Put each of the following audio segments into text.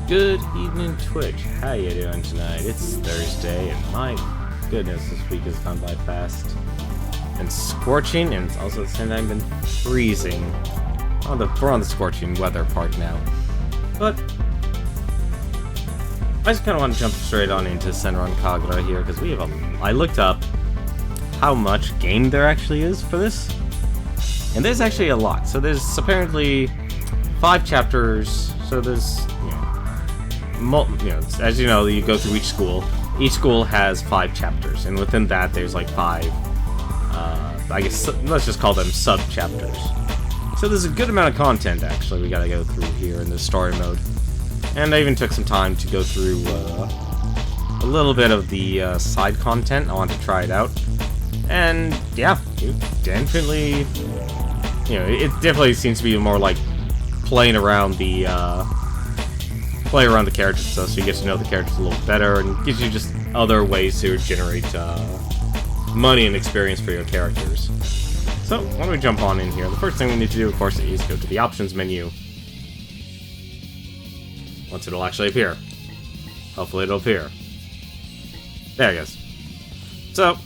Good evening, Twitch. How you doing tonight? It's Thursday, and my goodness, this week has gone by fast. And scorching, and it's also at the same time been freezing. We're on the scorching weather part now. But I just kind of want to jump straight on into Senran Kagura here, because we have I looked up how much game there actually is for this. And there's actually a lot. So there's apparently 5 chapters, so there's, as you know, you go through each school. Each school has 5 chapters, and within that, there's like 5, I guess, let's just call them sub-chapters. So there's a good amount of content, actually, we gotta go through here in the story mode. And I even took some time to go through a little bit of the side content. I wanted to try it out. And, yeah, it definitely, it definitely seems to be more like playing around the characters, so you get to know the characters a little better, and gives you just other ways to generate money and experience for your characters. So, why don't we jump on in here? The first thing we need to do, of course, is go to the options menu. Once it'll actually appear. Hopefully it'll appear. There it goes. So,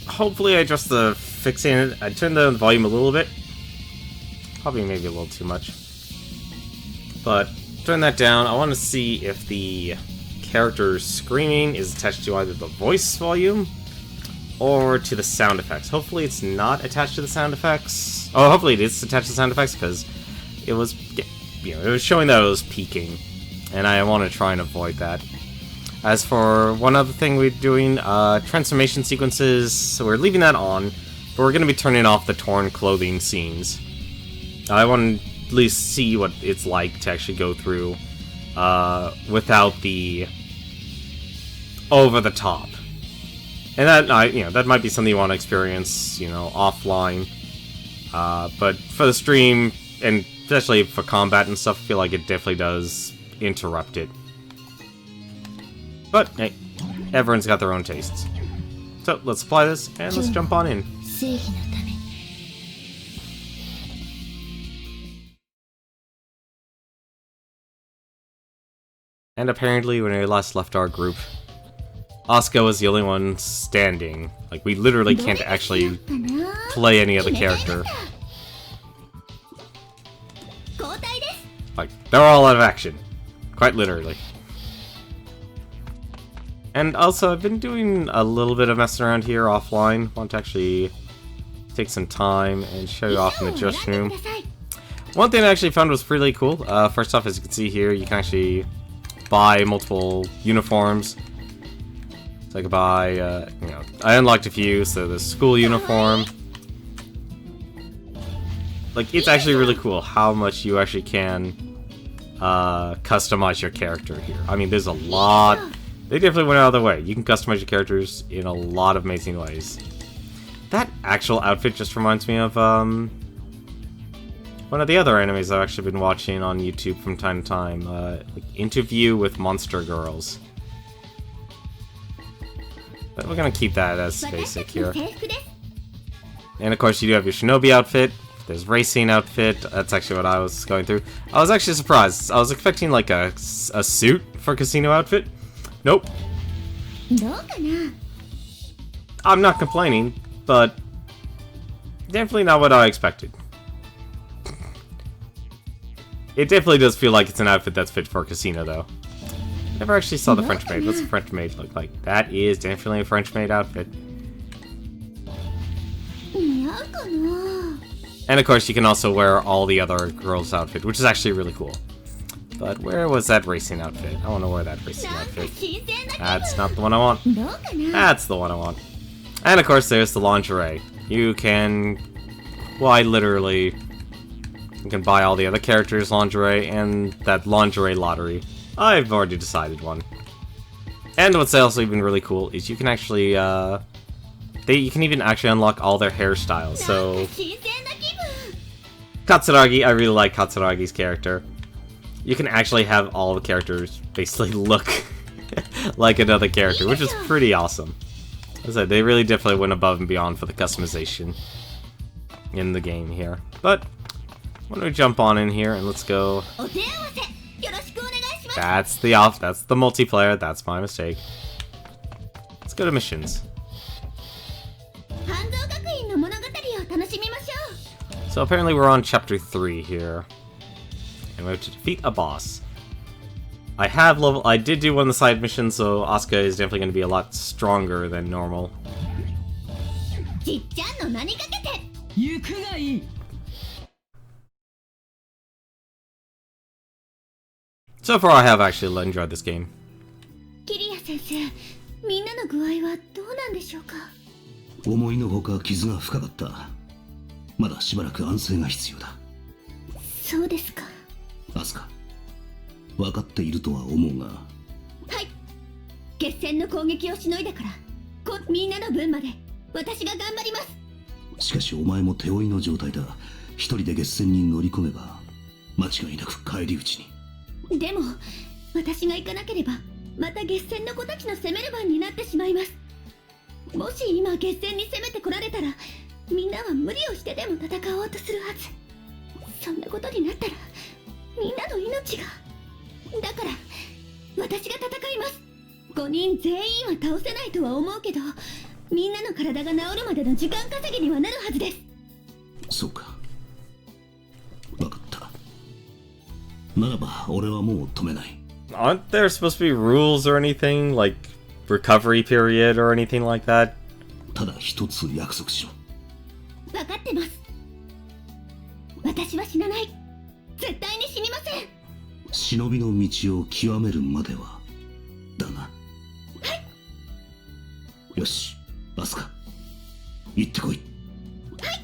hopefully I adjust the fixing. I turned down the volume a little bit. Probably maybe a little too much. But turn that down. I want to see if the character's screaming is attached to either the voice volume or to the sound effects. Hopefully it's not attached to the sound effects. Oh, hopefully it is attached to the sound effects, because it was, it was showing that it was peaking, and I want to try and avoid that. As for one other thing we're doing, transformation sequences, so we're leaving that on, but we're going to be turning off the torn clothing scenes. I want to at least see what it's like to actually go through without the over the top. And that, that might be something you want to experience, offline. But for the stream, and especially for combat and stuff, I feel like it definitely does interrupt it. But hey, everyone's got their own tastes. So let's apply this and let's jump on in. And apparently, when we last left our group, Asuka was the only one standing. Like, we literally can't actually play any other character. Like, they're all out of action. Quite literally. And also, I've been doing a little bit of messing around here offline. Want to actually take some time and show you off in the dress room. One thing I actually found was really cool. First off, as you can see here, you can actually buy multiple uniforms. So I could buy, I unlocked a few, so the school uniform. Like, it's actually really cool how much you actually can customize your character here. I mean, there's a lot. They definitely went out of their way. You can customize your characters in a lot of amazing ways. That actual outfit just reminds me of one of the other animes I've actually been watching on YouTube from time to time. Like Interview with Monster Girls. But we're gonna keep that as basic here. And of course you do have your Shinobi outfit. There's racing outfit. That's actually what I was going through. I was actually surprised. I was expecting like a suit for casino outfit. Nope. I'm not complaining, but definitely not what I expected. It definitely does feel like it's an outfit that's fit for a casino, though. Never actually saw the French maid. What's the French maid look like? That is definitely a French maid outfit. And of course, you can also wear all the other girls' outfit, which is actually really cool. But where was that racing outfit? I want to wear that racing outfit. That's not the one I want. That's the one I want. And of course, there's the lingerie. You can quite literally, you can buy all the other characters' lingerie and that lingerie lottery. I've already decided one. And what's also even really cool is you can actually, you can even actually unlock all their hairstyles. So, Katsuragi, I really like Katsuragi's character. You can actually have all the characters basically look like another character, which is pretty awesome. As I said, they really definitely went above and beyond for the customization in the game here. But why don't we jump on in here and let's go That's the multiplayer. That's my mistake. Let's go to missions. So apparently we're on chapter 3 here. And we have to defeat a boss. I did do one of the side missions, so Asuka is definitely going to be a lot stronger than normal. So far I have actually enjoyed this game. キリア先生、みんなの具合はどうなんでしょうか。思いのほか傷が深かった。まだしばらく安静が必要だ。そうですか。アスカ、分かっているとは思うが。はい。決戦の攻撃をしのいだから、みんなの分まで私が頑張ります。しかしお前も手負いの状態だ。一人で決戦に乗り込めば間違いなく返り討ちに。でも私が行かなければまた決戦の子たちの攻める番になってしまいます。もし今決戦に攻めてこられたら、みんなは無理をしてでも戦おうとするはず。そんなことになったらみんなの命が。だから私が戦います。5人全員は倒せないとは思うけど、みんなの体が治るまでの時間稼ぎにはなるはずです。そうか、分かった。ならば俺はもう止めない。 Aren't there supposed to be rules or anything? Like recovery period or anything like that? ただ一つ約束しろ。分かってます。私は死なない。絶対に死にません。忍びの道を極めるまではだな。はい。よし、アスカ、行ってこい。はい。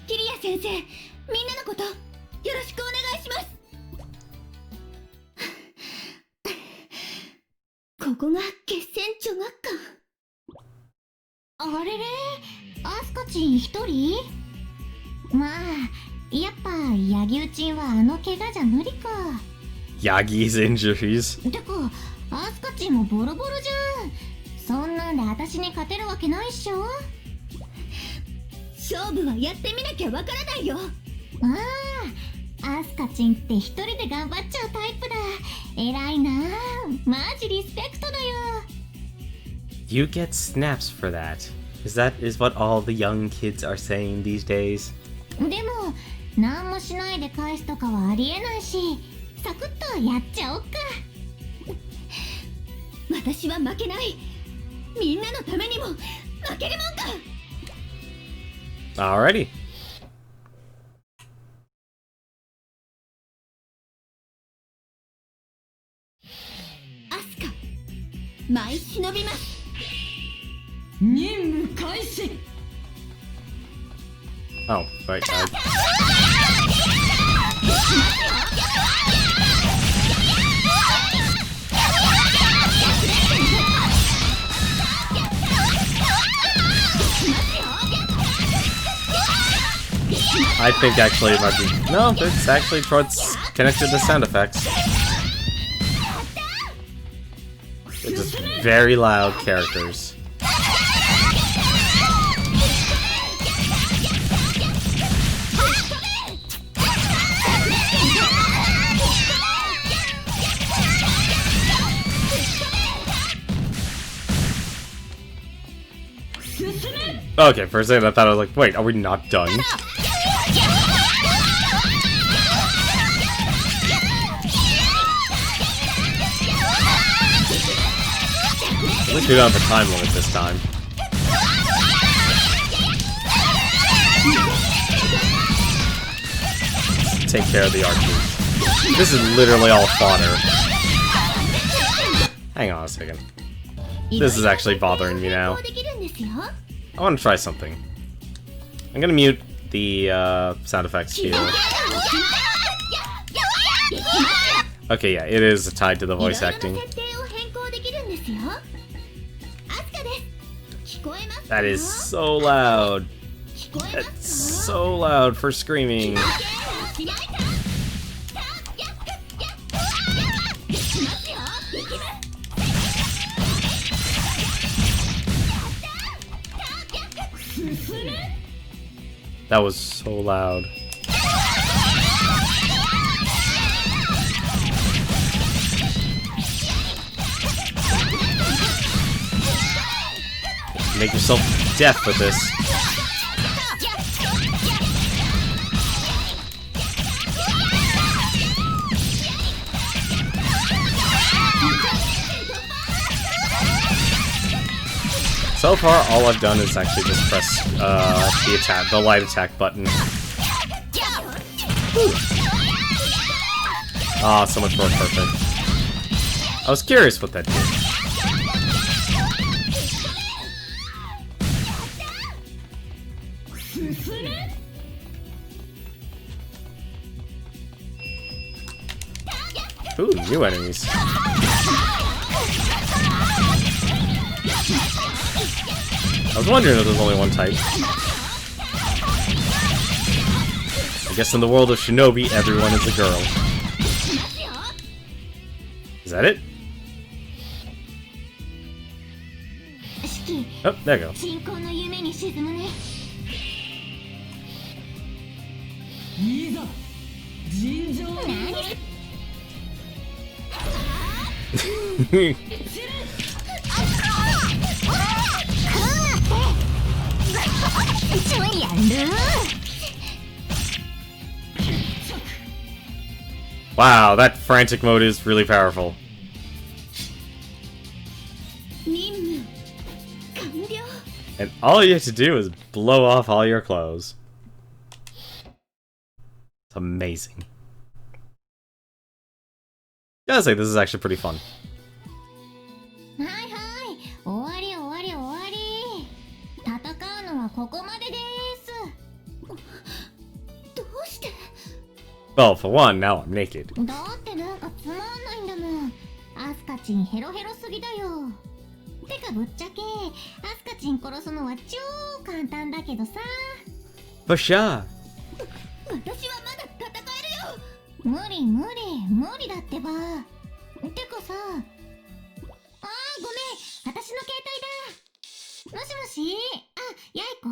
キリア先生、みんなのことよろしくお願いします。ここが決戦女学館。あれれ、アスカチン一人？まあ、やっぱヤギウチンはあの怪我じゃ無理か。Yagi's injuries. てか、アスカチンもボロボロじゃん。そんなんで私に勝てるわけないっしょ。勝負はやってみなきゃわからないよ。ああ、アスカチンって一人で頑張っちゃうタイプだ。偉いなあ。マジリスペクトだよ。You get snaps for that. That is what all the young kids are saying these days. でも、何もしないで返すとかはありえないし、サクッとやっちゃおっか。私は負けない。みんなのためにも負けるもんか。Alrighty. アスカ、舞い忍びます。任務開始。Oh, right. I think actually it might be... No, it's actually towards connected to sound effects. It's just very loud characters. Okay, for a second I thought I was like, wait, are we not done? At least we don't have a time limit this time. Take care of the archers. This is literally all fodder. Hang on a second. This is actually bothering me now. I want to try something. I'm gonna mute the sound effects here. Okay, yeah, it is tied to the voice acting. That is so loud. That's so loud for screaming. That was so loud. make yourself deaf with this. So far, all I've done is actually just press the light attack button. Ah, so much more perfect. I was curious what that did. Ooh, new enemies. I was wondering if there's only one type. I guess in the world of Shinobi, everyone is a girl. Is that it? Oh, there you go. Wow, that frantic mode is really powerful. And all you have to do is blow off all your clothes. It's amazing. Gotta say, this is actually pretty fun. Well, for one, now I'm naked. For sure. 私はまだ戦えるよ。無理無理無理だってば。てかさ、あーごめん、私の携帯だ。もしもし、あ、やいこ？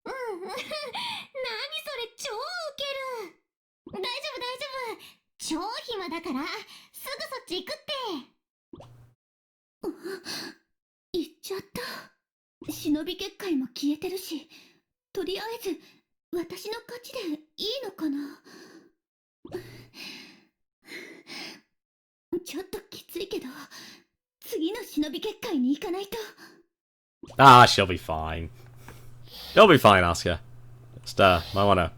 何それ超ウケる。大丈夫大丈夫。超暇だからすぐそっち行くって。行っちゃった。忍び結界も消えてるし、とりあえず私の勝ちでいいのかな。ちょっときついけど、次の忍び結界に行かないと。Ah, she'll be fine. You'll be fine, Asuka. Just, might wanna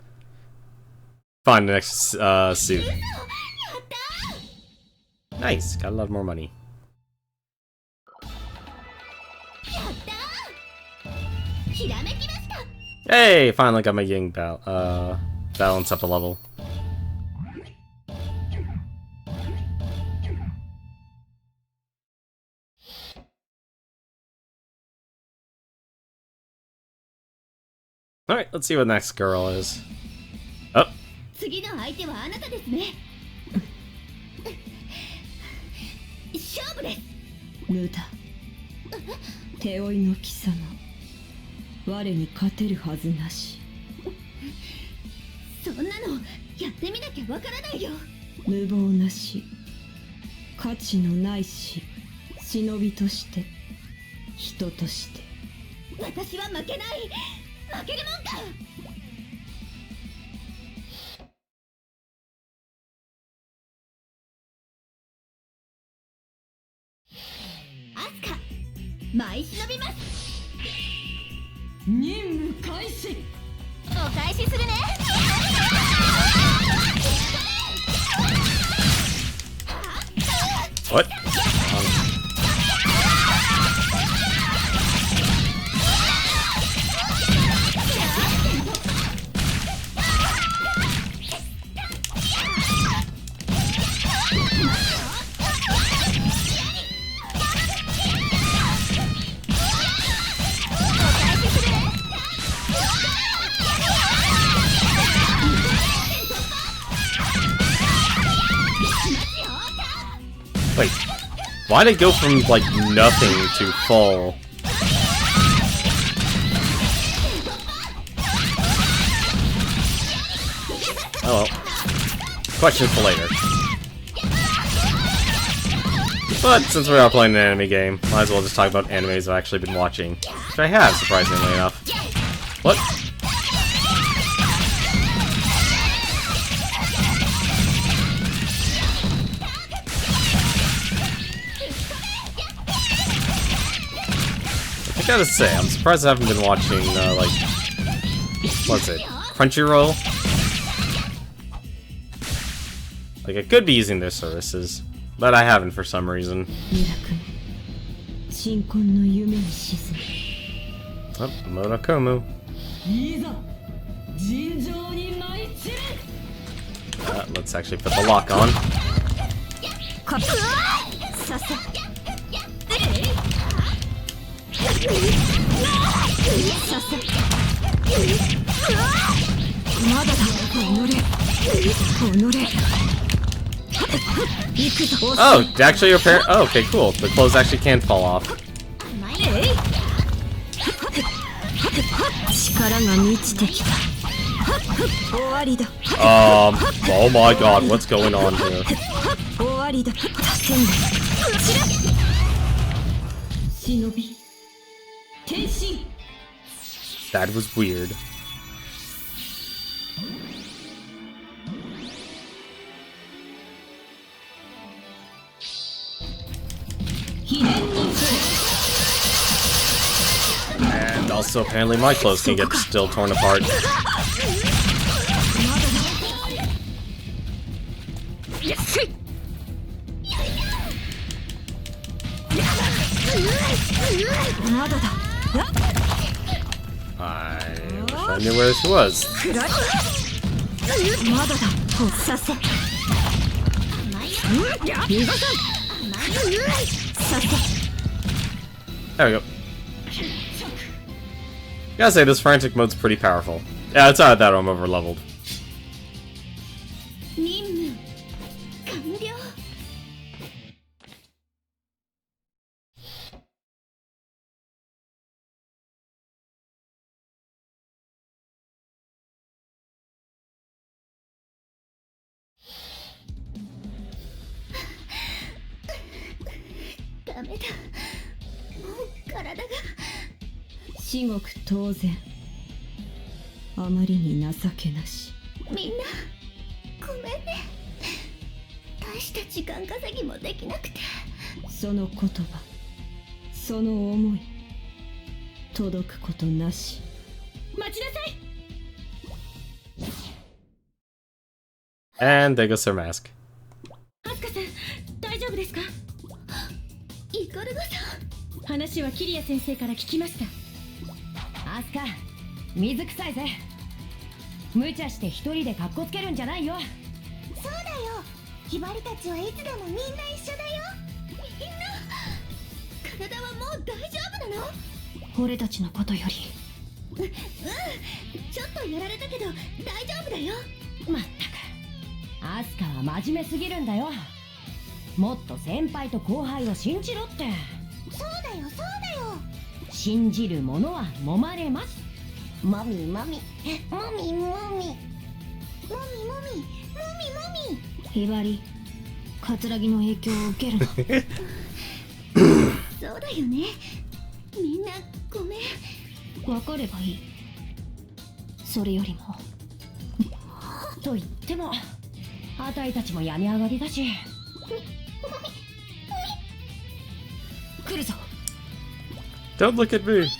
find the next, suit. Nice, got a lot more money. Hey, finally got my Ying balance up a level. Alright, let's see what the next girl is. Oh. 次の相手はあなたですね。勝負です。無駄。手負いの貴様。我に勝てるはずなし。そんなのやってみなきゃわからないよ。無謀なし、価値のないし、忍びとして、人として。私は負けない。負けるもんか。アスカ、舞い忍びます。任務開始。お返しするね。What? Wait, why'd it go from, like, nothing to full? Oh well. Question for later. But since we are playing an anime game, might as well just talk about animes I've actually been watching. Which I have, surprisingly enough. What? I gotta say, I'm surprised I haven't been watching, like... what's it? Crunchyroll? Like, I could be using their services, but I haven't for some reason. Oh, Monokomu. Let's actually put the lock on. Oh, actually your parent. Oh, okay, cool. The clothes actually can fall off. Oh my god, what's going on here? That was weird. And also, apparently my clothes can get still torn apart. I wish I knew where she was. There we go. Gotta say, this frantic mode's pretty powerful. Yeah, it's not that I'm over leveled. Shinoku 当然あまりに情けなしみんなごめんね大した時間稼ぎもできなくてその言葉その思い届くことなし待ちなさい And there goes her mask. アスカさん大丈夫ですかイカルガさん話はキリア先生から聞きましたアスカ水臭いぜ無茶して一人でカッコつけるんじゃないよそうだよひばりたちはいつでもみんな一緒だよみんな体はもう大丈夫なの俺たちのことよりちょっとやられたけど大丈夫だよまったくアスカは真面目すぎるんだよもっと先輩と後輩を信じろってそうだよそうだよ信じる者は揉まれますマミマミマミマミマミマミマミマミひばりカツラギの影響を受けるのそうだよねみんなごめん分かればいいそれよりもと言ってもあたいたちも病み上がりだし来るぞ Don't look at me. こんなに大勢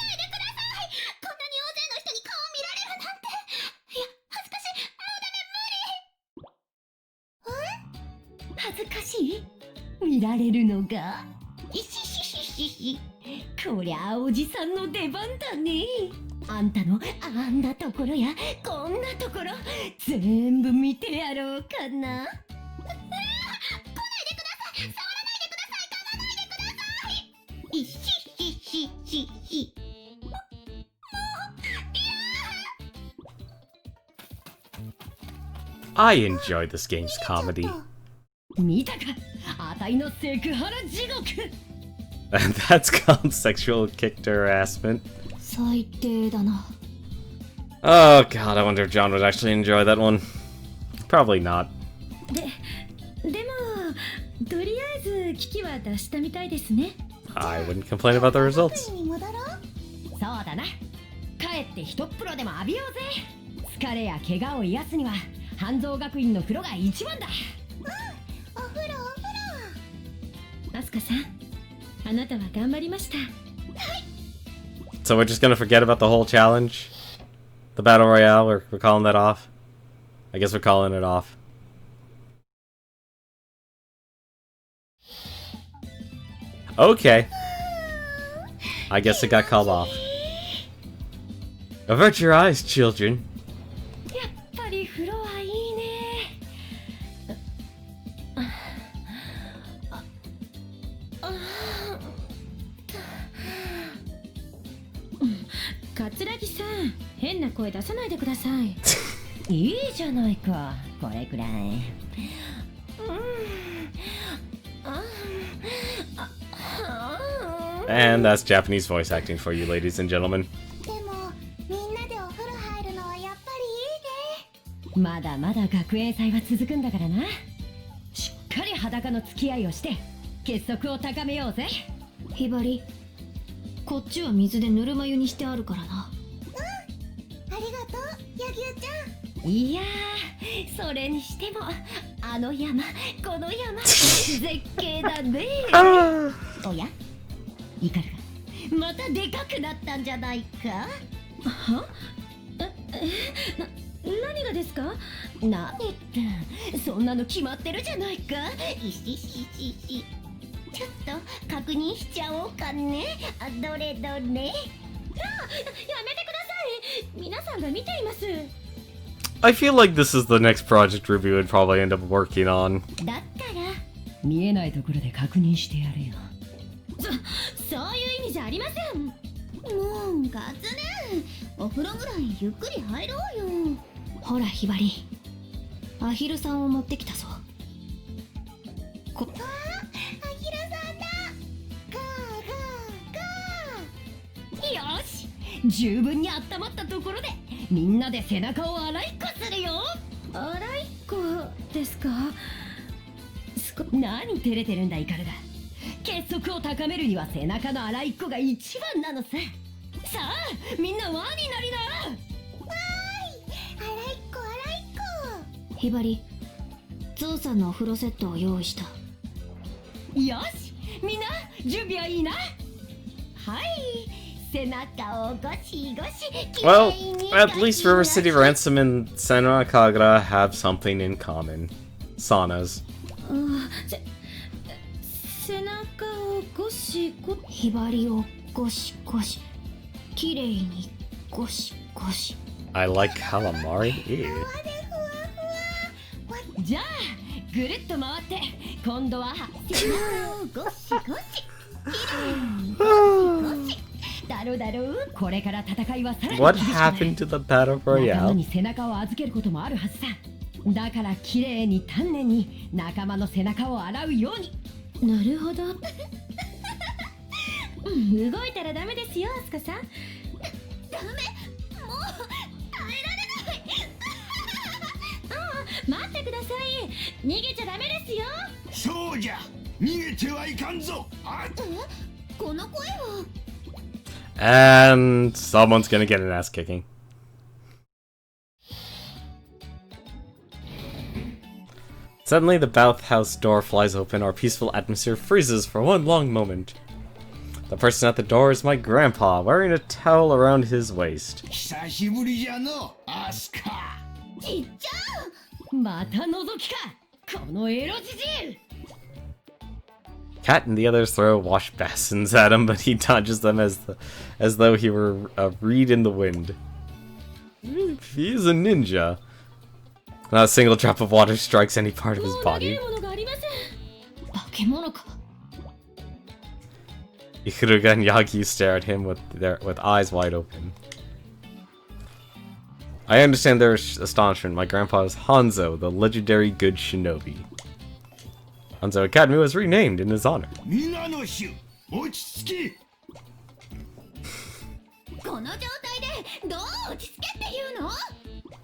の人に顔を見られるなんていや恥ずかしいもうダメ無理恥ずかしい見られるのがいしししししこりゃおじさんの出番だねあんたのあんなところやこんなところ全部見てやろうかなI enjoy this game's comedy. 見たかあたいのセクハラ地獄 And that's called sexual kick harassment. 最低だな Oh god, I wonder if John would actually enjoy that one. Probably not. でもとりあえず機器は出したみたいですね。 I wouldn't complain about the results. に戻ろう。そうだな。帰って一プロでも浴びようぜ。疲れや怪我を癒すには半蔵学院の風呂が一番だ。お風呂。アスカさん、あなたは頑張りました。 So we're just gonna forget about the whole challenge? The Battle Royale, we're calling that off? I guess we're calling it off. Okay. I guess it got called off. Avert your eyes, children. やっぱり風呂はいいね。桂木さん、変な声出さないでください。いいじゃないか、これくらい。And that's Japanese voice acting for you, ladies and gentlemen. でもみんなでお風呂入るのはやっぱりいいね。まだまだ学園祭は続くんだからな。しっかり裸の付き合いをして結束を高めようぜ。ひばり、こっちは水でぬるま湯にしてあるからな。ありがとう、ヤギュちゃん。いやー、それにしてもあの山、この山絶景だね。おや、イカルがまたでかくなったんじゃないか。は？何がですか？何ってそんなの決まってるじゃないか。いしししし、ちょっと確認しちゃおうかね。あ、どれどれ。やめてください。皆さんが見ています。 I feel like this is the next project review would probably end up working on. だったら見えないところで確認してやれよ。そういう意味じゃありません。もうガツネ、お風呂ぐらいゆっくり入ろうよ。ほらひばり、アヒルさんを持ってきたぞ。あ、アヒルさんだ。ガーガーガー。よし、十分に温まったところでみんなで背中を洗いっこするよ。洗いっこですか？何照れてるんだイカルだ。結束を高めるには背中の洗いっこが一番なのさ。さあみんな輪になりな。洗いっこ洗いっこ。ひばり、ゾウさんのお風呂セットを用意した。よし、みんな準備はいいな。はい、背中をゴシゴシきれ Well, いに at least River City Ransom and Senran Kagura have something in common. Saunas. 背中をゴシゴシ、ひばりをゴシゴシ、きれいにゴシゴシ。 I like calamari. Ew. じゃあぐるっと回って今度は背中をゴシゴシきれいにゴシゴシだろだろ。これから戦いはさらに What 厳しくなる。 happened to the Battle 仲間 Royale? に背中を預けることもあるはずさ。だからきれいに丹念に仲間の背中を洗うように。なるほど。動いたらダメですよ、アスカさん。ダメ、もう耐えられない。待ってください。逃げちゃダメですよ。そうじゃ、逃げてはいかんぞ。あっ、この声は。 And someone's gonna get an ass kicking. Suddenly, the bathhouse door flies open. Our peaceful atmosphere freezes for one long moment. The person at the door is my grandpa, wearing a towel around his waist. 久しぶりじゃの、アスカ。ちっちゃん。また覗きか、このエロじじい。 Cat and the others throw wash basins at him, but he dodges them as though he were a reed in the wind. He's a ninja. Not a single drop of water strikes any part of his もう投げ body. るものがありません。化け物か。 Ikuruga and Yagi stare at him with eyes wide open. I understand their astonishment. My grandpa is Hanzo, the legendary good shinobi. Hanzo Academy was renamed in his honor. 皆の衆、落ち着け。この状態でどう落ち着けっていうの？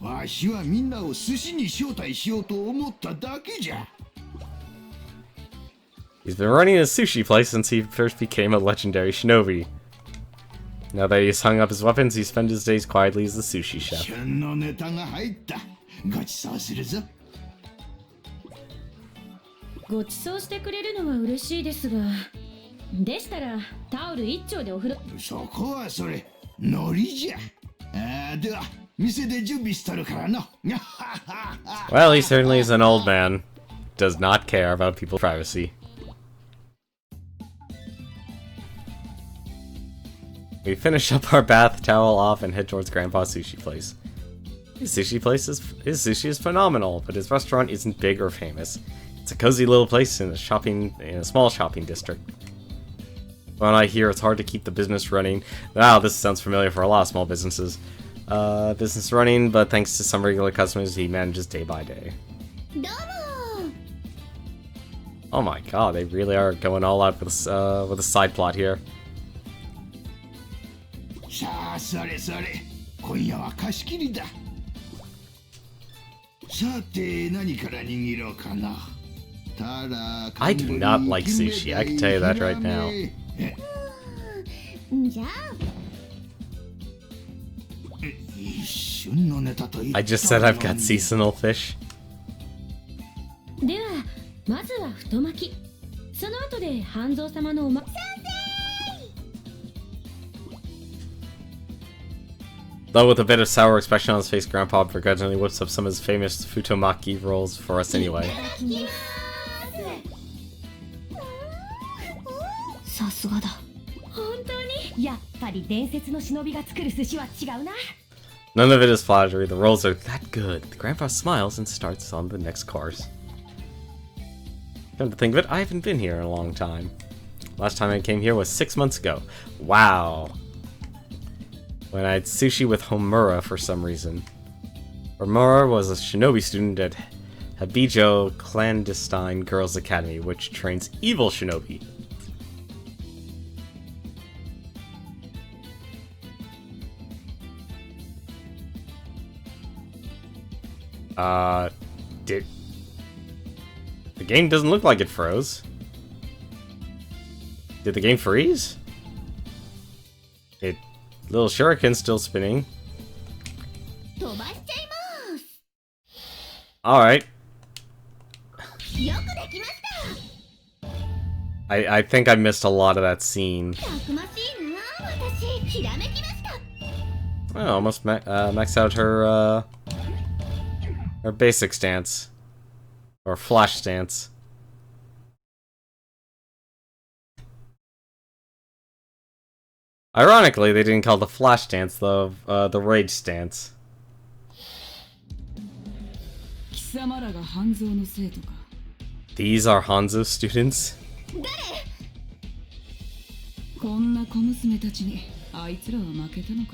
わしはみんなを寿司に招待しようと思っただけじゃ。He's been running a sushi place since he first became a legendary shinobi. Now that he's hung up his weapons, he spends his days quietly as the sushi chef. 旬のネタが入ったごちそうするぞ。ご馳走してくれるのは嬉しいですが、でしたらタオル一丁でお風呂。そこはそれノリじゃ。では店で準備しとるからの。Well, he certainly is an old man. Does not care about people's privacy. We finish up our bath, towel off, and head towards Grandpa's sushi place. His sushi is phenomenal, but his restaurant isn't big or famous. It's a cozy little place in a small shopping district. When I hear it's hard to keep the business running, wow, this sounds familiar for a lot of small businesses. Business running, but thanks to some regular customers, he manages day by day. Oh my god, they really are going all out with a side plot here. さあそれそれ今夜は貸し切りだ。さて何から握ろうかな。I do not like sushi, I can tell you that right now. じゃあ I just said I've got seasonal fish. ではまずは太巻き、その後で半蔵様のおま。Though with a bit of sour expression on his face, Grandpa begrudgingly whips up some of his famous futomaki rolls for us anyway. さすがだ。本当にやっぱり伝説の忍びが作る寿司は違うな。 None of it is flattery, the rolls are that good. The Grandpa smiles and starts on the next course. Come to think of it, I haven't been here in a long time. Last time I came here was 6 months ago. Wow. When I had sushi with Homura for some reason. Homura was a shinobi student at Habijo Clandestine Girls Academy, which trains evil shinobi. The game doesn't look like it froze. Did the game freeze? Little shuriken's still spinning. Alright. I think I missed a lot of that scene. Oh, almost maxed out her basic stance. Or flash stance. Ironically, they didn't call the flash stance the rage stance. These are Hanzo students? こんな小娘たちにあいつらは負けたのか。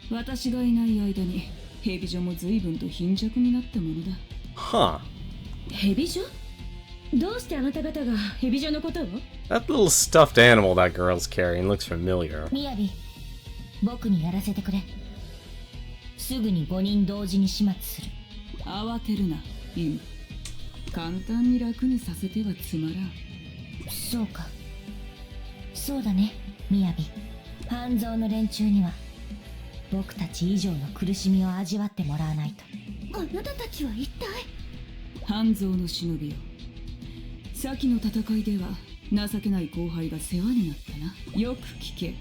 私がいない間にヘビ女も随分と貧弱になったものだ。Huh. ヘビ女？どうしてあなた方がヘビ女のことを？ That little stuffed animal that girl's carrying looks familiar. みやび、僕にやらせてくれ。すぐに5人同時に始末する。慌てるな、イム。簡単に楽にさせてはつまらん。そうか。そうだね、みやび。半蔵の連中には僕たち以上の苦しみを味わってもらわないと。あなたたちは一体？半蔵の忍びよ。先の戦いでは情けない後輩が世話になったな。よく聞け。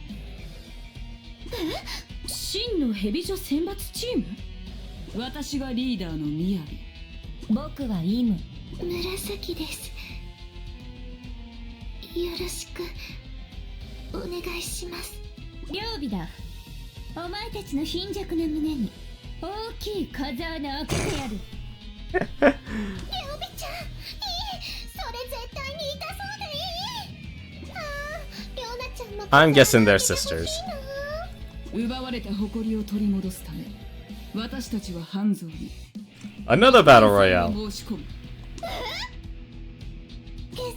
真のヘビ女選抜チーム？私がリーダーのみやび。僕はイム。紫です。よろしくお願いします。両備だ。お前たちの貧弱な胸に大きい風穴開けてやる。両備ちゃん、いい、それ絶対に痛そうでいい。ああ、リョーナちゃんも。I'm guessing they're sisters. 奪われた誇りを取り戻すため、私たちは半蔵に Another battle royale. 決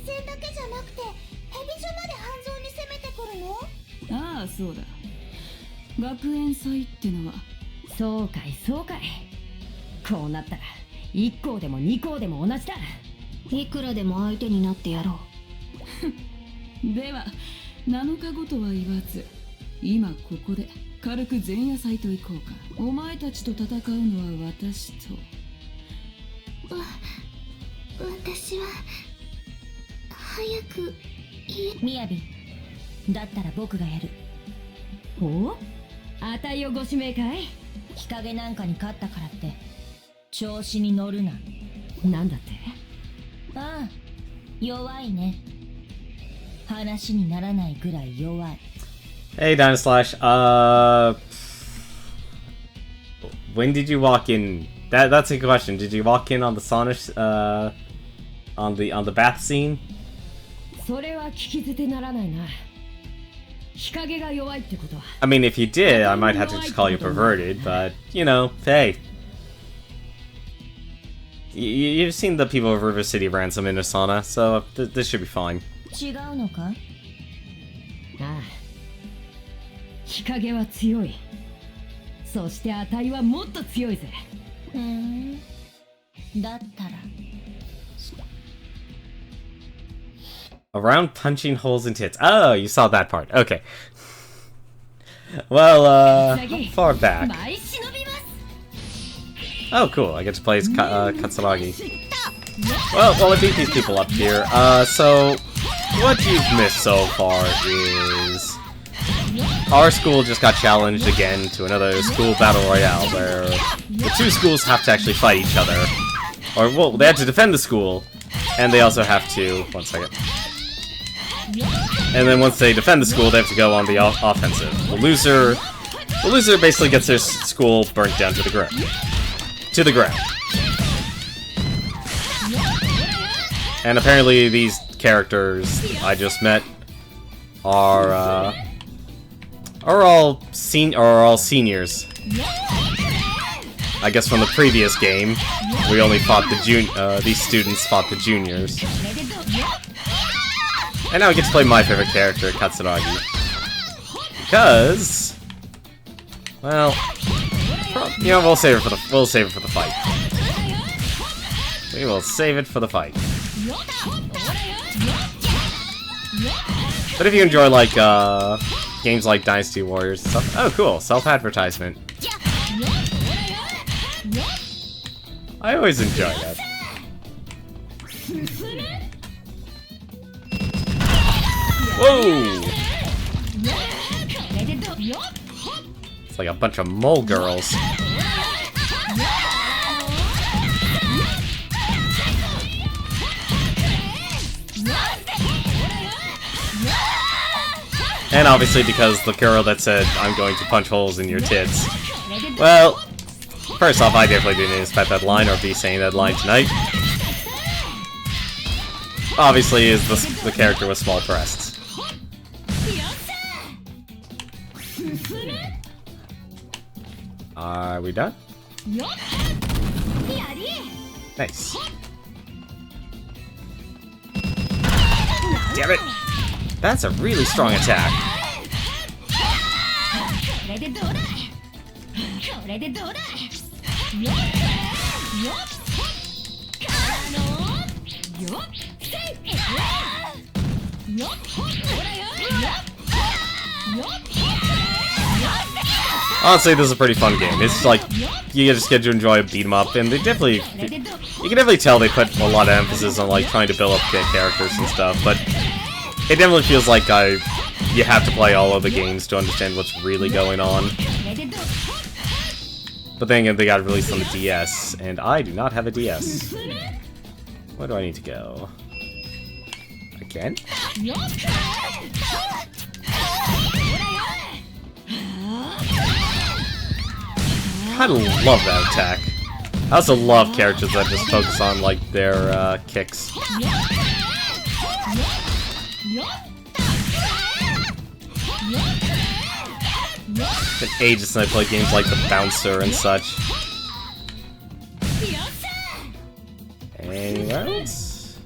戦だけじゃなくてヘビ女まで半蔵に攻めてくるの？ああ、そうだ。学園祭ってのは。そうかいそうかい。こうなったら1校でも2校でも同じだ。いくらでも相手になってやろう。では7日後とは言わず、今ここで軽く前夜祭と行こうか。お前たちと戦うのは私と。私は早くみやびだったら僕がやる。おあたいをご指名かい？日陰なんかに勝ったからって調子に乗るな。なんだって？ああ、弱いね。話にならないぐらい弱い。Hey, Dinoslash. When did you walk in? That's a good question. Did you walk in on the sauna, on the bath scene? それは聞き捨てならないな。日陰が弱いってことは。I mean, if you did, I might have to just call you perverted, but, you know, hey. You've seen the people of River City ransom in a sauna, so this should be fine. 違うのか？ああ、日陰は強い。そしてあたいはもっと強いぜ。だったら。Around punching holes in tits. Oh, you saw that part. Okay. Well, how far back? Oh, cool. I get to play as Katsuragi. Well, I beat these people up here. So, what you've missed so far is... Our school just got challenged again to another school battle royale, where the two schools have to actually fight each other. Or, well, they have to defend the school, and they also have to... One second. And then once they defend the school, they have to go on the offensive. The loser basically gets their school burnt down to the ground. And apparently these characters I just met are all seniors. I guess from the previous game, we only fought these students fought the juniors. And now I get to play my favorite character, Katsuragi. Because, well, you know, we'll save it for the fight. We will save it for the fight. But if you enjoy like games like Dynasty Warriors and stuff, oh cool, self-advertisement. I always enjoy that. Whoa! It's like a bunch of mole girls. And obviously because the girl that said, I'm going to punch holes in your tits. Well, first off, I definitely didn't expect that line or be saying that line tonight. Obviously is the character with small breasts. Are we done? Nice. Damn it! That's a really strong attack. Honestly, this is a pretty fun game. It's like, you just get to enjoy a beat 'em up, and they definitely, you can definitely tell they put a lot of emphasis on like trying to build up characters and stuff, but it definitely feels like you have to play all of the games to understand what's really going on. But then again, they got released on the DS, and I do not have a DS. Where do I need to go? Again? I love that attack. I also love characters that just focus on like their kicks. It's been ages since I played games like the Bouncer and such. Anywhere else?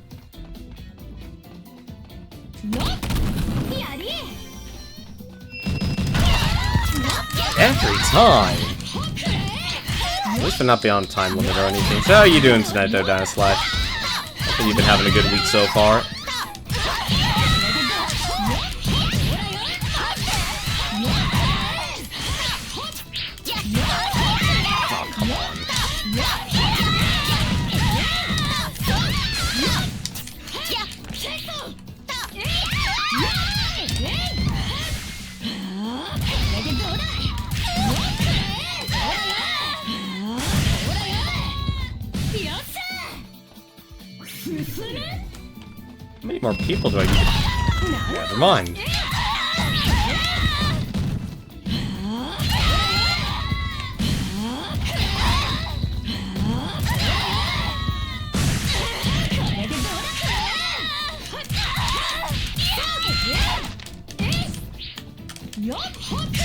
Every time! At least we're not beyond time limit or anything. So how are you doing tonight though, Dinoslash? You've been having a good week so far. Oh, come on. How many more people do I need? Never mind.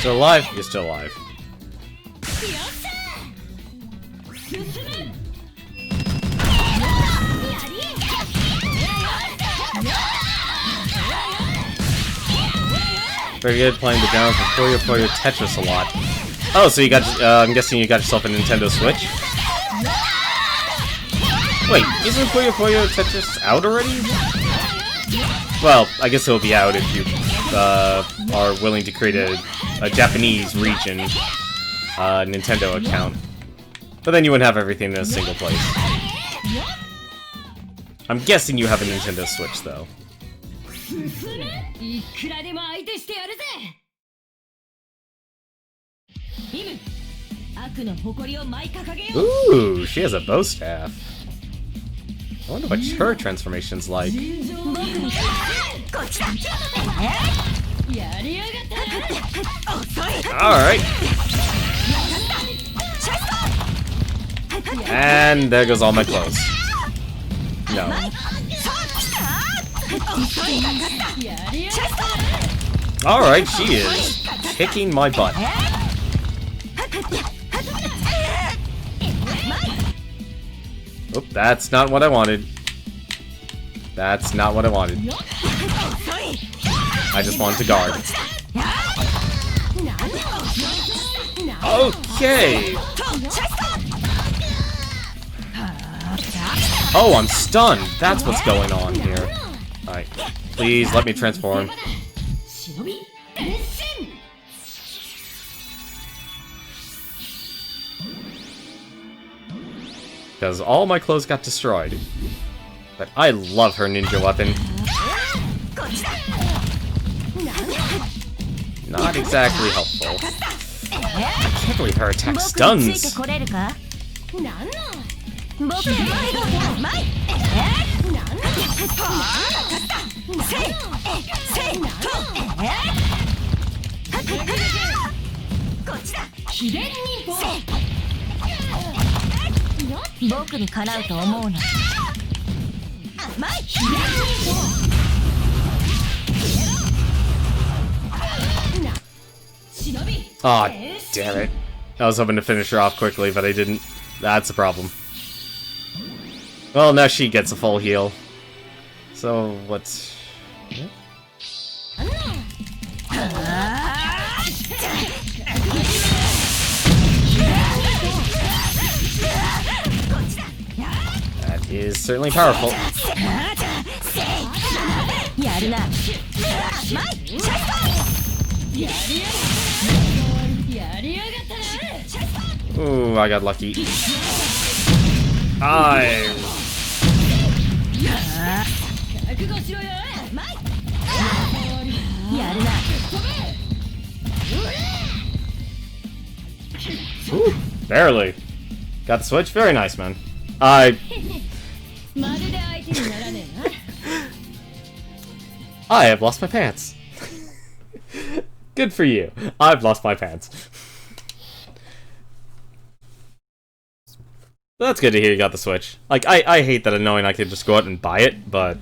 Still alive? You're still alive. Very good playing the down from Puyo Tetris a lot. Oh, so you got, I'm guessing you got yourself a Nintendo Switch? Wait, isn't Puyo Tetris out already? Well, I guess it'll be out if you are willing to create a Japanese region Nintendo account. But then you wouldn't have everything in a single place. I'm guessing you have a Nintendo Switch, though. Ooh, she has a bow staff. I wonder what her transformation's like. Alright. And there goes all my clothes. No. Alright, she is kicking my butt. Oop, that's not what I wanted. That's not what I wanted. I just wanted to guard. Okay! Oh, I'm stunned! That's what's going on here. Alright, please let me transform. Because all my clothes got destroyed. But I love her ninja weapon. Not exactly helpful. I can't believe her attack stuns. Aw, damn it. I was hoping to finish her off quickly, but I didn't. That's a problem. Well, now she gets a full heal. So, what's... That is certainly powerful. Ooh, I got lucky. Ooh, barely. Got the switch? Very nice, man. I have lost my pants. Good for you. I've lost my pants. That's good to hear you got the Switch. Like, I hate that annoying I could just go out and buy it, but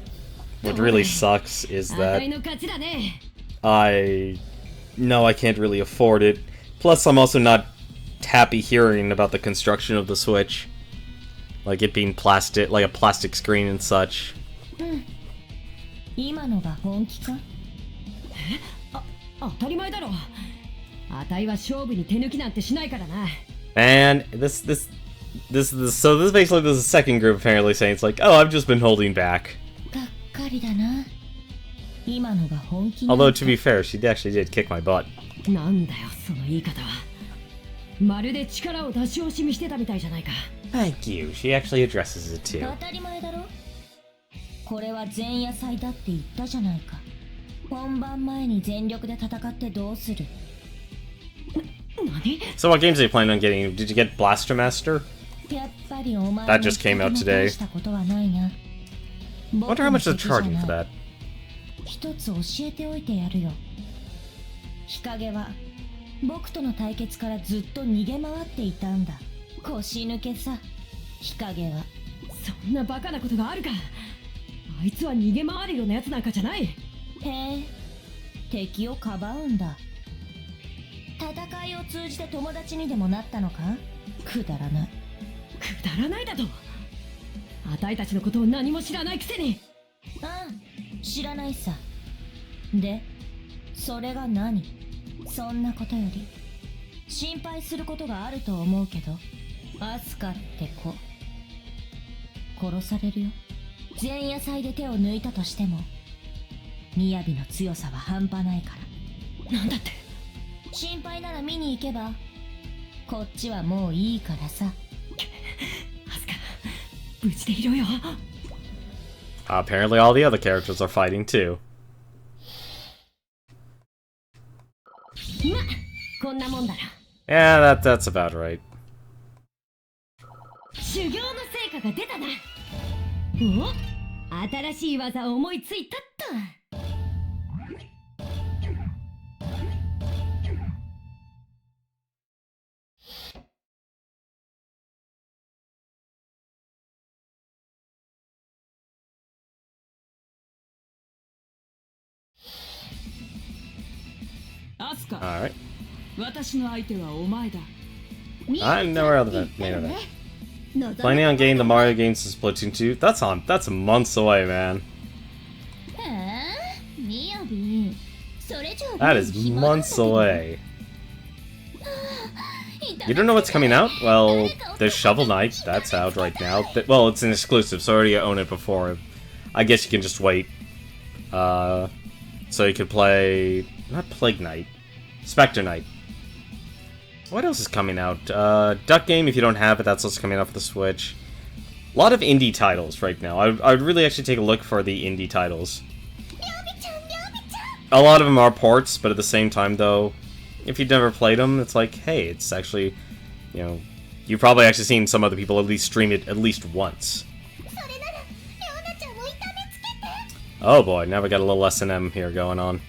what really sucks is that I know I can't really afford it. Plus, I'm also not happy hearing about the construction of the Switch. Like it being plastic, like a plastic screen and such. And this is basically the second group apparently saying it's like, oh, I've just been holding back. がっかりだな。今のが本気になった。 Although to be fair, she actually did kick my butt. なんだよその言い方は。まるで力を出し惜しみしてたみたいじゃないか。Thank you. She actually addresses it too. 当たり前だろ。これは前夜祭だって言ったじゃないか。本番前に全力で戦ってどうする。何？ So what games are you planning on getting? Did you get Blaster Master? やっぱりお前 That just came out today. したことはないな。 Wonder how much they're charging for that. 一つ教えておいてやるよ。日陰は僕との対決からずっと逃げ回っていたんだ。腰抜けさ、日陰は。そんなバカなことがあるか。あいつは逃げ回るようなやつなんかじゃない。へえ、敵をかばうんだ。戦いを通じて友達にでもなったのか？くだらない。くだらないだと。あたいたちのことを何も知らないくせに。ああ、知らないさ。で、それが何？そんなことより心配することがあると思うけど、アスカって子殺されるよ。前夜祭で手を抜いたとしても雅の強さは半端ないから。なんだって。心配なら見に行けば。こっちはもういいからさ。アスカ、無事でいろよ。Apparently all the other characters are fighting too. ま、こんなもんだな。 Yeah, that's about right. 修行の成果が出たな。お、新しい技を思いついたっと。アスカ、 Alright. 私の相手はお前だ。 I never heard of that. Made of it. Planning on getting the Mario games to Splatoon 2? That's months away, man. That is months away. You don't know what's coming out? Well, there's Shovel Knight. That's out right now. Well, it's an exclusive, so I already own it before. I guess you can just wait. So you could play... Not Plague Knight. Spectre Knight. What else is coming out? Duck Game, if you don't have it, that's what's coming out for the Switch. A lot of indie titles right now. I would really actually take a look for the indie titles. A lot of them are ports, but at the same time, though, if you've never played them, it's like, hey, it's actually, you know, you've probably actually seen some other people at least stream it at least once. Oh boy, now we got a little S&M here going on.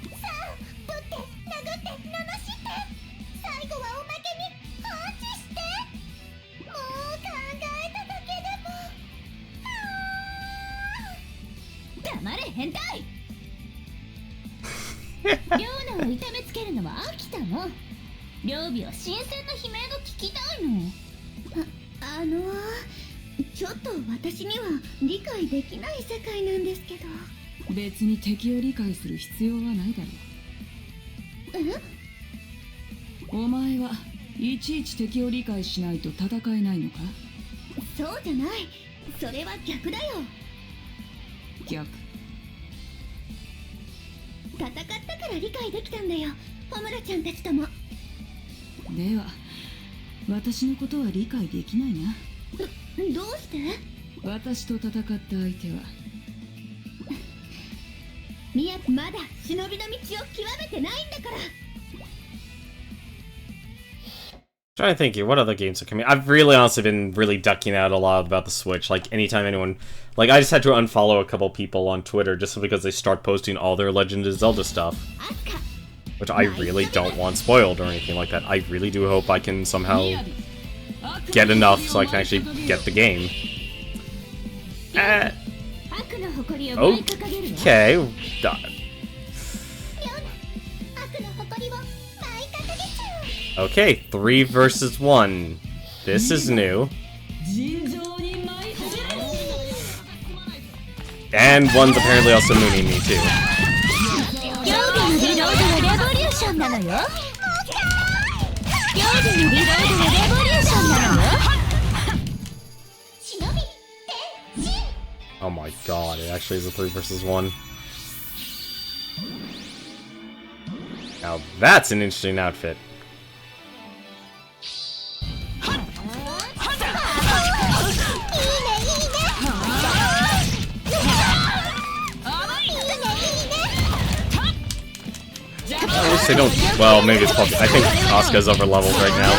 Leona ちょっと私には理解できない世界なんですけど。別に敵を理解する必要はないだろう。お前はいちいち敵を理解しないと戦えないのか？そうじゃない。それは逆だよ。逆。戦ったから理解できたんだよ、ホムラちゃんたちとも。では私のことは理解できないな。どうして？私と戦った相手はまだ忍びの道を極めてないんだから。Trying to think here, what other games are coming? I've really honestly been really ducking out a lot about the Switch. Like, anytime anyone... Like, I just had to unfollow a couple people on Twitter just because they start posting all their Legend of Zelda stuff. Which I really don't want spoiled or anything like that. I really do hope I can somehow get enough so I can actually get the game. Okay. Okay, 3 versus 1. This is new. And one's apparently also mooning me too. god, it actually is a 3 versus 1. Now that's an interesting outfit. I wish they don't. Well, maybe it's probably. I think Asuka's over leveled right now.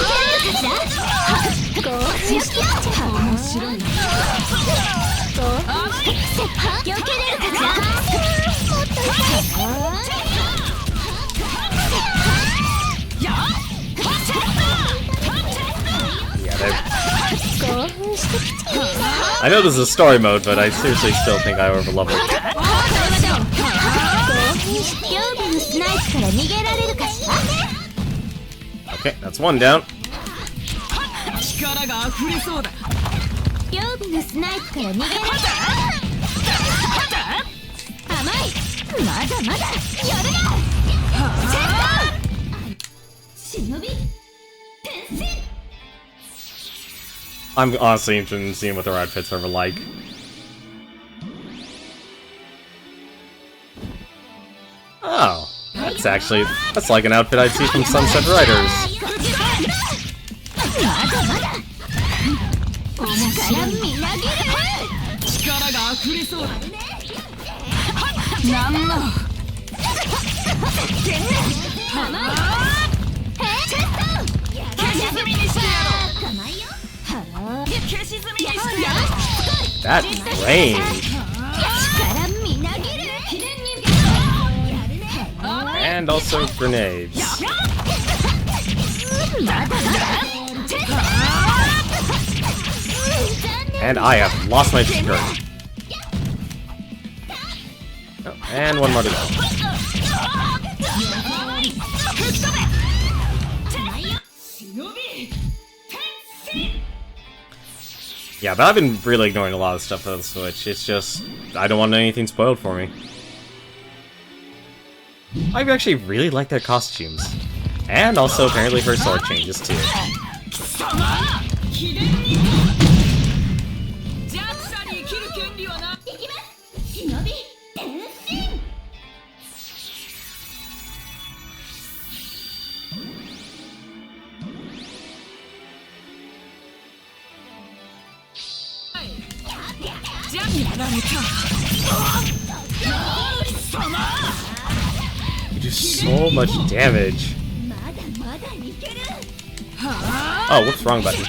I know this is a story mode, but I seriously still think I over leveled. Okay, that's one down. I'm honestly interested in seeing what their outfits are like. Oh, that's like an outfit I'd see from Sunset Riders. That range. And also grenades. And I have lost my skirt. Oh, and one more to go. Yeah, but I've been really ignoring a lot of stuff on the Switch. It's just, I don't want anything spoiled for me. I actually really like their costumes. And also apparently her sword changes too. You do so much damage. Oh, whoops, wrong button.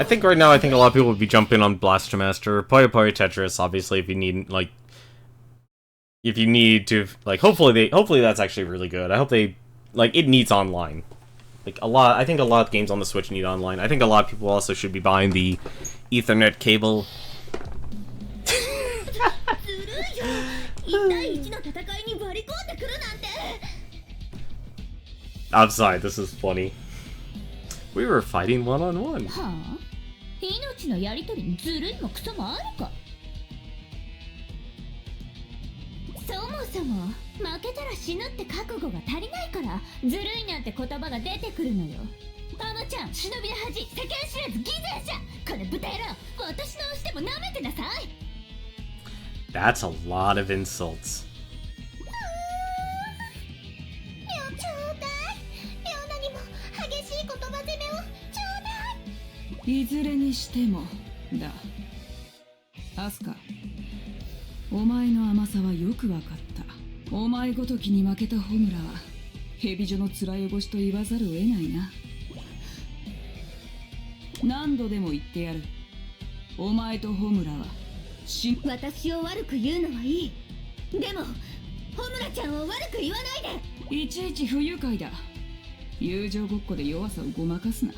I think right now, a lot of people would be jumping on Blaster Master, Puyo Puyo Tetris, obviously, if you need, like, hopefully that's actually really good. I hope they, like, it needs online. Like, I think a lot of games on the Switch need online. I think a lot of people also should be buying the Ethernet cable. I'm sorry, this is funny. We were fighting one-on-one. Huh? 命のやりとりにずるいもクソもあるか。そもそも負けたら死ぬって覚悟が足りないからずるいなんて言葉が出てくるのよ。アマちゃん、忍びの恥、世間知らず偽善者、この豚野郎、私の押しても舐めてなさい。That's a lot of insults. ちょうだい。レオナにも激しい言葉攻めをちょうだい。いずれにしてもだ。アスカ、お前の甘さはよくわかった。お前ごときに負けたホムラは蛇女の面汚しと言わざるを得ないな。何度でも言ってやる。お前とホムラは私を悪く言うのはいい。でもホムラちゃんを悪く言わないで。いちいち不愉快だ。友情ごっこで弱さをごまかすな。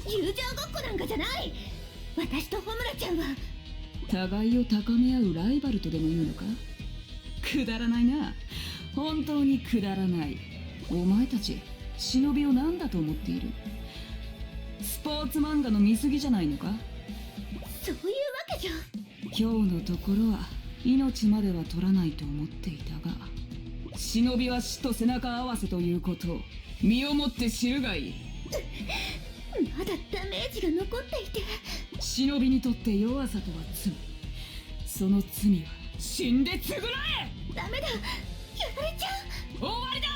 友情ごっこなんかじゃない。私とホムラちゃんは互いを高め合うライバルとでも言うのか。くだらないな。本当にくだらない。お前たち忍びを何だと思っている。スポーツ漫画の見過ぎじゃないのか。そういうわけじゃ。今日のところは命までは取らないと思っていたが、忍びは死と背中合わせということを身をもって知るがいい。まだダメージが残っていて。忍びにとって弱さとは罪。その罪は死んで償え。ダメだ、やられちゃう。終わりだ。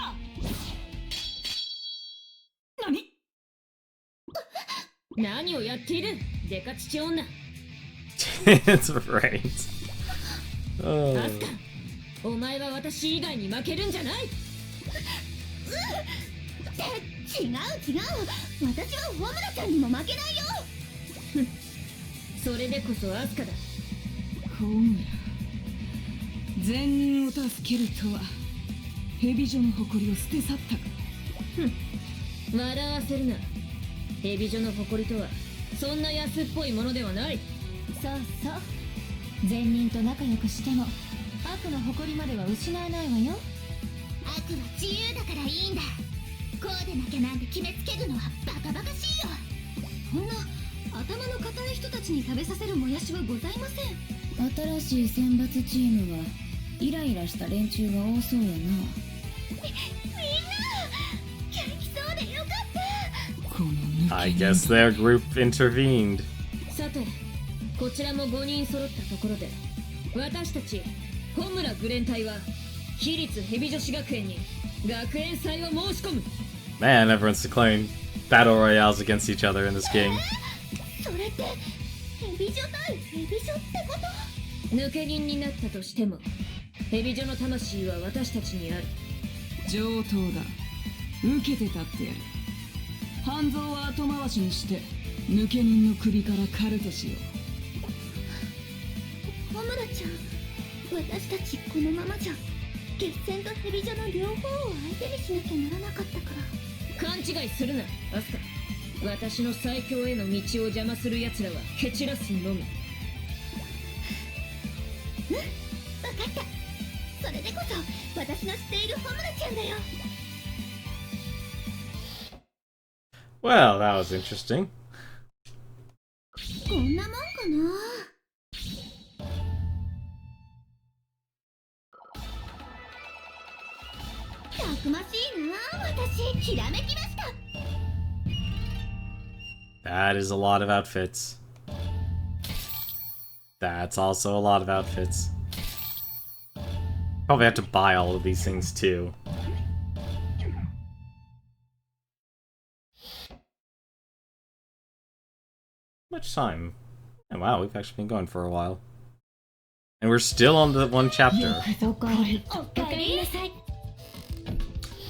何？何をやっているデカ父女。It's right. アスカ、お前は私以外に負けるんじゃない。違う、私はホムラちゃんにも負けないよ。それでこそアスカだ。ホムラ、善人を助けるとは蛇女の誇りを捨て去ったか。笑わせるな。蛇女の誇りとはそんな安っぽいものではない。そうそう、善人と仲良くしても悪の誇りまでは失わないわよ。悪は自由だからいいんだ。こうでなきゃなんて決めつけるのはバカバカしいよ。こんな頭の固い人たちに食べさせるもやしはございません。新しい選抜チームはイライラした連中が多そうやな。みんな元気そうでよかった。この抜け I guess their group intervened. さて、こちらも5人揃ったところで、私たちホムラグレン隊は私立蛇女子学園に学園祭を申し込む。 Man, everyone's declaring battle royales against each other in this game. それってヘビ女対ヘビ女ってこと？抜け人になったとしても蛇女の魂は私たちにある。上等だ。受けて立ってやる。半蔵は後回しにして抜け人の首から狩るとしよホムラちゃん、私たちこのままじゃ決戦とヘビ女の両方を相手にしなきゃならなかったから。勘違いするな、アスカ。私の最強への道を邪魔する奴らは蹴散らすのみ。分かった。それでこそ私の知っているホムラちゃんだよ。Well, that was interesting. こんなもんかな。たくましいな、私。ひらめきました。That is a lot of outfits. That's also a lot of outfits. Probably have to buy all of these things too. Much time. And wow, we've actually been going for a while. And we're still on the one chapter. おかえりなさい。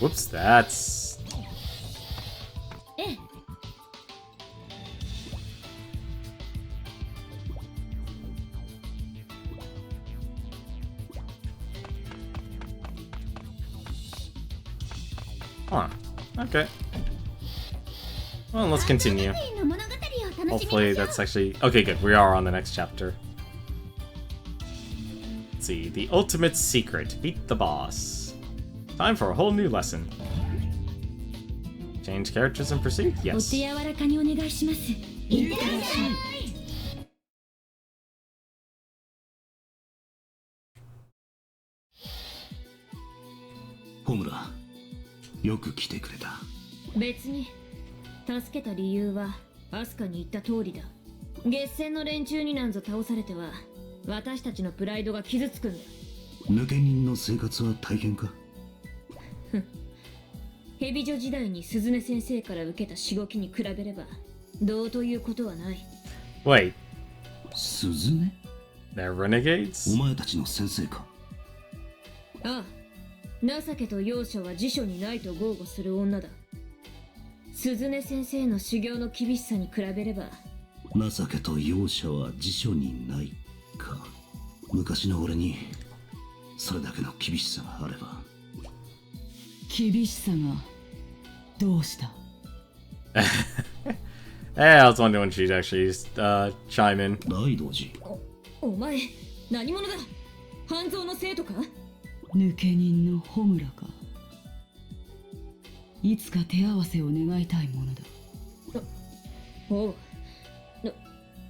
Whoops, that's... ええ。 Huh. Okay. Well, let's continue. Hopefully that's actually... Okay, good. We are on the next chapter. Let's see. The ultimate secret. Beat the boss. Time for a whole new lesson. Change characters and proceed? お Yes. 手柔らかにお願いします。いってらっしゃい。ホムラ、よく来てくれた。別に助けた理由はアスカに言った通りだ。月戦の連中になんぞ倒されては私たちのプライドが傷つくんだ。抜け人の生活は大変か？蛇女時代に鈴音先生から受けたしごきに比べればどうということはない。 Wait. 鈴音？ They're renegades? お前たちの先生か？ああ、情けと容赦は辞書にないと豪語する女だ。鈴音先生の修行の厳しさに比べれば。情けと容赦は辞書にないか。昔の俺にそれだけの厳しさがあれば。厳しさがどうした？ Hey, I was wondering when she'd actually chime in. 大道寺。お前何者だ？半蔵の生徒か？抜け人のホムラか。いつか手合わせを願いたいものだ。おう、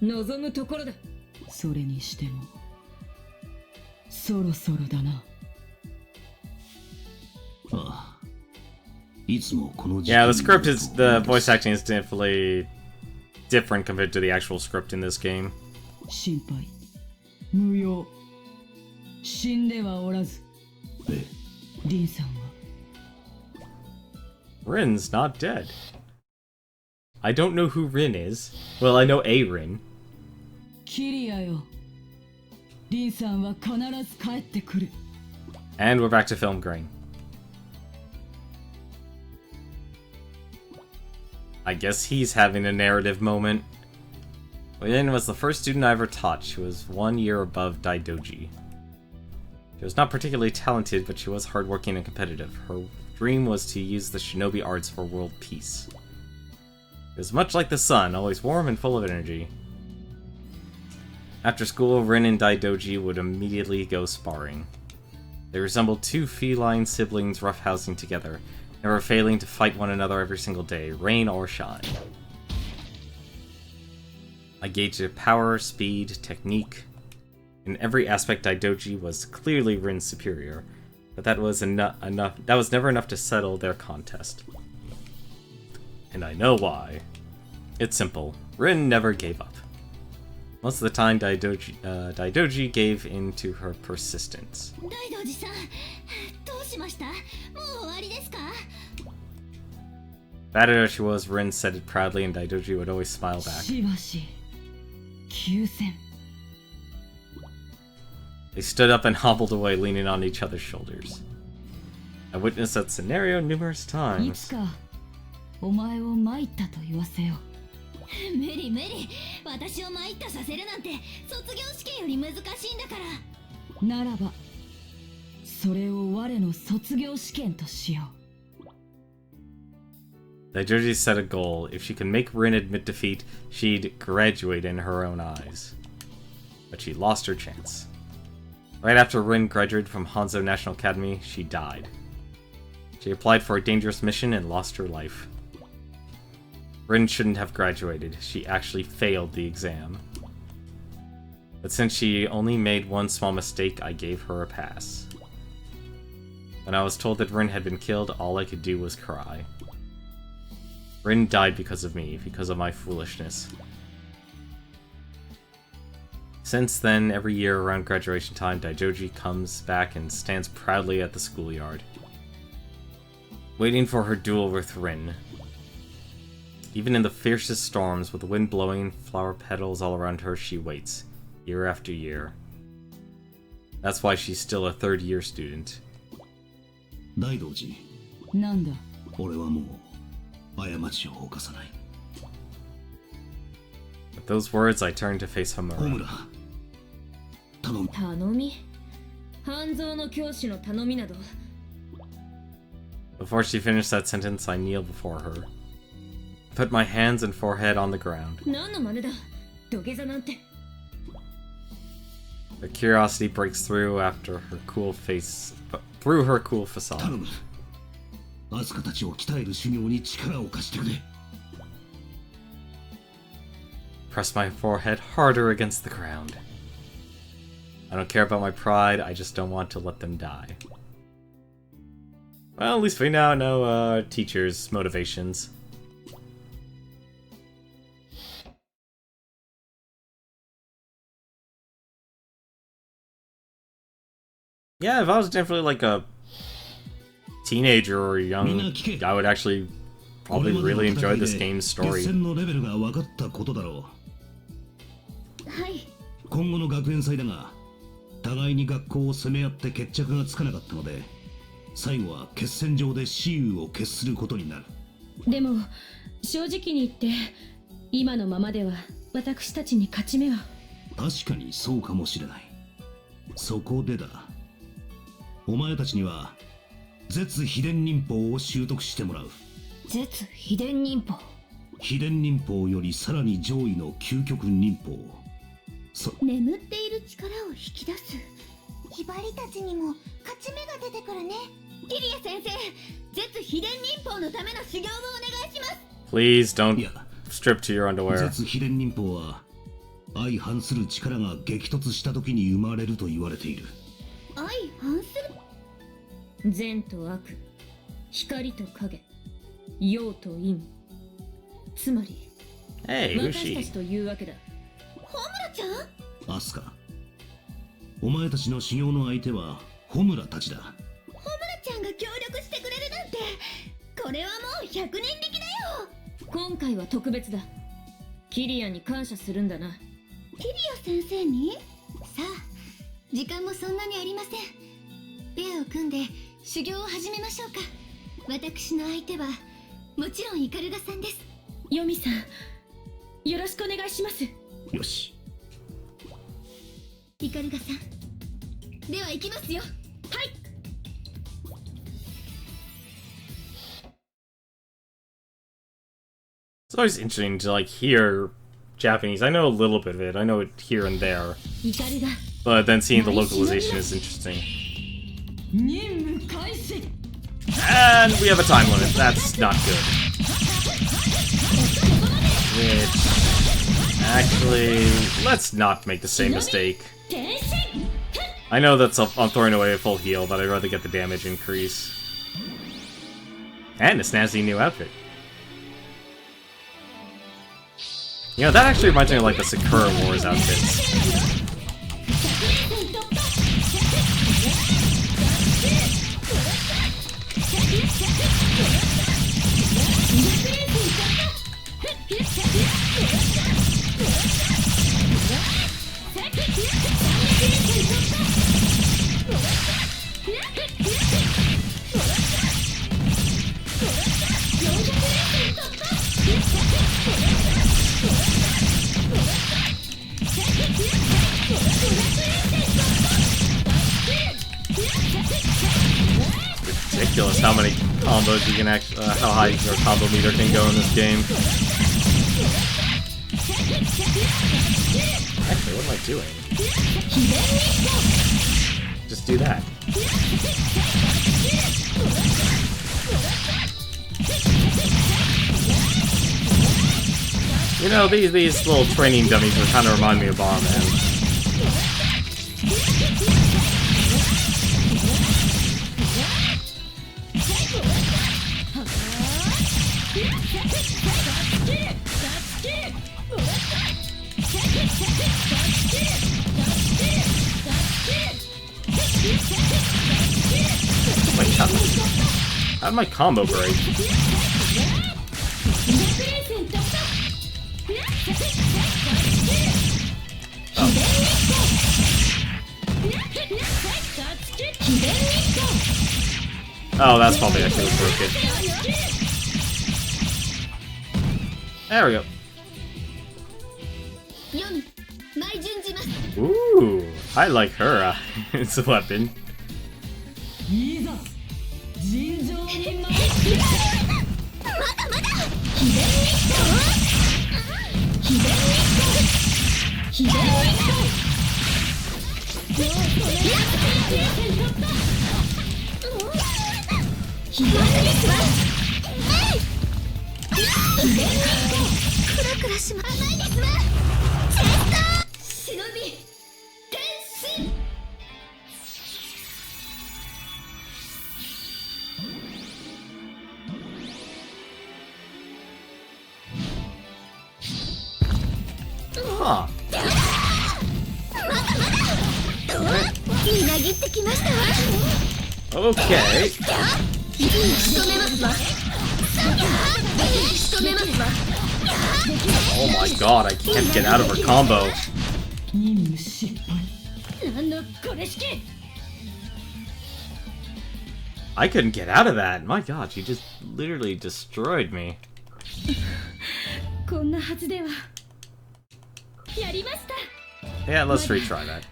望むところだ。それにしてもそろそろだな。ああ、いつもこの時期 Yeah, the script is the voice acting is definitely different compared to the actual script in this game. 心配無用。死んではおらず。えリンさんは Rin's not dead. I don't know who Rin is. Well, I know a Rin. キリアよ。リンさんは必ず帰ってくる。 And we're back to film grain. I guess he's having a narrative moment. Rin was the first student I ever taught. She was 1 year above Daidoji. She was not particularly talented, but she was hardworking and competitive. Her dream was to use the Shinobi arts for world peace. It was much like the sun, always warm and full of energy. After school, Rin and Daidoji would immediately go sparring. They resembled two feline siblings roughhousing together, never failing to fight one another every single day, rain or shine. I gauged their power, speed, technique. In every aspect, Daidoji was clearly Rin's superior, but that was never enough to settle their contest. And I know why. It's simple. Rin never gave up. Most of the time, Daidoji gave in to her persistence. 大道寺さん、どうしました？もう終わりですか？ Battered as she was, Rin said it proudly, and Daidoji would always smile back. しばし休戦。 They stood up and hobbled away, leaning on each other's shoulders. I witnessed that scenario numerous い times. つかお前を参ったと言わせよ。無理無理、私を参ったさせるなんて卒業試験より難しいんだから。ならばそれを我の卒業試験としよう。 Daidoji set a goal. If she could make Rin admit defeat, she'd graduate in her own eyes. But she lost her chance. Right after Rin graduated from Hanzo National Academy, she died. She applied for a dangerous mission and lost her life. Rin shouldn't have graduated. She actually failed the exam. But since she only made one small mistake, I gave her a pass. When I was told that Rin had been killed, all I could do was cry. Rin died because of me, because of my foolishness. Since then, every year around graduation time, Daidoji comes back and stands proudly at the schoolyard, waiting for her duel with Rin. Even in the fiercest storms, with the wind blowing, flower petals all around her, she waits, year after year. That's why she's still a third-year student. 大道寺、なんだ。俺はもう過ちを犯さない。 With those words, I turned to face ホ Homura. ムラ、頼む。頼み？半蔵の教師の頼みなど。 Before she finished that sentence, I kneeled before her. I put my hands and forehead on the ground. 何の真似だ？土下座なんて。 Her curiosity breaks through through her cool 頼 facade. む。アスカたちを鍛える修行に力を貸してくれ。 Press my forehead harder against the ground. I don't care about my pride, I just don't want to let them die. Well, at least we now know teachers' motivations. Yeah, if I was definitely like a teenager or young, I would actually probably really enjoy this game's 決 story. 戦のレベルが分かったことだろう。はい。今後の学園祭だが、互いに学校を攻め合って決着がつかなかったので、最後は決戦場で雌雄を決することになる。でも正直に言って今のままでは私たちに勝ち目は。確かにそうかもしれない。そこでだ。お前たちには絶秘伝忍法を習得してもらう。絶秘伝忍法。秘伝忍法よりさらに上位の究極忍法。眠っている力を引き出す。ひばりたちにも勝ち目が出てくるね。キリア先生、絶秘伝忍法のための修行をお願いします。 Please don't strip to your underwear. 絶秘伝忍法は相反する力が激突した時に生まれると言われている。相反する。善と悪、光と影、陽と陰。つまり Hey, who's 私た she? ちというわけだ。ホムラちゃん。アスカ、お前たちの修行の相手はホムラたちだ。ホムラちゃんが協力してくれるなんて、これはもう100年力だよ。今回は特別だ。キリアンに感謝するんだな。キリア先生に。さあ、時間もそんなにありません。ペアを組んで修行を始めましょうか。私の相手はもちろんイカルガさんです。ヨミさん、よろしくお願いします。よし。イカルガさん、では行きますよ。はい。It's always interesting to like hear Japanese. I know a little bit of it. I know it here and there, イカルガ、 but then seeing the localization is interesting. 任務開始。 And we have a time limit. That's not good. Which actually, let's not make the same mistake. I know that's I'm throwing away a full heal, but I'd rather get the damage increase. And a snazzy new outfit. You know, that actually reminds me of like the Sakura Wars outfits. Ridiculous how many combos you can actually, how high your combo meter can go in this game. Actually, what am I doing? Just do that. You know, these little training dummies would kind of remind me of Bomb Man. Wait, how did my combo break? Oh, that's probably actually what broke it. There we go. Ooh, I like her. It's a weapon. Huh. Okay. Oh my god, I can't get out of her combo. I couldn't get out of that. My god, she just literally destroyed me. Yeah, let's retry that.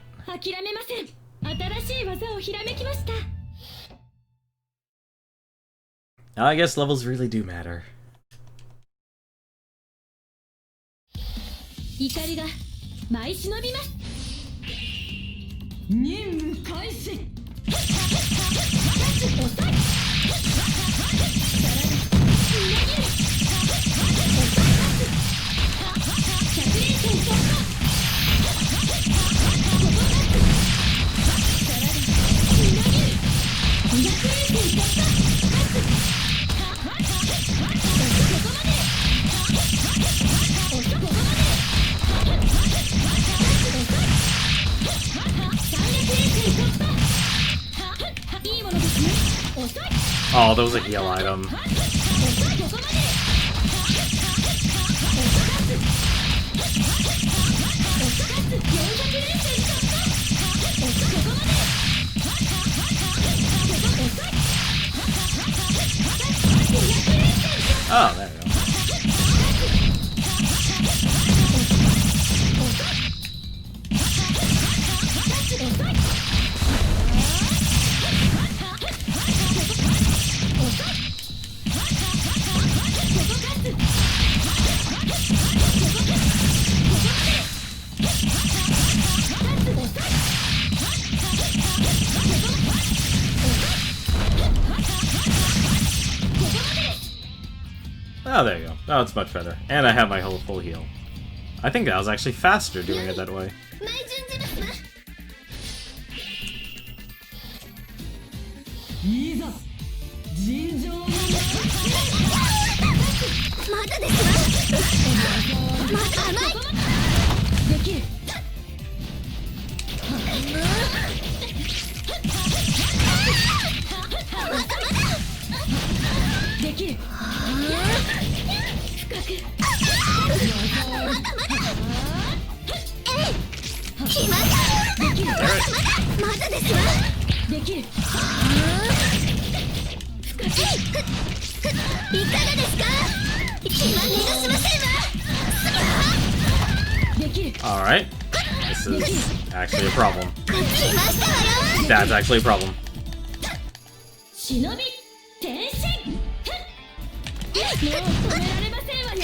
I guess levels really do matter. Oh, there was a heal item. Oh, there we go. Oh, there you go. Oh, it's much better. And I have my whole full heal. I think that was actually faster doing it that way. いざ尋常にまだですわ。まだ甘い。できるできる深く来ました。できるまだですわ。できるいかがですか。今逃がしませんわ。できる Alright. This is actually a problem. 来ましたわよ。 That's actually a problem. 忍び転身もう止められませんわね。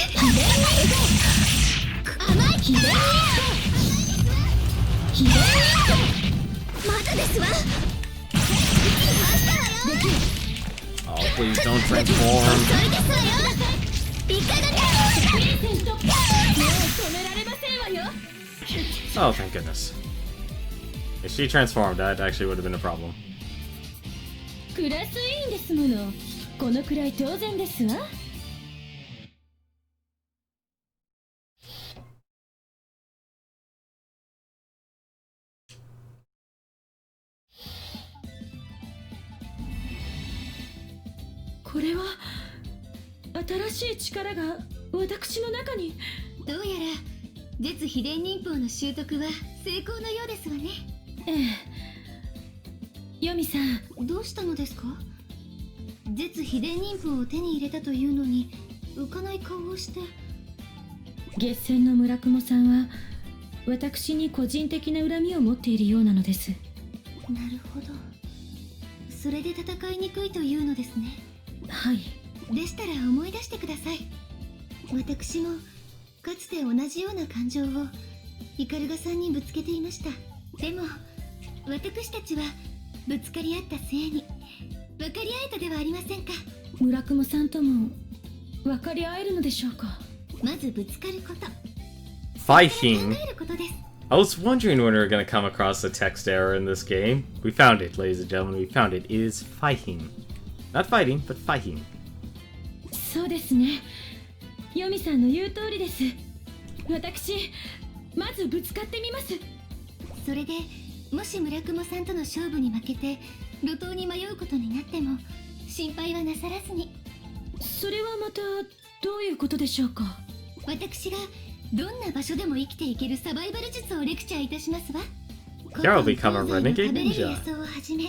甘い。秘伝秘伝まだですわ。 Oh, please don't transform. それですわよ。いかがですか。もう止められませんわよ。 Oh, thank goodness. If she transformed, that actually would have been a problem. クラス委員ですもの。このくらい当然ですわ。これは新しい力が私の中に。どうやら絶秘伝忍法の習得は成功のようですわね。ええ。ヨミさん、どうしたのですか。絶秘伝忍法を手に入れたというのに浮かない顔をして。月戦の村雲さんは私に個人的な恨みを持っているようなのです。なるほど。それで戦いにくいというのですね。はい。でしたら思い出してください。私もかつて同じような感情をイカルガさんにぶつけていました。でも私たちはぶつかり合った末に分かり合えたではありませんか。村雲さんとも分かり合えるのでしょうか。まずぶつかること、 Fighting. 考えることです。 I was wondering when we were going to come across a text error in this game. We found it, ladies and gentlemen. We found it. It is fighting. Not fighting, but fighting. そうですね。ヨミさんの言う通りです。私まずぶつかってみます。それでもし村雲さんとの勝負に負けて路頭に迷うことになっても心配はなさらずに。それはまたどういうことでしょうか。私がどんな場所でも生きていけるサバイバル術をレクチャーいたしますわ。 You'll become a renegade 食べれる ninja. 野草をはじめ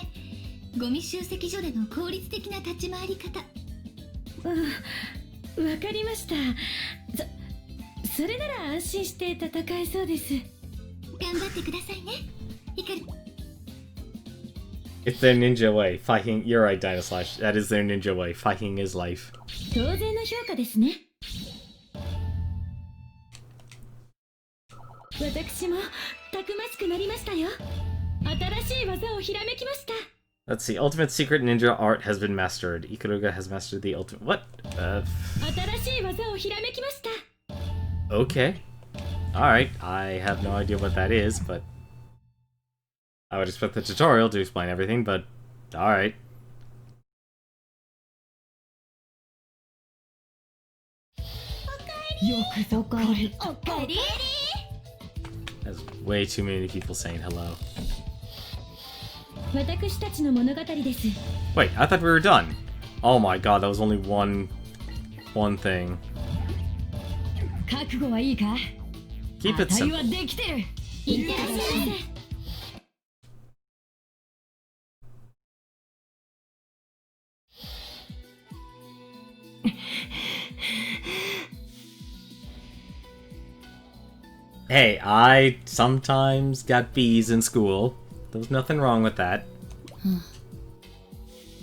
ゴミ集積所での効率的な立ち回り方。わかりました。それなら安心して戦えそうです。頑張ってくださいね。イカル。 It's their ninja way. Fighting. You're right, Dinoslash. That is their ninja way. Fighting is life. 当然の評価ですね。私もたくましくなりましたよ。新しい技をひらめきました。 Let's see. Ultimate secret ninja art has been mastered. Ikaruga has mastered the ultimate. What? 新しい技をひらめきました。 Okay. Alright. I have no idea what that is, but I would expect the tutorial to explain everything, but alright.おかえり。That's way too many people saying hello. 私たちの物語です。 Wait, I thought we were done. Oh my god, that was only one thing. 覚悟はいいか？ Keep it 値 simple. はできてる。いってらっしゃいませ。 Hey, I sometimes got B's in school. There was nothing wrong with that.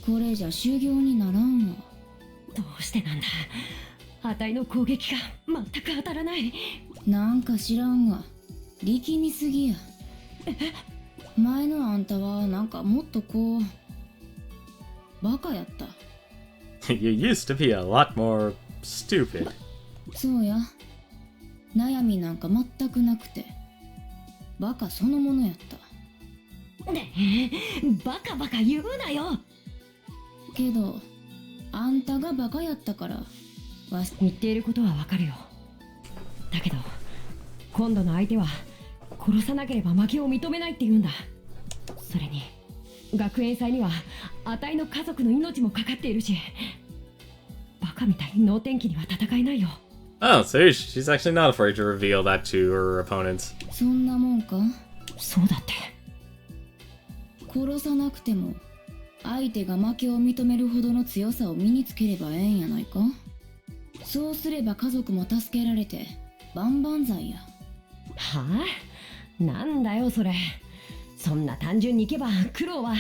これじゃ修行にならんわ。どうしてなんだ。値の攻撃が全く当たらない。なんか知らんわ。力みすぎや。前のあんたはなんかもっとこうバカやった。You used to be a lot more stupid. そうや。悩みなんか全くなくてバカそのものやった。ねえ、バカバカ言うなよ。けどあんたがバカやったからわし言っていることはわかるよ。だけど今度の相手は殺さなければ負けを認めないって言うんだ。それに学園祭には値の家族の命もかかっているし、バカみたいに能天気には戦えないよ。 Oh, so she's actually not afraid to reveal that to her opponents. そんなもんか。そうだって。殺さなくても相手が負けを認めるほどの強さを身につければええんやないか。そうすれば家族も助けられて万々歳や。はあ？なんだよそれ。そんな単純にいけば苦労は。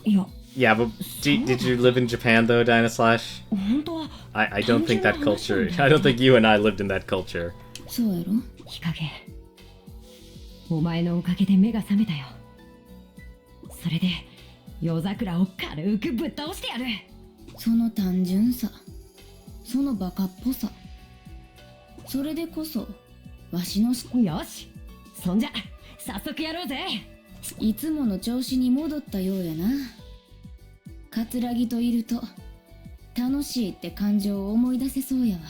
いや。 Yeah, but did you live in Japan though, Dynaslash? 本当は。 I don't think that culture. I don't think you and I lived in that culture. そうやろ。日陰。お前のおかげで目が覚めたよ。それで夜桜を軽くぶっ倒してやる。その単純さ、そのバカっぽさ、それでこそわしのよし、そんじゃ早速やろうぜ。いつもの調子に戻ったようやな。桂木といると楽しいって感情を思い出せそうやわ。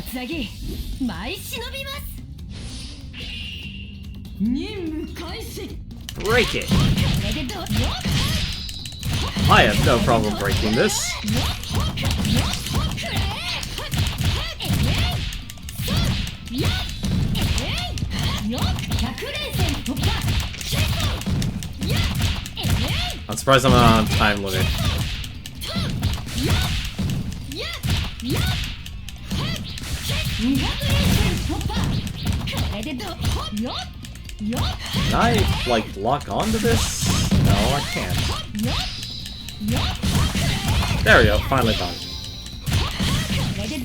桂木、舞い忍びます。任務開始。 Break it! これでどう？ I have no problem breaking this. I'm surprised I'm not on time limit. Can I, like, lock onto this? No, I can't. There we go, finally found it. There we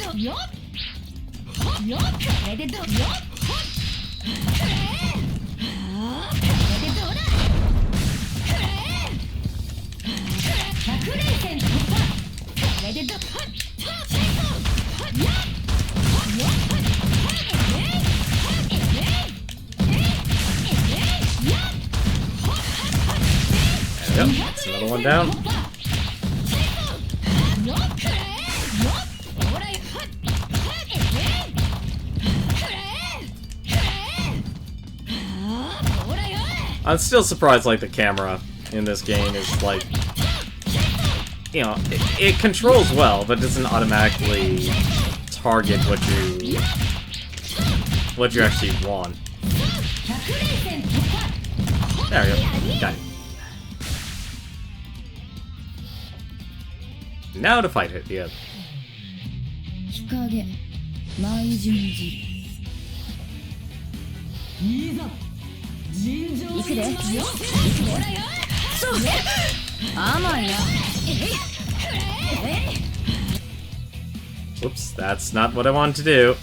go, that's another one down. I'm still surprised, like, the camera in this game is, like, you know, it controls well, but doesn't automatically target what you actually want. There we go. Got it. Now to fight it, yeah. 日陰、舞順寺。行くで。そう。甘いな。Whoops, that's not what I wanted to do.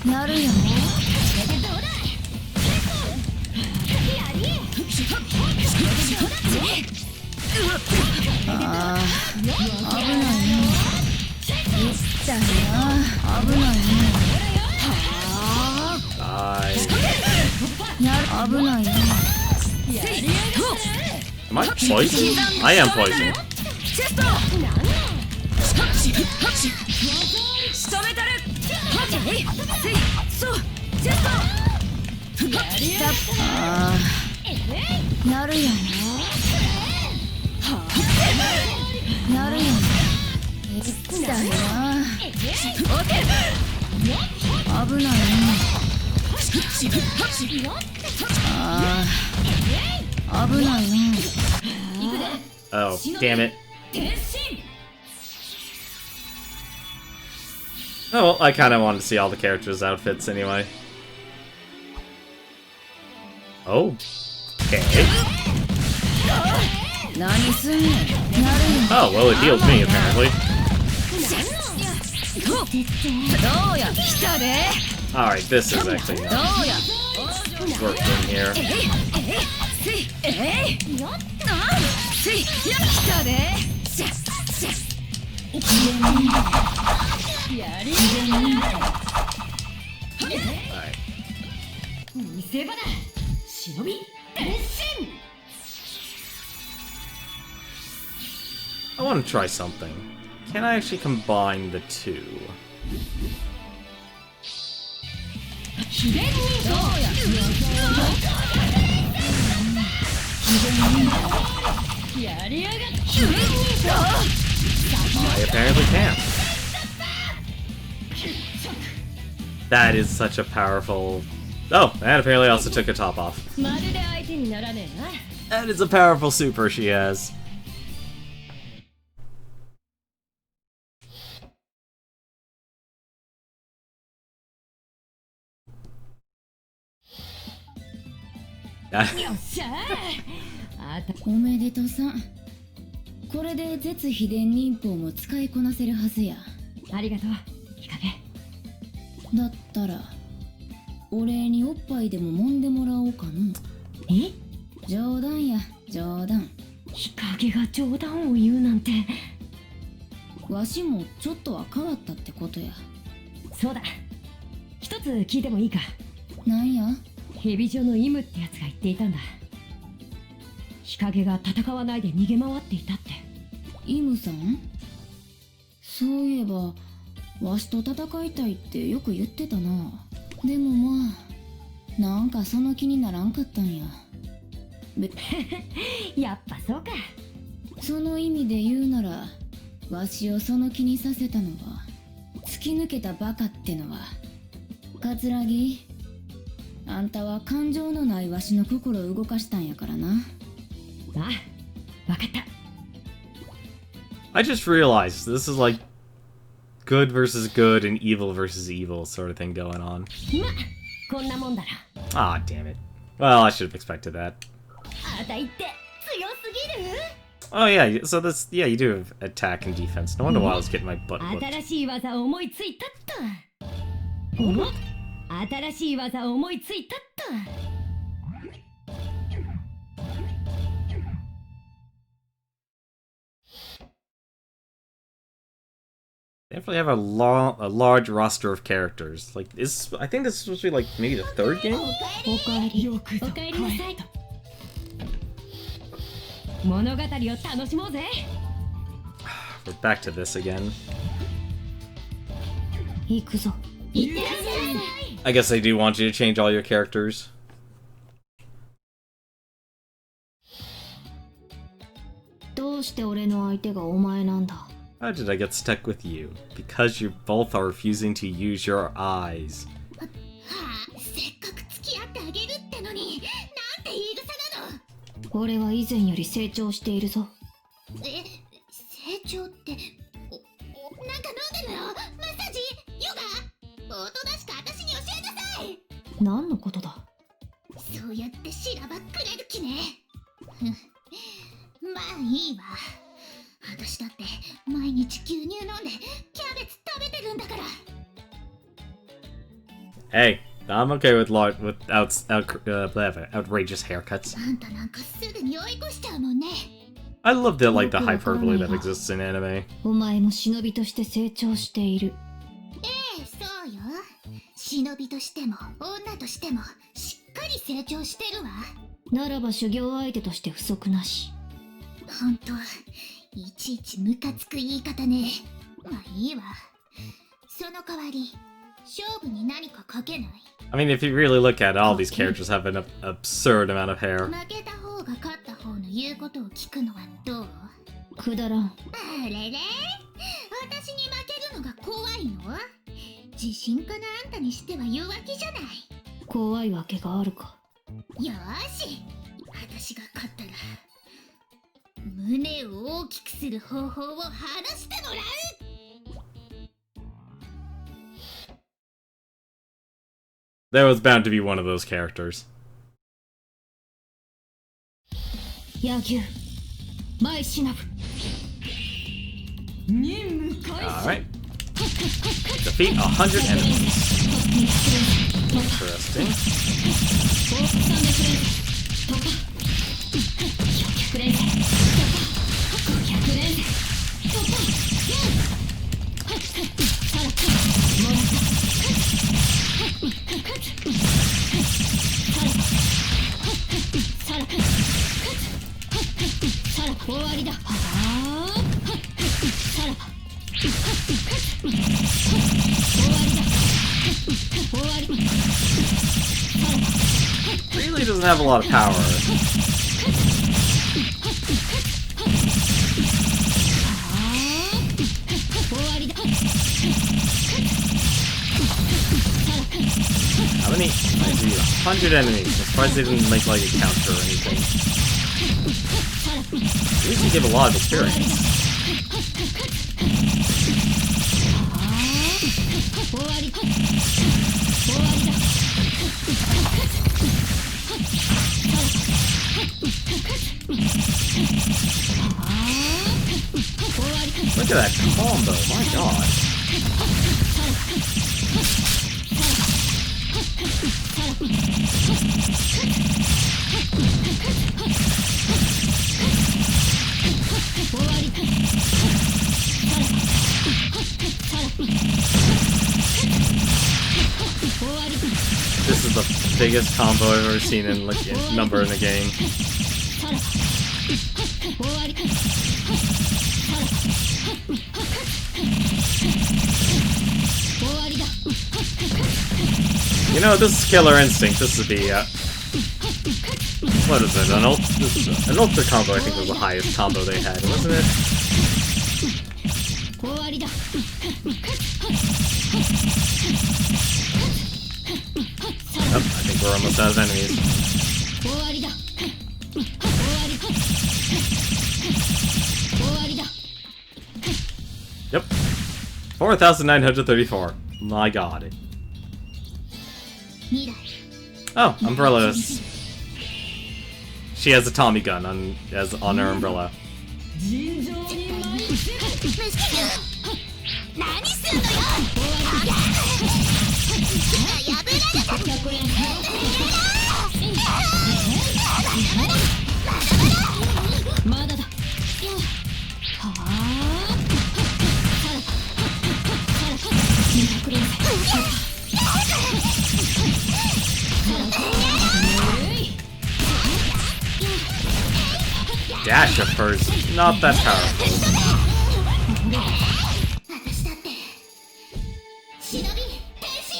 なるよ。ああ、危ないね。いったな、危ないね。危ないね。Am I poisoned? I am poisoned. チェストなん仕留めたるそうチェストああ、やるよね。やるよね。いったよな。危ないね。ああ、危ないな。Oh, damn it. Oh, well, I kind of wanted to see all the characters' outfits anyway. Oh. Okay. Oh, well, it heals me, apparently. Alright, this is actually not working here. Alright. 見せ場だ忍び変身 I want to try something. Can I actually combine the two? 秘伝にやりやがって I apparently can. That is such a powerful... Oh, and apparently also took a top off. まるで相手にならねえな That is a powerful super she has. Ah, あたおめでとさん。これで絶秘伝忍法も使いこなせるはずや。ありがとう日陰だったらお礼におっぱいでも揉んでもらおうかの。え冗談や冗談。日陰が冗談を言うなんてわしもちょっとは変わったってことや。そうだ一つ聞いてもいいかなんや。蛇女のイムってやつが言っていたんだ日陰が戦わないで逃げ回っていたってイムさん。そういえばわしと戦いたいってよく言ってたな。でもまあなんかその気にならんかったんや。やっぱそうかその意味で言うならわしをその気にさせたのは突き抜けたバカってのは桂木。あんたは感情のないわしの心を動かしたんやからな。ああわかった I just realized this is like good versus good and evil versus evil sort of thing going on. まこんなもんだろ Ah, damn it. Well, I should have expected that. あたいって強すぎる Oh yeah, so this, yeah, you do have attack and defense. No wonder why I was getting my butt whooped. 新しい技思いついたった新しい技思いついたった They definitely have a large roster of characters. Like, I think this is supposed to be like maybe the third game? おかえりよくぞおかえりなさい物語を楽しもうぜ We're back to this again. 行くぞ行ってらっしゃい I guess they do want you to change all your characters. どうして俺の相手がお前なんだ。 How did I get stuck with you? Because you both are refusing to use your eyes. はあ、せっかく付き合ってあげるってのになんて言い草なの俺は以前より成長しているぞ。え、成長ってなんか飲んでるのマッサージヨガおとなしく私に教えなさい何のことだ。そうやってしらばっくれる気ねふんまあいいわ私だって毎日牛乳飲んでキャベツ食べてるんだから Hey, I'm okay with outrageous haircuts. あんたなんかすぐに追い越しちゃうもんね I love the like the hyperbole that exists in anime. お前も忍びとして成長している。ええそうよ忍びとしても女としてもしっかり成長してるわならば修行相手として不足なし。ほんといちいちムカつく言い方ね。まあいいわ。その代わり勝負に何かかけない？ I mean, if you really look at it, all these characters have an absurd amount of hair. 負けた方が勝った方の言うことを聞くのはどう？くだらん。あれれ、私に負けるのが怖いの？自信家なあんたにしては弱気じゃない。怖いわけがあるか。よーし、私が勝ったら胸を大きくする方法を話してもらう。There was bound to be one of those characters. 野球前シナブ任務開始。 Alright. Defeat 100 enemies. Interesting. 終わりだ。 Really doesn't have a lot of power. How many? I see 100 enemies. I'm surprised they didn't make like a counter or anything. At least you give a lot of experience. Look at that combo, my god. This is the biggest combo I've ever seen in like a number in a game. You know, this is Killer Instinct. This would be, what is it? An ultra combo, I think, was the highest combo they had, wasn't it? Oh, I think we're almost out of enemies. Yep. 4,934. My god. Oh, umbrellas. She has a Tommy gun on her umbrella. 何すんのよ。まだだ。Dash of hers, not that powerful. 私だって忍び変身。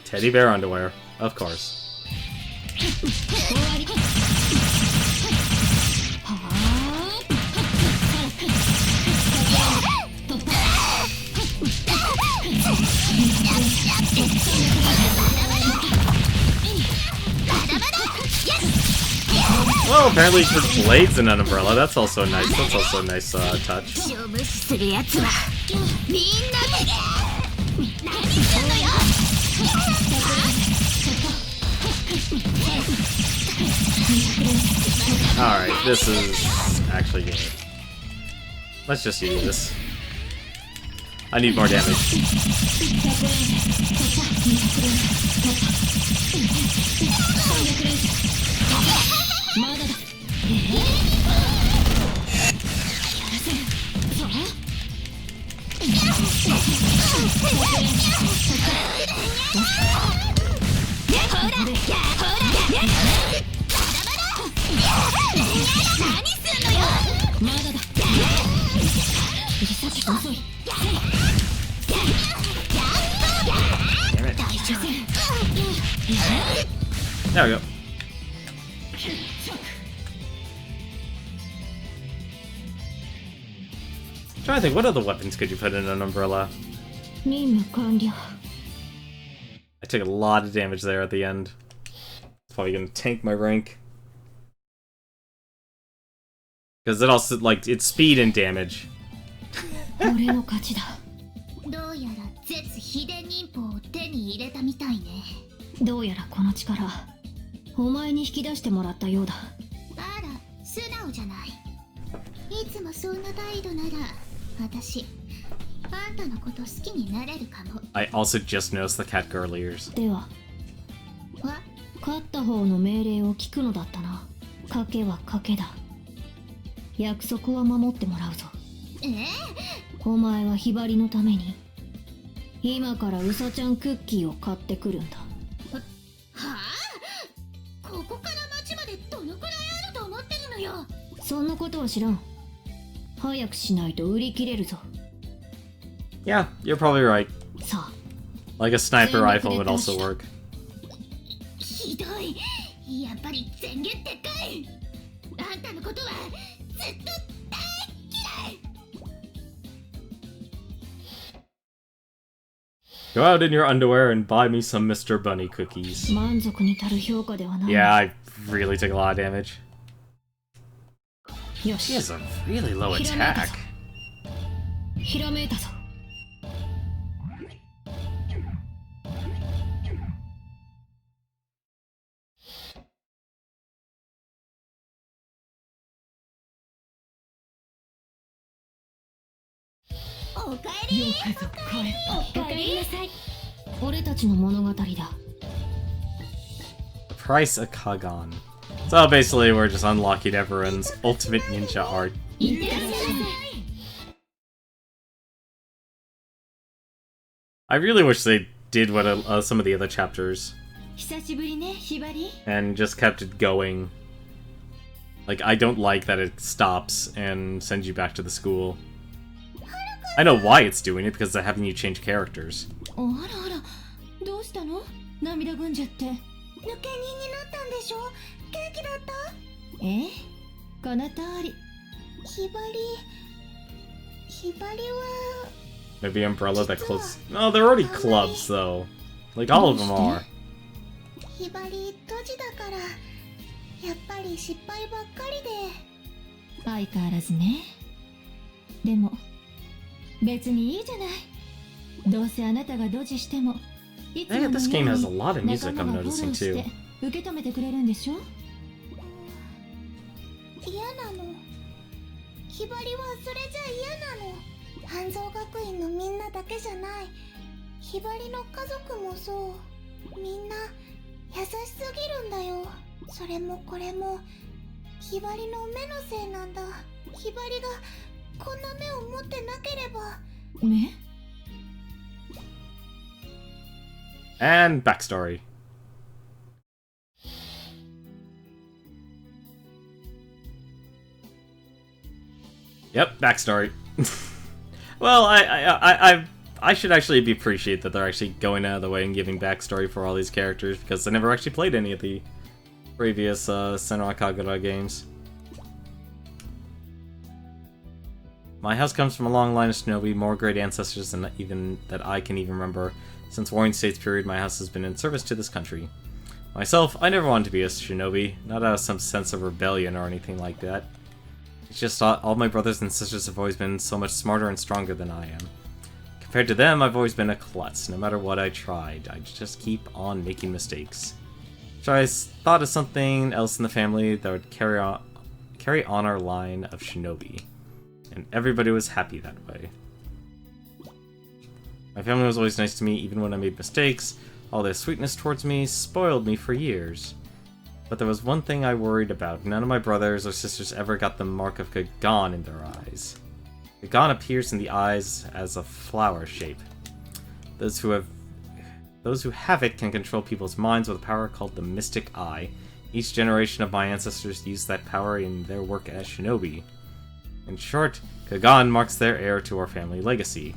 Teddy bear underwear, of course. Well, apparently she puts blades in an umbrella. That's also nice. That's also a nice touch. Alright, this is actually good. Let's just use this. I need more damage. まだだ。さっき遅い。 Damn it. 大丈夫。 There we go. Trying to think, what other weapons could you put in an umbrella? 任務完了。 I took a lot of damage there at the end. It's probably gonna tank my rank. Because it also, like, it's speed and damage. 俺の勝ちだ。どうやら絶秘伝忍法を手に入れたみたいね。どうやらこの力、お前に引き出してもらったようだ。あら、素直じゃない。いつもそんな態度なら、私、あんたのこと好きになれるかも。I also just noticed the cat girl ears. では、勝った方の命令を聞くのだったな。賭けは賭けだ。約束は守ってもらうぞ。お前はひばりのために、今からうさちゃんクッキーを買ってくるんだ。はあ？ここから町までどのくらいあると思ってるのよ。そんなことは知らん。早くしないと売り切れるぞ。 Yeah, you're probably right. さあ、 Like a sniper rifle would also work. ひどい。やっぱり全言でかい。あんたのことはずっと大嫌い。 Go out in your underwear and buy me some Mr. Bunny cookies. 満足に足る評価ではない。 Yeah, I really took a lot of damage. よ She し。 has a really low attack. ひらめいたぞ。おかえり。おかえりなさい。俺たちの物語だ。 Price a Kagon. So basically, we're just unlocking everyone's ultimate ninja art. いってらっしゃい。 I really wish they did what some of the other chapters 久しぶりね、ひばり。 and just kept it going. Like, I don't like that it stops and sends you back to the school. I know why it's doing it, because they're having you change characters. あらあら、どうしたの？涙ぐんじゃって。抜け人になったんでしょ。元気だった？え？この通り。ひばりは Maybe Umbrella that close. No, they're already clubs, though. Like, all of them are. ひばりドジだからやっぱり失敗ばっかりで。相変わらずね。でも別にいいじゃない。どうせあなたがドジしてもいつものよう This game has a に lot of 仲 music 間 I'm がフォロ noticing ーし too. て受け止めてくれるんでしょ。嫌なの。ひばりはそれじゃ嫌なの。半蔵学院のみんなだけじゃない。ひばりの家族もそう。みんな優しすぎるんだよ。それもこれもひばりの目のせいなんだ。ひばりがこんな目を持ってなければ。目？ And backstory. Yep, backstory. Well, I should actually appreciate that they're actually going out of the way and giving backstory for all these characters, because I never actually played any of the previous Senran Kagura games. My house comes from a long line of Shinobi, more great ancestors than even that I can even remember. Since Warring States period, my house has been in service to this country. Myself, I never wanted to be a Shinobi, not out of some sense of rebellion or anything like that. It's just all my brothers and sisters have always been so much smarter and stronger than I am. Compared to them, I've always been a klutz. No matter what I tried, I just keep on making mistakes. So I thought of something else in the family that would carry on our line of Shinobi. And everybody was happy that way. My family was always nice to me, even when I made mistakes. All their sweetness towards me spoiled me for years. But there was one thing I worried about. None of my brothers or sisters ever got the mark of Kagon in their eyes. Kagon appears in the eyes as a flower shape. Those who have it can control people's minds with a power called the Mystic Eye. Each generation of my ancestors used that power in their work as shinobi. In short, Kagan marks their heir to our family legacy.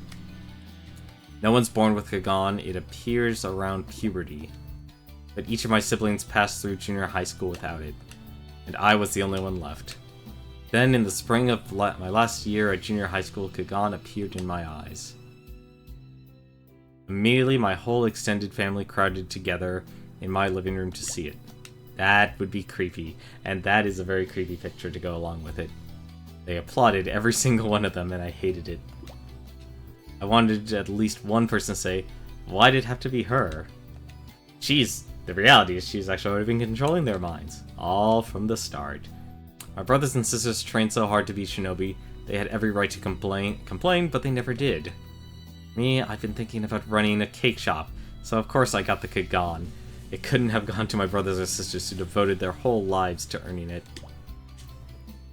No one's born with Kagan, it appears around puberty. But each of my siblings passed through junior high school without it, and I was the only one left. Then, in the spring of my last year at junior high school, Kagan appeared in my eyes. Immediately, my whole extended family crowded together in my living room to see it. That would be creepy, and that is a very creepy picture to go along with it. They applauded, every single one of them, and I hated it. I wanted at least one person to say, why did it have to be her? The reality is she's actually already been controlling their minds, all from the start. My brothers and sisters trained so hard to be Shinobi, they had every right to complain, but they never did. Me, I've been thinking about running a cake shop, so of course I got the Kagan. It couldn't have gone to my brothers or sisters who devoted their whole lives to earning it.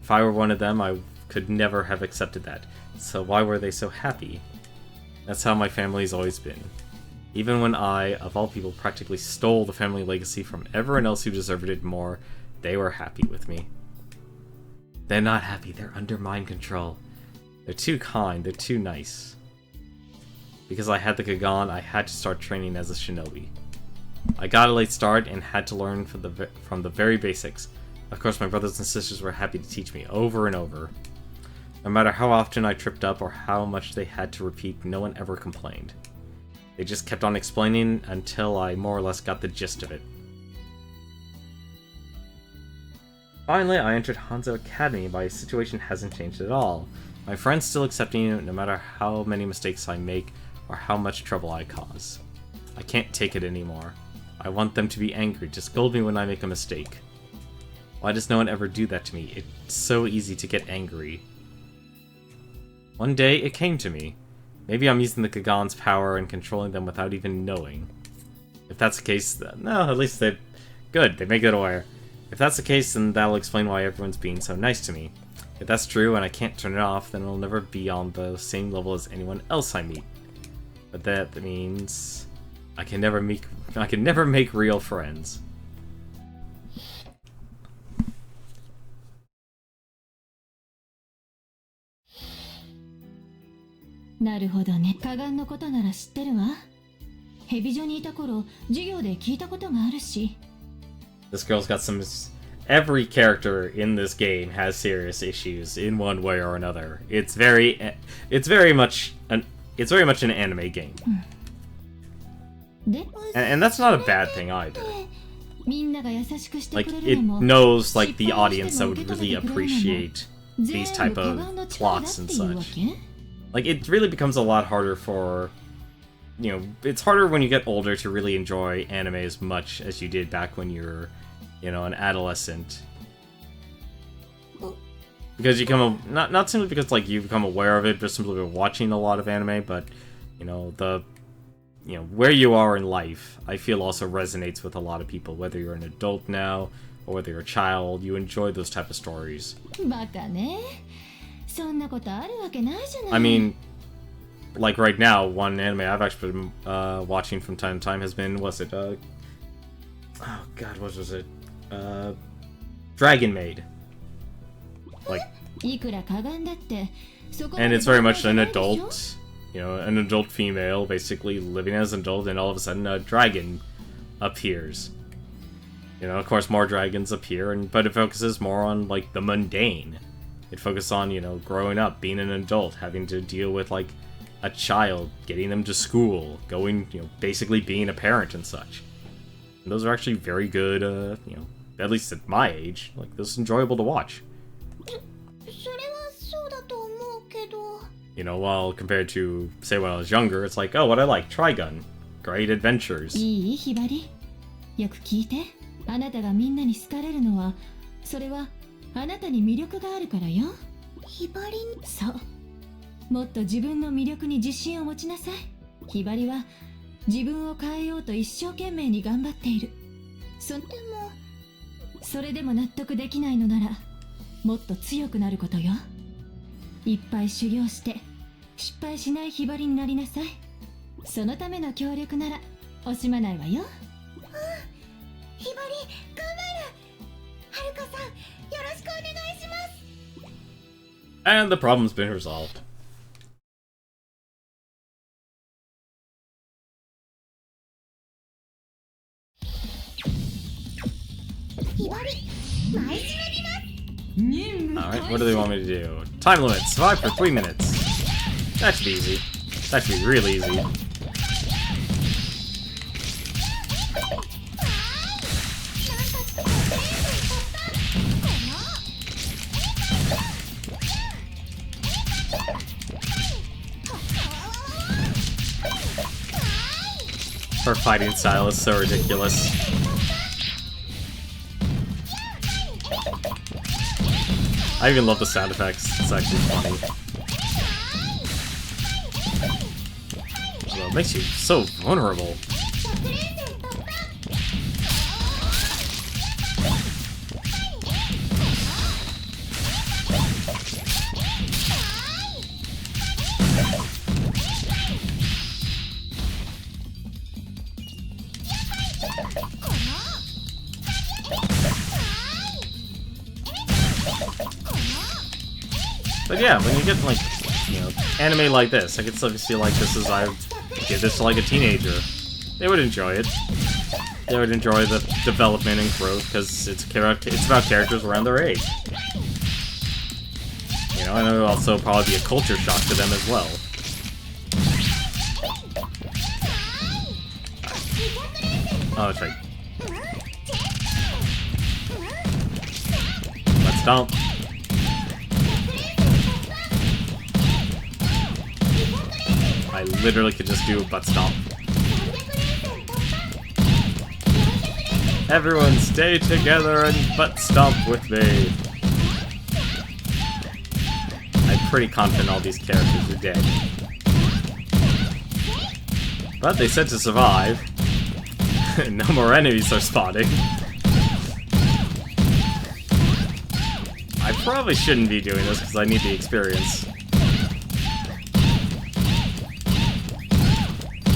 If I were one of them, I could never have accepted that, so why were they so happy? That's how my family's always been. Even when I, of all people, practically stole the family legacy from everyone else who deserved it more, they were happy with me. They're not happy, they're under mind control. They're too kind, they're too nice. Because I had the Kagan, I had to start training as a shinobi. I got a late start and had to learn from the very basics. Of course, my brothers and sisters were happy to teach me over and over. No matter how often I tripped up or how much they had to repeat, no one ever complained. They just kept on explaining until I more or less got the gist of it. Finally, I entered Hanzo Academy, my situation hasn't changed at all. My friends still accept me no matter how many mistakes I make or how much trouble I cause. I can't take it anymore. I want them to be angry, to scold me when I make a mistake. Why does no one ever do that to me? It's so easy to get angry. One day, it came to me. Maybe I'm using the Kagan's power and controlling them without even knowing. If that's the case, then, no, at least they make it aware. If that's the case, then that'll explain why everyone's being so nice to me. If that's true and I can't turn it off, then it'll never be on the same level as anyone else I meet. But that means I can never make real friends. Naruhodoね。Kaganのことなら知ってるわ。ヘビ女にいた頃、授業で聞いたことがあるし。This girl's got some... Every character in this game has serious issues in one way or another. It's very much an anime game. And that's not a bad thing either. Like, it knows, like, the audience that would really appreciate these type of plots and such. Like, it really becomes a lot harder for... You know, it's harder when you get older to really enjoy anime as much as you did back when you were, you know, an adolescent. Because you come... Not simply because, like, you become aware of it, but simply by watching a lot of anime, but, you know, you know, where you are in life, I feel also resonates with a lot of people. Whether you're an adult now, or whether you're a child, you enjoy those type of stories. I mean, like right now, one anime I've actually been watching from time to time has been, oh god, what was it? Dragon Maid. Like, and it's very much an adult, you know, an adult female basically living as an adult, and all of a sudden a dragon appears. You know, of course more dragons appear, but it focuses more on, like, the mundane. It focuses on, you know, growing up, being an adult, having to deal with, like, a child, getting them to school, going, you know, basically being a parent and such. And those are actually very good, you know, at least at my age, like, this is enjoyable to watch. You know, while compared to, say, when I was younger, it's like, oh, what I like, Trigun, great adventures. いいひばり、よく聞いて。あなたがみんなに好かれるのは、それはあなたに魅力があるからよ。ひばりに。そう。もっと自分の魅力に自信を持ちなさい。ひばりは自分を変えようと一生懸命に頑張っている。でも、それでも納得できないのなら、もっと強くなることよ。いっぱい修行して失敗しないひばりになりなさい。そのための協力なら惜しまないわよ。ひばり頑張る。はるかさんよろしくお願いします。And the problem's been resolved. Alright, what do they want me to do? Time limit, survive for 3 minutes. That should be easy. That should be real easy. Her fighting style is so ridiculous. I even love the sound effects. It's actually funny. Well, it makes you so vulnerable. But yeah, when you get like, you know, anime like this, I could still feel like this is, I give this to like a teenager. They would enjoy it. They would enjoy the development and growth because it's about characters around their age. You know, and it would also probably be a culture shock to them as well. Oh, that's right. Let's stomp. I literally could just do a butt stomp. Everyone stay together and butt stomp with me. I'm pretty confident all these characters are dead. But they said to survive. No more enemies are spawning. I probably shouldn't be doing this because I need the experience.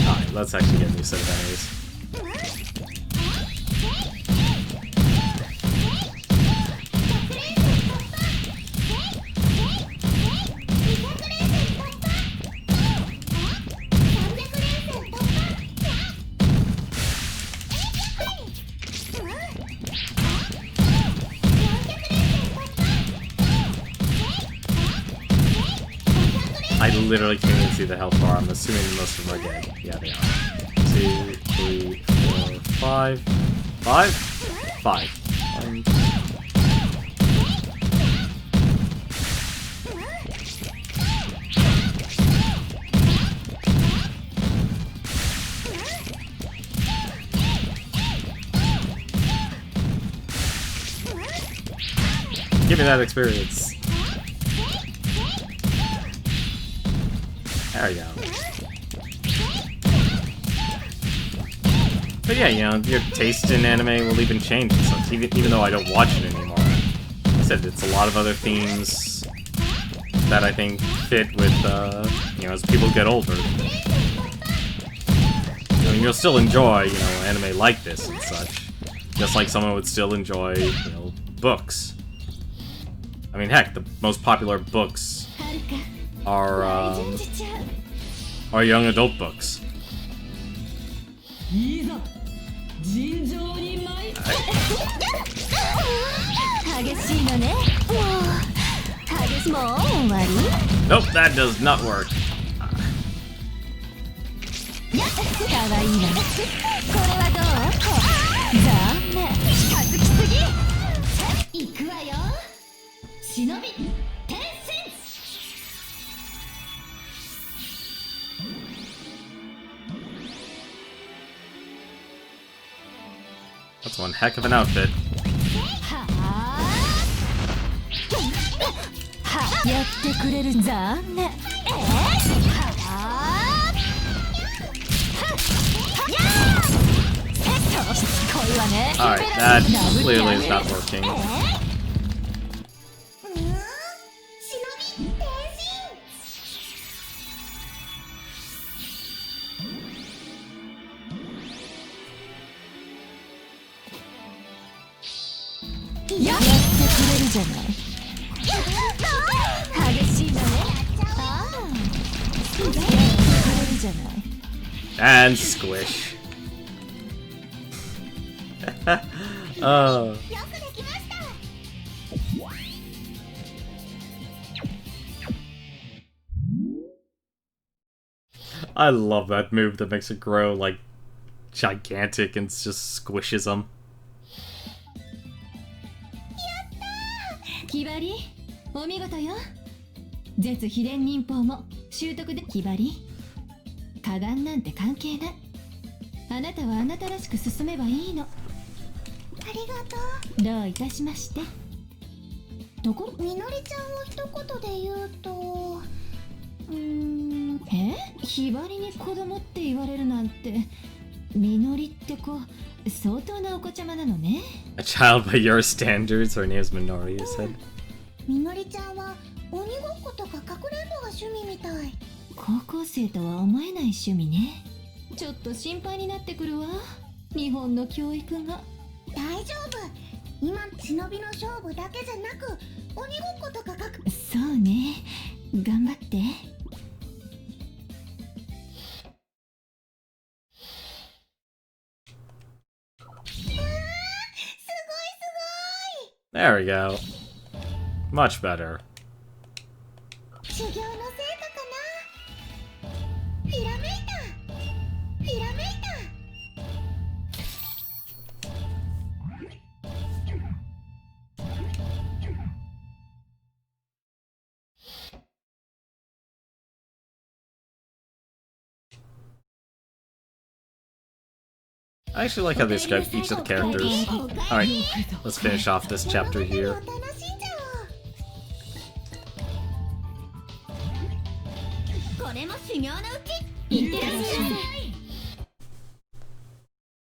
Alright, let's actually get a new set of enemies. I literally can't even see the health bar. I'm assuming most of them are dead. Yeah, they are. 2, 3, 4, 5. 5? 5. Give me that experience. There we go. But yeah, you know, your taste in anime will even change and such, even though I don't watch it anymore. Like I said, it's a lot of other themes that I think fit with, you know, as people get older. I mean, you'll still enjoy, you know, anime like this and such. Just like someone would still enjoy, you know, books. I mean, heck, the most popular books are young adult books. Nope, that does not work. That's one heck of an outfit. Alright, that clearly is not working. じゃない。 And squish. Oh. よくできました。 I love that move that makes it grow like gigantic and just squishes them. ひばり、お見事よ。絶秘伝忍法も習得で。ひばり、加減なんて関係ない。あなたはあなたらしく進めばいいの。ありがとう。どういたしまして。ところみのりちゃんを一言で言うと、ひばりに子供って言われるなんて。みのりって子、相当なお子ちゃまなのね。 A child by your standards. Her name is Minori, you said. みのりちゃんは鬼ごっことかかくれんぼが趣味みたい。高校生とは思えない趣味ね。ちょっと心配になってくるわ。日本の教育が。大丈夫。今忍びの勝負だけじゃなく鬼ごっことかかく。そうね、頑張って。 There we go. Much better. 修行の成果かな。ひらめいた。ひらめいた。 I actually like how they describe each of the characters. Alright, let's finish off this chapter here. 楽しんじゃおう。これも修行のうち。いってらっしゃい。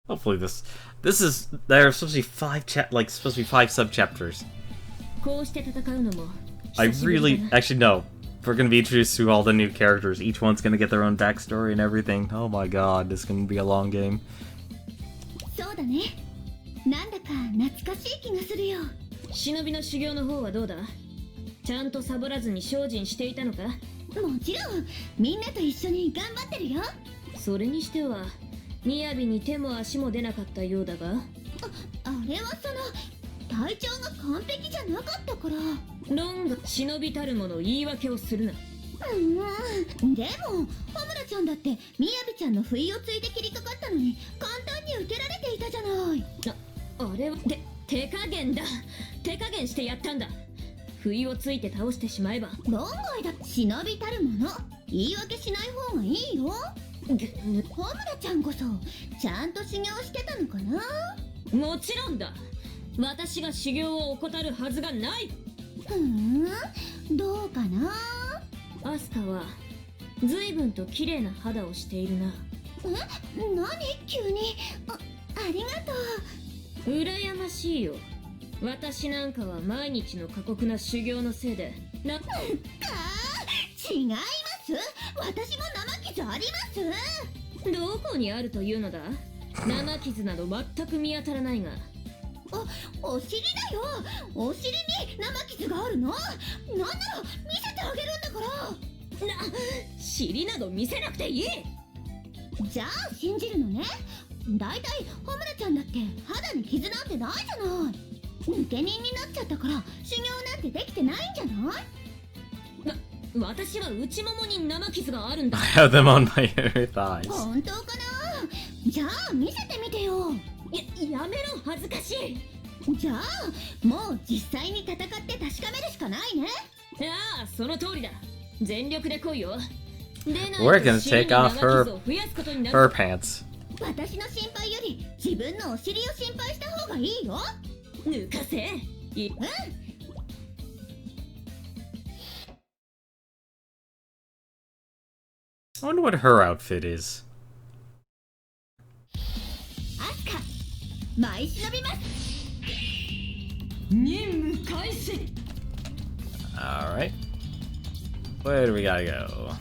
Hopefully this is there are supposed to be supposed to be 5 sub chapters. こうして戦うのも I 久しぶりだ really な。 actually no. We're gonna be introduced to all the new characters. Each one's gonna get their own backstory and everything. Oh my god, this is gonna be a long game. そうだね。なんだか懐かしい気がするよ。忍びの修行の方はどうだ。ちゃんとサボらずに精進していたのか。もちろん、みんなと一緒に頑張ってるよ。それにしては雅に手も足も出なかったようだが。あれは体調が完璧じゃなかったから。ロンが忍びたるもの言い訳をするな。でもホムラちゃんだってみやびちゃんの不意をついて切りかかったのに簡単に受けられていたじゃない。あれは手加減だ。手加減してやったんだ。不意をついて倒してしまえば。論外だ。忍びたるもの言い訳しない方がいいよ。ホムラちゃんこそちゃんと修行してたのかな。もちろんだ。私が修行を怠るはずがない。どうかな。アスカは随分と綺麗な肌をしているな。何急に。ありがとう。羨ましいよ。私なんかは毎日の過酷な修行のせいで違います。私も生傷あります。どこにあるというのだ。生傷など全く見当たらないが。お尻だよ。お尻に生傷があるの。なんなら見せてあげるんだから。尻など見せなくていい。じゃあ信じるのね。だいたいホムラちゃんだって肌に傷なんてないじゃない。抜け人になっちゃったから修行なんてできてないんじゃない。私は内ももに生傷があるんだ。 I have them on my inner thighs. 本当かな。じゃあ見せてみてよ。やめろ、恥ずかしい。じゃあもう実際に戦って確かめるしかないね。ああ、その通りだ。全力で来いよ。 We're gonna take off her pants. 私の心配より自分のお尻を心配した方がいいよ。抜かせ。I wonder what her outfit is. アスカ、舞い忍びます。任務開始。 Alright. Where do we gotta go?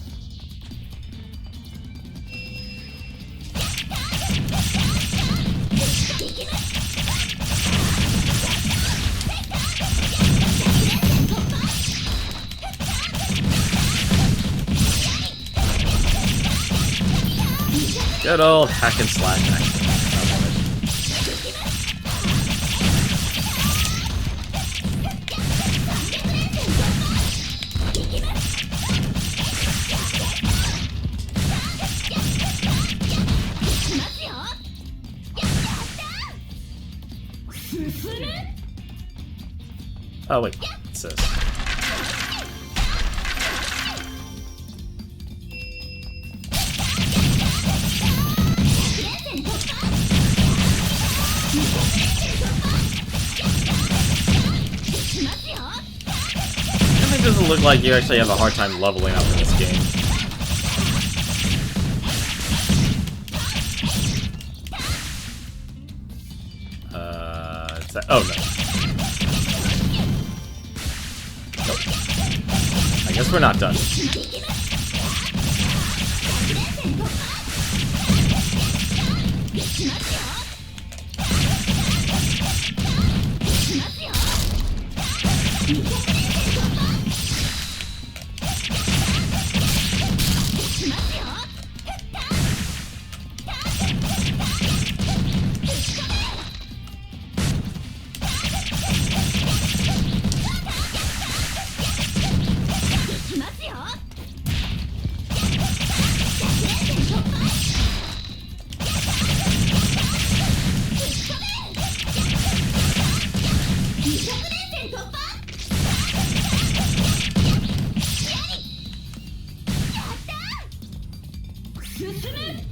Good old hack and slash action. I love it. Oh wait, what's this? It doesn't look like you actually have a hard time leveling up in this game. Is that, oh no. Nope. I guess we're not done.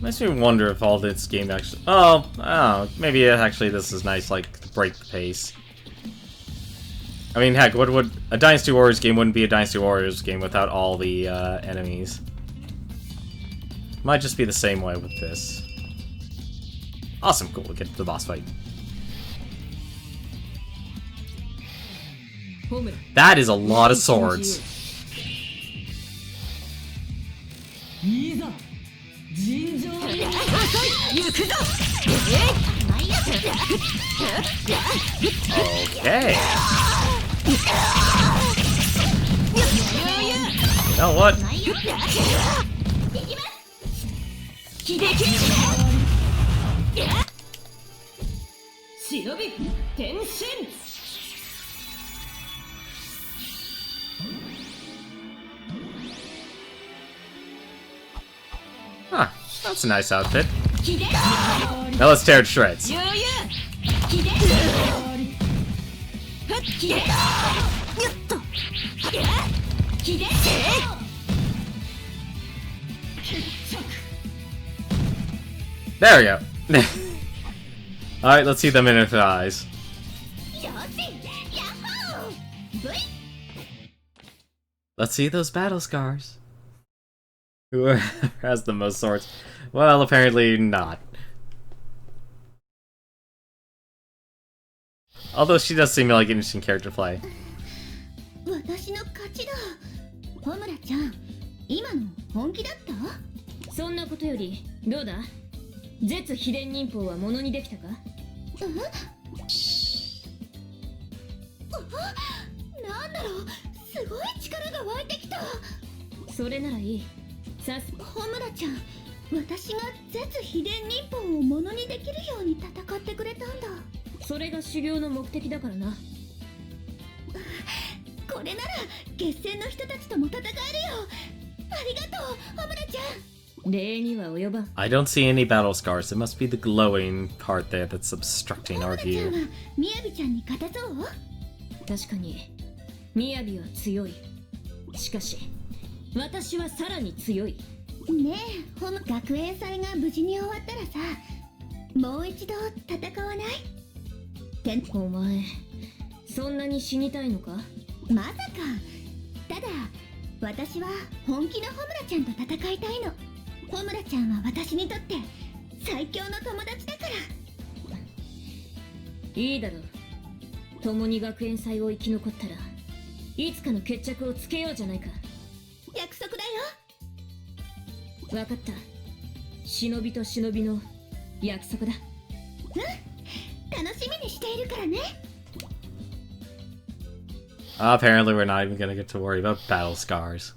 Makes me wonder if all this game actually... Oh, maybe actually this is nice, like, to break the pace. I mean, heck, what would... A Dynasty Warriors game wouldn't be a Dynasty Warriors game without all the, enemies. Might just be the same way with this. Awesome, cool, we'll get to the boss fight. That is a lot of swords. Okay. You know what? Shinovi, Tenshin! Huh, that's a nice outfit. Now let's tear it to shreds. There we go. Alright, let's see them in her eyes. Let's see those battle scars. Whoever has the most swords. Well, apparently not. Although she does seem like an interesting character to play. 私の勝ちだ。ホムラちゃん、今の本気だった？そんなことより、どうだ？絶秘伝忍法はものにできたか？なんだろう、すごい力が湧いてきた。それならいい。ホムラちゃん、私が絶秘伝忍法をものにできるように戦ってくれたんだ。それが修行の目的だからな。これなら決戦の人たちとも戦えるよ。ありがとう、ホムラちゃん。礼には及ばん。I don't see any battle scars. It must be the glowing part there that's obstructing our ホムラちゃん view. はみやびちゃんに勝たそう。確かに、みやびは強い。しかし、私はさらに強い。ねえ、ホム、学園祭が無事に終わったらさ、もう一度戦わない？お前、そんなに死にたいのか？まさか。ただ、私は本気のホムラちゃんと戦いたいの。ホムラちゃんは私にとって最強の友達だから。いいだろう。共に学園祭を生き残ったら、いつかの決着をつけようじゃないか。約束だよ。わかった。忍と忍の約束だ。楽しみにしているからね。Apparently we're not even gonna get to worry about battle scars.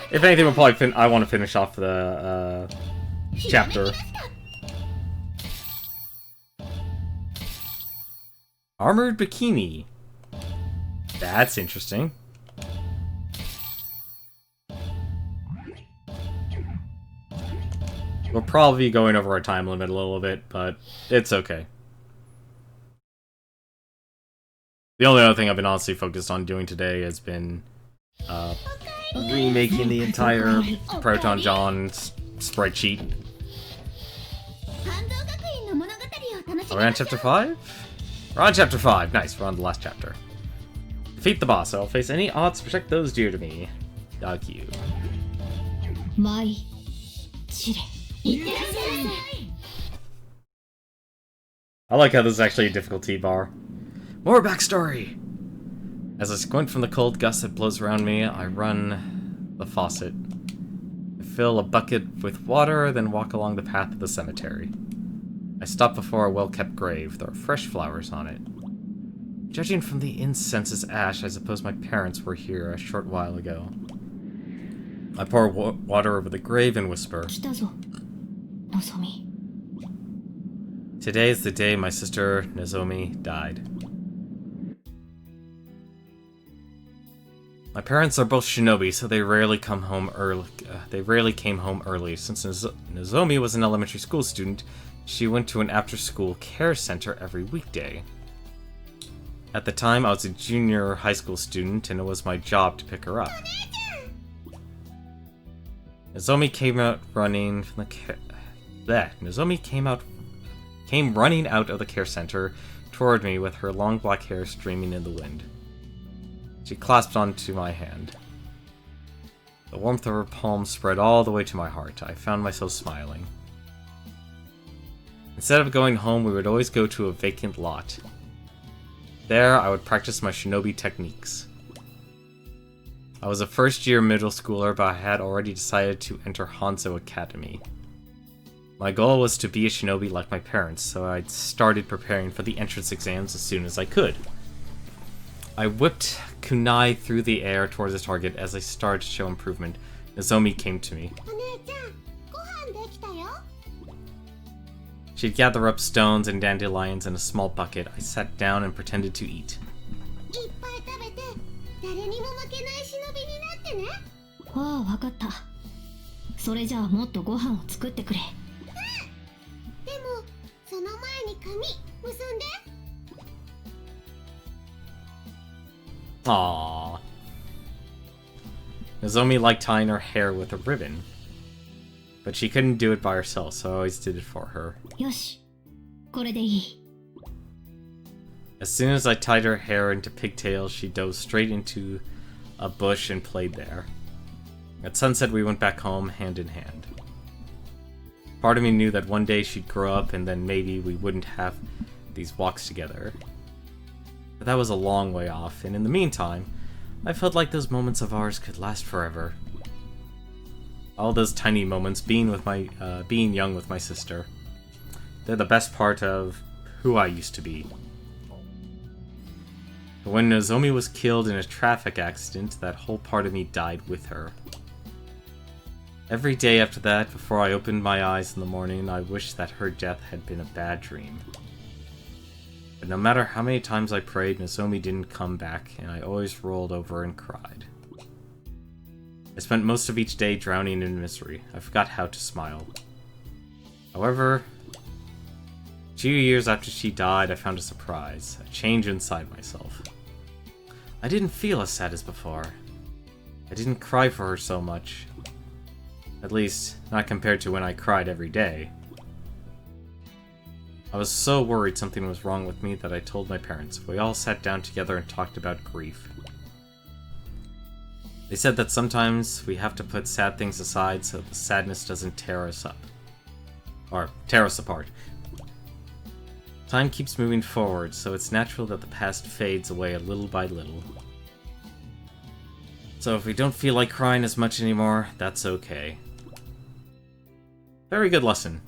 If anything, we'll probably I want to finish off the chapter. Armored bikini. That's interesting. We'll probably be going over our time limit a little bit, but it's okay. The only other thing I've been honestly focused on doing today has been remaking the entire Proton John sprite sheet. Are we on chapter 5? We're on chapter 5. Nice, we're on the last chapter. Defeat the boss. I'll face any odds to protect those dear to me. Dog you. I like how this is actually a difficulty bar. More backstory! As I squint from the cold gust that blows around me, I run the faucet. I fill a bucket with water, then walk along the path to the cemetery. I stop before a well-kept grave. There are fresh flowers on it. Judging from the incense's ash, I suppose my parents were here a short while ago. I pour water over the grave and whisper. Today is the day my sister Nozomi died. My parents are both shinobi, so they rarely come home early. Came home early. Since Nozomi was an elementary school student, she went to an after-school care center every weekday. At the time, I was a junior high school student, and it was my job to pick her up. Nozomi came out running from the Nozomi came running out of the care center toward me with her long black hair streaming in the wind. She clasped onto my hand. The warmth of her palm spread all the way to my heart. I found myself smiling. Instead of going home, we would always go to a vacant lot. There, I would practice my shinobi techniques. I was a first-year middle schooler, but I had already decided to enter Hanzo Academy. My goal was to be a shinobi like my parents, so I started preparing for the entrance exams as soon as I could. I whipped kunai through the air towards the target. As I started to show improvement, Nozomi came to me. She'd gather up stones and dandelions in a small bucket. I sat down and pretended to eat. Aww. Nozomi liked tying her hair with a ribbon. But she couldn't do it by herself, so I always did it for her. As soon as I tied her hair into pigtails, she dove straight into a bush and played there. At sunset, we went back home, hand in hand. Part of me knew that one day she'd grow up, and then maybe we wouldn't have these walks together. But that was a long way off, and in the meantime, I felt like those moments of ours could last forever. All those tiny moments being young with my sister. They're the best part of who I used to be. But when Nozomi was killed in a traffic accident, that whole part of me died with her. Every day after that, before I opened my eyes in the morning, I wished that her death had been a bad dream. But no matter how many times I prayed, Nozomi didn't come back, and I always rolled over and cried. I spent most of each day drowning in misery. I forgot how to smile. However, a few years after she died, I found a surprise, a change inside myself. I didn't feel as sad as before. I didn't cry for her so much. At least, not compared to when I cried every day. I was so worried something was wrong with me that I told my parents. We all sat down together and talked about grief. They said that sometimes we have to put sad things aside so the sadness doesn't tear us up. Or tear us apart. Time keeps moving forward, so it's natural that the past fades away a little by little. So if we don't feel like crying as much anymore, that's okay. Very good lesson.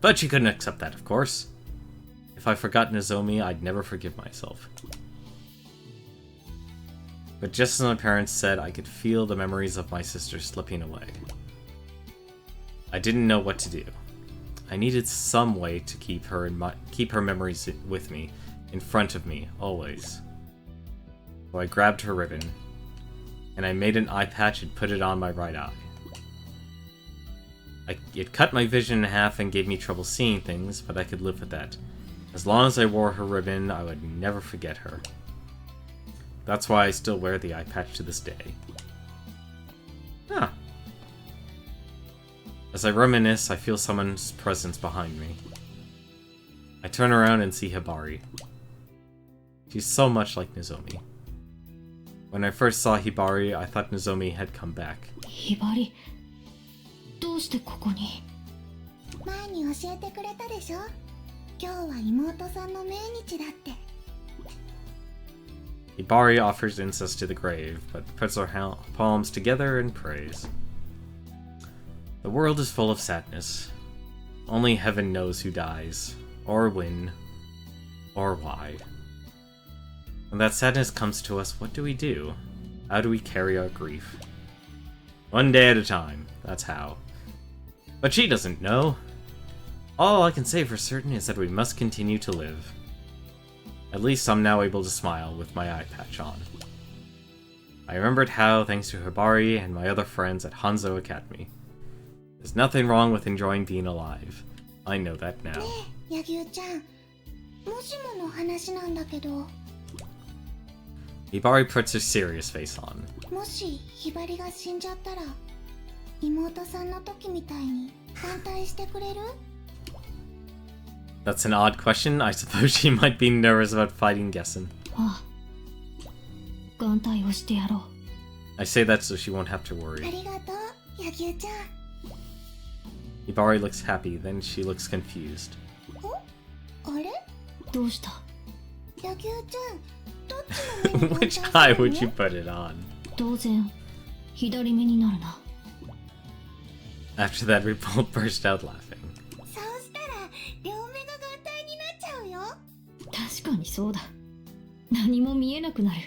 But she couldn't accept that, of course. If I forgot Nozomi, I'd never forgive myself. But just as my parents said, I could feel the memories of my sister slipping away. I didn't know what to do. I needed some way to keep her memories with me, in front of me, always. So I grabbed her ribbon, and I made an eye patch and put it on my right eye. It cut my vision in half and gave me trouble seeing things, but I could live with that. As long as I wore her ribbon, I would never forget her. That's why I still wear the eye patch to this day. Huh. As I reminisce, I feel someone's presence behind me. I turn around and see Hibari. She's so much like Nozomi. When I first saw Hibari, I thought Nozomi had come back. ひばりどうしてここに？前に教えてくれたでしょ。今日は妹さんの命日だって。Hibari offers incense to the grave, but puts her palms together and prays. The world is full of sadness. Only heaven knows who dies, or when, or why. When that sadness comes to us, what do we do? How do we carry our grief? One day at a time, that's how. But she doesn't know. All I can say for certain is that we must continue to live. At least I'm now able to smile with my eye patch on. I remembered how, thanks to Hibari and my other friends at Hanzo Academy. There's nothing wrong with enjoying being alive. I know that now. ねえ、柳生ちゃん。もしもの話なんだけど。Hibari puts her serious face on. もしひばりが死んじゃったら、妹さんの時みたいに反対してくれる？ That's an odd question. I suppose she might be nervous about fighting Gessen. ああ、眼帯をしてやろう。I say that so she won't have to あ worry. りがとう、柳生ちゃん。 Hibari looks happy, then she looks confused. あれ？どうした？柳生ちゃん、どっちの目に反対 Which するの？ eye would you put it on? 当然左目になるな。 After that, we both burst out laughing. そうしたら両目が合体になっちゃうよ。確かにそうだ。何も見えなくなる。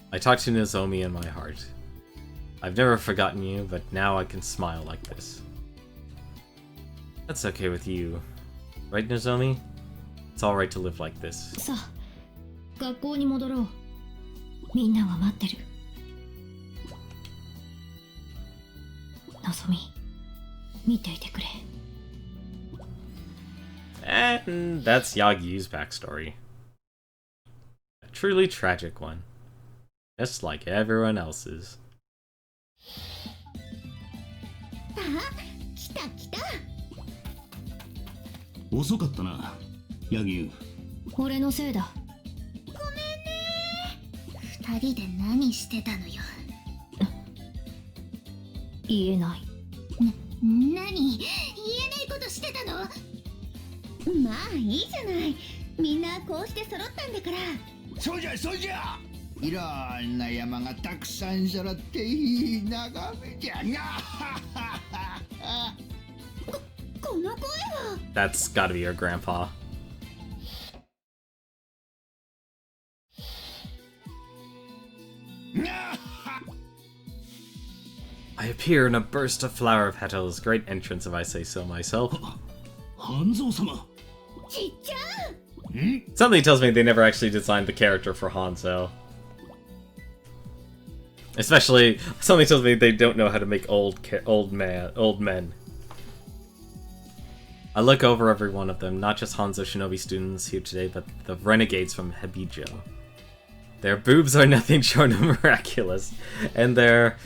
I talked to Nozomi in my heart. I've never forgotten you, but now I can smile like this. That's okay with you, right, Nozomi? It's alright to live like this. さあ、学校に戻ろう。みんなは待ってる。のぞみ、見ていてくれ。And that's Yagyu's backstory. A truly tragic one. Just like everyone else's. ああ、来た来た。遅かったな、柳生。俺のせいだ。二人で何してたのよ。言えない。何？言えないことしてたの？まあいいじゃない。みんなこうして揃ったんだから。そうじゃそうじゃ。いろんな山がたくさん揃っていい眺めじゃな。この声は。 That's gotta be your grandpa. I appear in a burst of flower petals. Great entrance, if I say so myself. 半蔵様。ちっちゃん。 Something tells me they never actually designed the character for Hanzo. Especially, something tells me they don't know how to make old men. I look over every one of them, not just Hanzo Shinobi students here today, but the renegades from Hebijo. Their boobs are nothing short of miraculous, and there are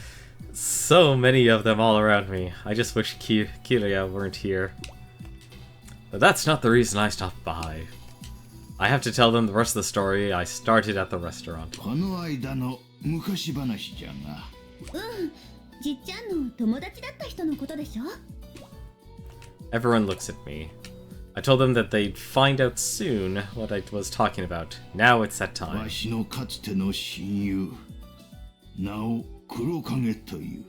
so many of them all around me. I just wish Kirya weren't here. But that's not the reason I stopped by. I have to tell them the rest of the story. I started at the restaurant. この間の昔話じゃが。うん、じっちゃんの友達だった人のことでしょ。 Everyone looks at me. I told them that they'd find out soon what I was talking about. Now it's that time. わしのかつての親友、名を黒影という。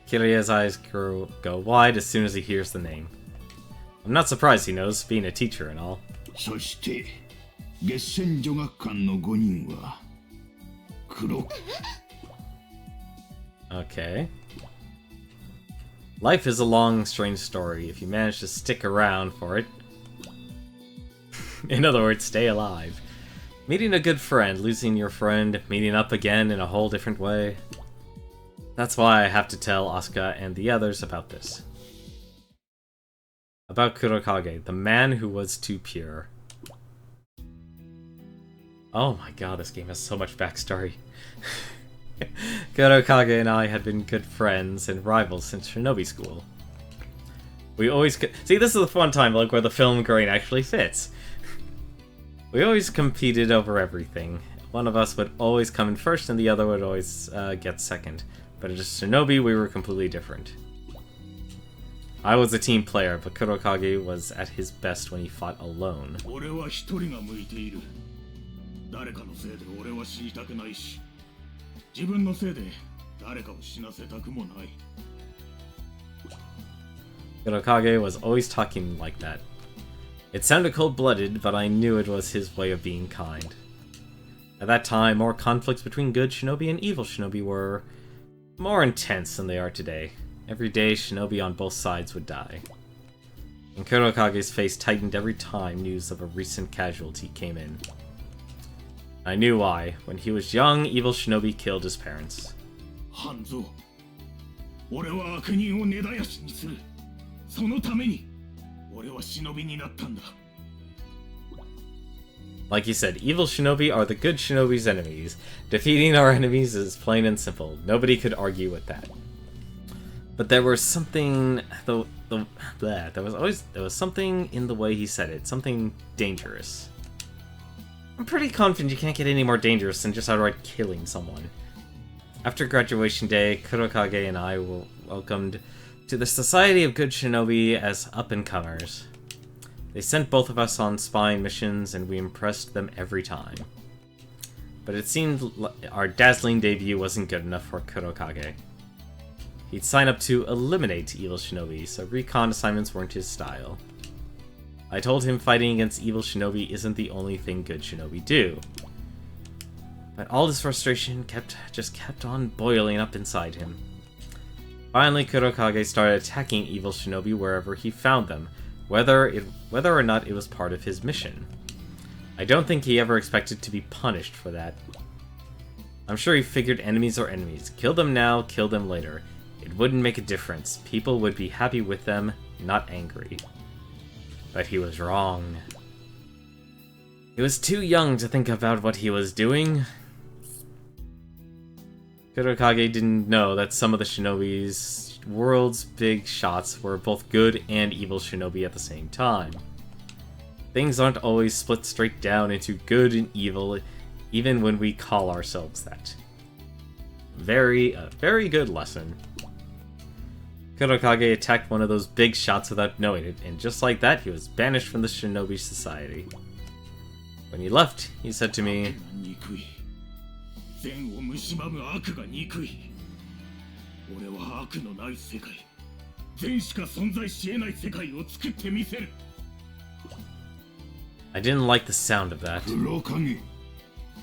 Kirya's eyes go wide as soon as he hears the name. I'm not surprised he knows, being a teacher and all. そして月戦女学館の5人は黒 Okay. Life is a long, strange story if you manage to stick around for it. In other words, stay alive. Meeting a good friend, losing your friend, meeting up again in a whole different way. That's why I have to tell Asuka and the others about this. About Kurokage, the man who was too pure. Oh my god, this game has so much backstory. Kurokage and I had been good friends and rivals since Shinobi school. We always see, this is the fun time, like, where the film grain actually fits. We always competed over everything. One of us would always come in first and the other would always get second. But at Shinobi, we were completely different. I was a team player, but Kurokage was at his best when he fought alone. 俺は一人が向いている。誰かのせいで俺は死にたくないし、自分のせいで誰かを死なせたくもない。Kurokage was always talking like that. It sounded cold-blooded, but I knew it was his way of being kind. At that time, more conflicts between good shinobi and evil shinobi were more intense than they are today. Every day, shinobi on both sides would die. And Kurokage's face tightened every time news of a recent casualty came in. I knew why. When he was young, evil shinobi killed his parents. 半蔵、俺は悪人を根絶やしにする。そのために、俺は忍びになったんだ。Like you said, evil shinobi are the good shinobi's enemies. Defeating our enemies is plain and simple. Nobody could argue with that. But there was something, there was something in the way he said it, something dangerous. I'm pretty confident you can't get any more dangerous than just outright killing someone. After graduation day, Kurokage and I were welcomed to the Society of Good Shinobi as up-and-comers. They sent both of us on spying missions, and we impressed them every time. But it seemed our dazzling debut wasn't good enough for Kurokage. He'd sign up to eliminate evil shinobi, so recon assignments weren't his style. I told him fighting against evil shinobi isn't the only thing good shinobi do. But all this frustration just kept on boiling up inside him. Finally, Kurokage started attacking evil shinobi wherever he found them, whether or not it was part of his mission. I don't think he ever expected to be punished for that. I'm sure he figured enemies are enemies. Kill them now, kill them later. It wouldn't make a difference. People would be happy with them, not angry. But he was wrong. He was too young to think about what he was doing. Kurokage didn't know that some of the shinobi's world's big shots were both good and evil shinobi at the same time. Things aren't always split straight down into good and evil, even when we call ourselves that. A very good lesson. Kurokage attacked one of those big shots without knowing it, and just like that, he was banished from the Shinobi Society. When he left, he said to me, I didn't like the sound of that.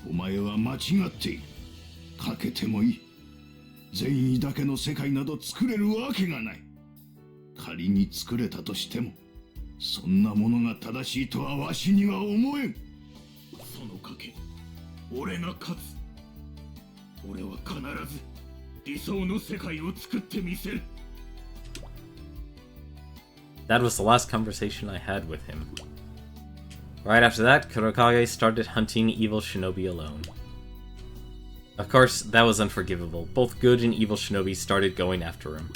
お前は間違っている。かけてもいい。善意だけの世界など作れるわけがない。仮に作れたとしても、そんなものが正しいとはわしには思えん。その賭け、俺が勝つ。俺は必ず理想の世界を作ってみせる。That was the last conversation I had with him. Right after that, Kurokage started hunting evil shinobi alone. Of course, that was unforgivable. Both good and evil shinobi started going after him.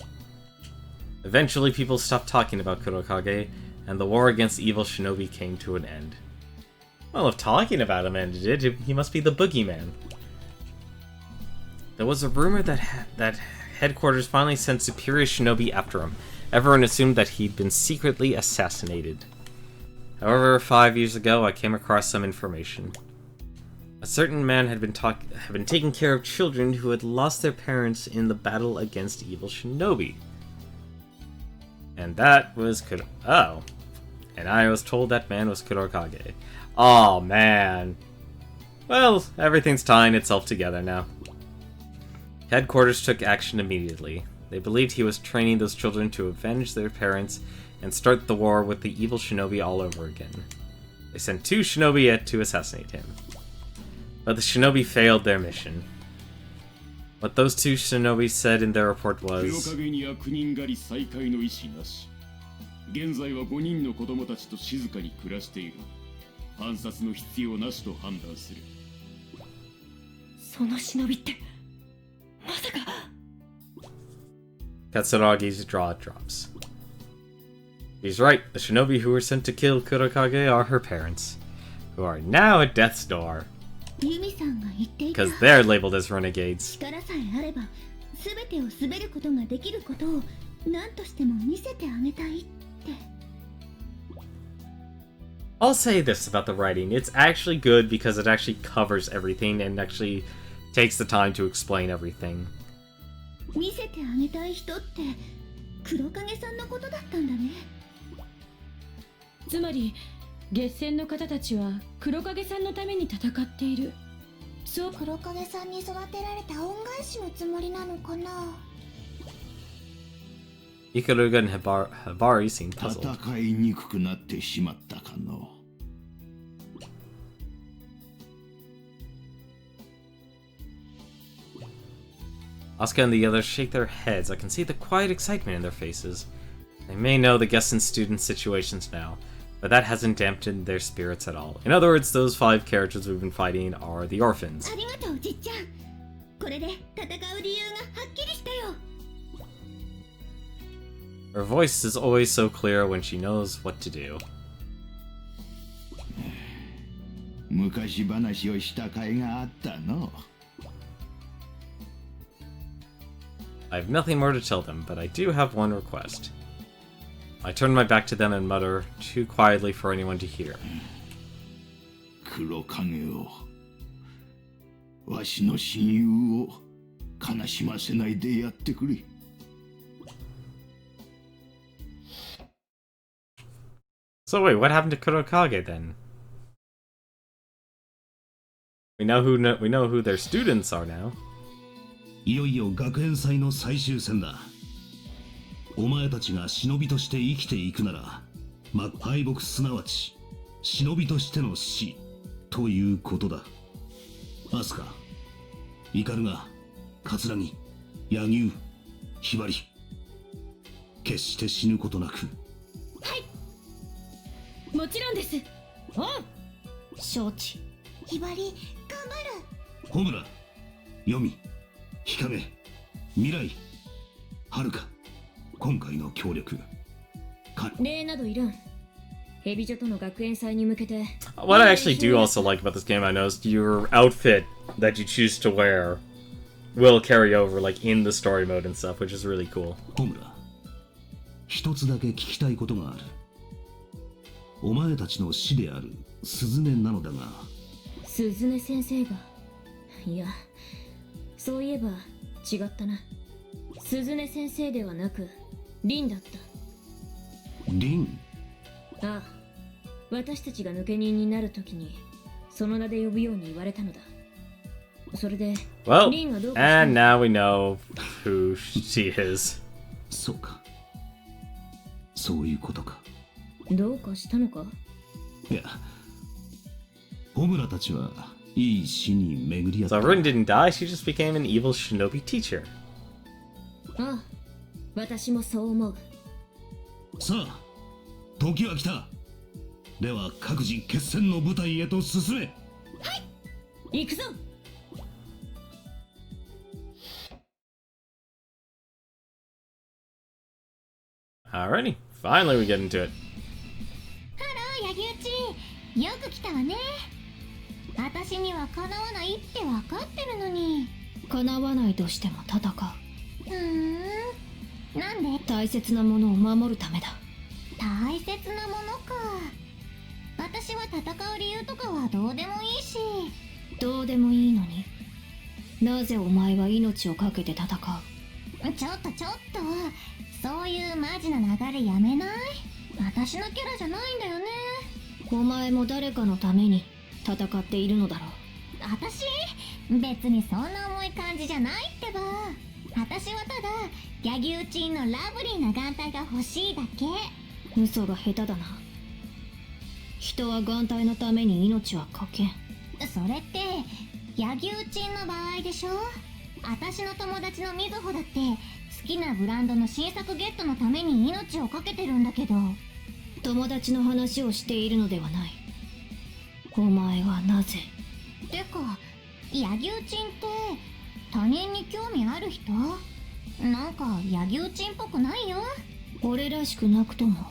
Eventually, people stopped talking about Kurokage, and the war against evil shinobi came to an end. Well, if talking about him ended it, he must be the boogeyman. There was a rumor that headquarters finally sent superior shinobi after him. Everyone assumed that he'd been secretly assassinated. However, 5 years ago, I came across some information. A certain man had been taking care of children who had lost their parents in the battle against evil shinobi. And that was And I was told that man was Kurokage. Oh man. Well, everything's tying itself together now. Headquarters took action immediately. They believed he was training those children to avenge their parents and start the war with the evil shinobi all over again. They sent 2 shinobi to assassinate him. But the shinobi failed their mission. What those 2 shinobi said in their report was... 現在は5人の子供たちと静かに暮らしている。暗殺の必要なしと判断する。その忍びってまさか。Katsuragi's jaw drops. He's right. The shinobi who were sent to kill Kurokage are her parents, who are now at death's door. ユミさんが言っていた。 Because they're labeled as renegades. 力さえあれば、すべてを滑ることができることを何としても見せてあげたいって。 I'll say this about the writing. It's actually good because it actually covers everything and actually takes the time to explain everything. 見せてあげたい人って黒影さんのことだったんだね。つまり月戦の方たちは黒影さんのために戦っている。そう。黒影さんに育てられた恩返しのつもりなのかな。 Ikaruga and Hibari seem puzzled. 戦いにくくなってしまったかの。Asuka and the others shake their heads. I can see the quiet excitement in their faces. They may know the guest and student situations now, but that hasn't dampened their spirits at all. In other words, those 5 characters we've been fighting are the orphans. ありがとう、じっちゃん。これで戦う理由がはっきりしたよ。 Her voice is always so clear when she knows what to do. 昔話をした甲斐があったの。I have nothing more to tell them, but I do have one request. I turn my back to them and mutter, too quietly for anyone to hear. 黒影を、わしの親友を悲しませないでやってくれ。 So wait, what happened to Kurokage then? We know who their students are now. いよいよ学園祭の最終戦だ。お前たちが忍びとして生きていくなら、敗北すなわち忍びとしての死ということだ。アスカ、イカルガ、カツラギ、柳生、ヒバリ、決して死ぬことなく。 もちろんです。おう。承知。ひばり、頑張る。ホムラ、ヨミ、ヒカゲ、未来、はるか、今回の協力。礼などいらん。ヘビ女との学園祭に向けて。What I actually do also like about this game, I noticed your outfit that you choose to wear will carry over, like in the story mode and stuff, which is really cool. ホムラ、一つだけ聞きたいことがある。 お前たちの師である鈴音なのだが、鈴音先生が、いや、そういえば違ったな。鈴音先生ではなく凛だった。凛？ああ、私たちが抜け人になるときにその名で呼ぶように言われたのだ。それで、 Well, 凛がどうかした。 and now we know who she is. そうか。そういうことか。 どうかしたのか？いや、ホムラたちはいい死に巡り合った。 So Rin didn't die, she just became an evil shinobi teacher. ああ、私もそう思う。さあ、時は来た。では各自決戦の舞台へと進め。はい、行くぞ。 Alrighty, finally we get into it. ハロー、ヤギウチ。よく来たわね。私にはかなわないって分かってるのに。叶わないとしても戦う。なんで？大切なものを守るためだ。大切なものか。私は戦う理由とかはどうでもいいし。どうでもいいのに、なぜお前は命を懸けて戦う？ちょっとそういうマジな流れやめない？私のキャラじゃないんだよね。お前も誰かのために戦っているのだろう。私別にそんな重い感じじゃないってば。私はただ柳生チンのラブリーな眼帯が欲しいだけ。嘘が下手だな。人は眼帯のために命はかけん。それって柳生チンの場合でしょ。私の友達のみずほだって好きなブランドの新作ゲットのために命をかけてるんだけど。友達の話をしているのではない。お前はなぜ。てか柳生チンって他人に興味ある人？なんか柳生チンっぽくないよ。俺らしくなくとも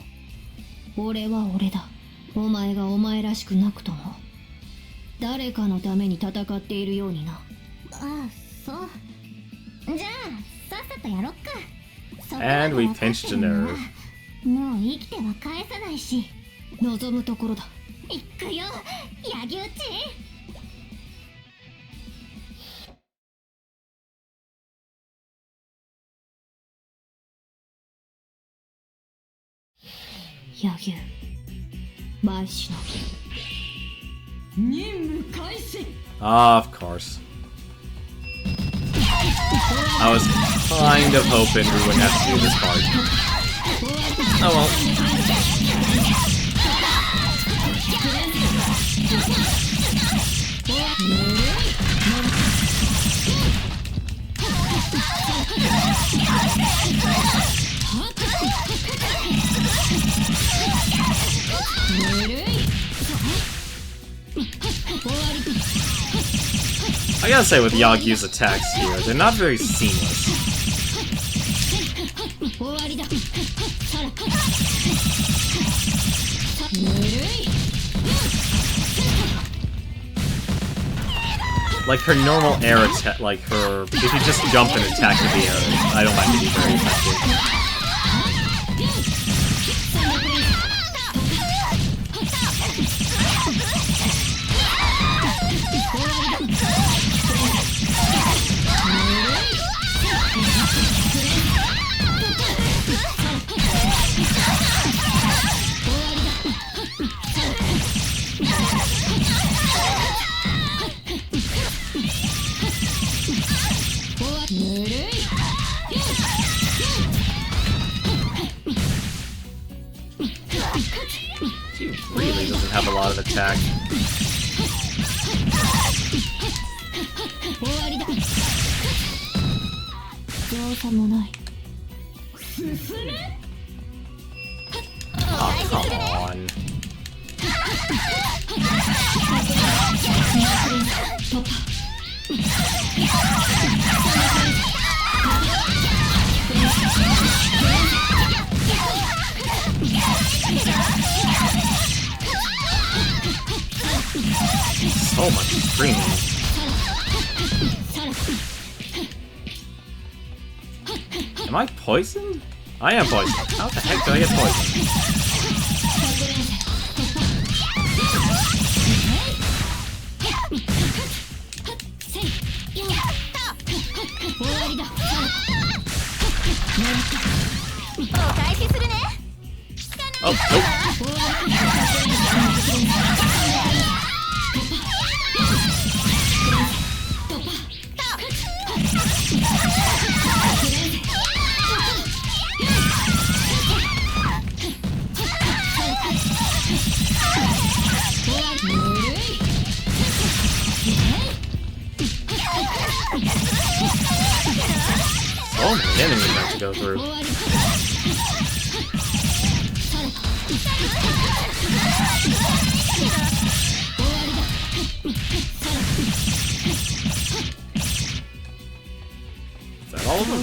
俺は俺だ。お前がお前らしくなくとも誰かのために戦っているようにな。ああ、そう。じゃあさっさとやろっか。And we pinched a nerve. もう生きては返さないし望むところだ。いくよ柳生チン。柳生前忍び任務開始。Of course. I was kind of hoping we wouldn't have to do this part. Oh well. I gotta say, with Yagyu's attacks here, they're not very seamless. Like her normal air attack, like her, if you just jump and attack with the air, I don't find it to be very effective. Really doesn't have a lot of attack. Oh, come on. So much screaming. Am I poisoned? I am poisoned. How the heck did I get poisoned? Oh, nope. Oh, my enemies have to go through. Is that all of them?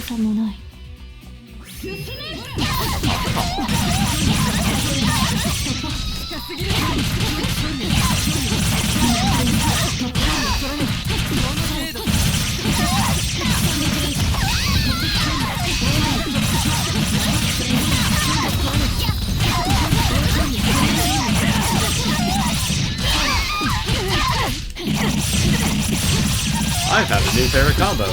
I've had a new favorite combo.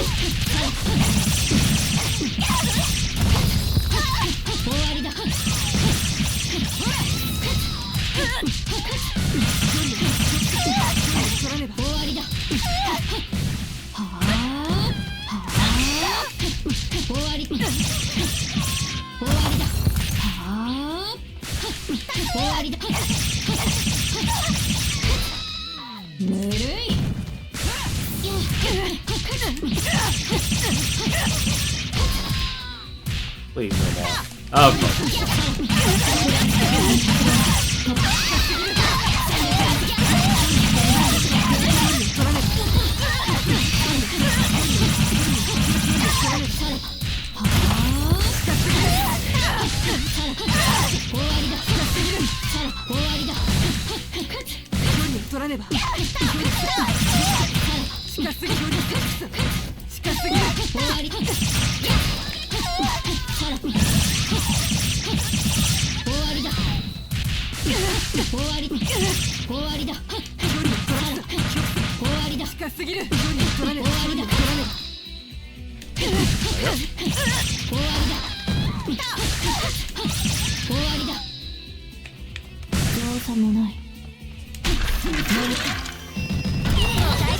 Please no more. Oh, fuck.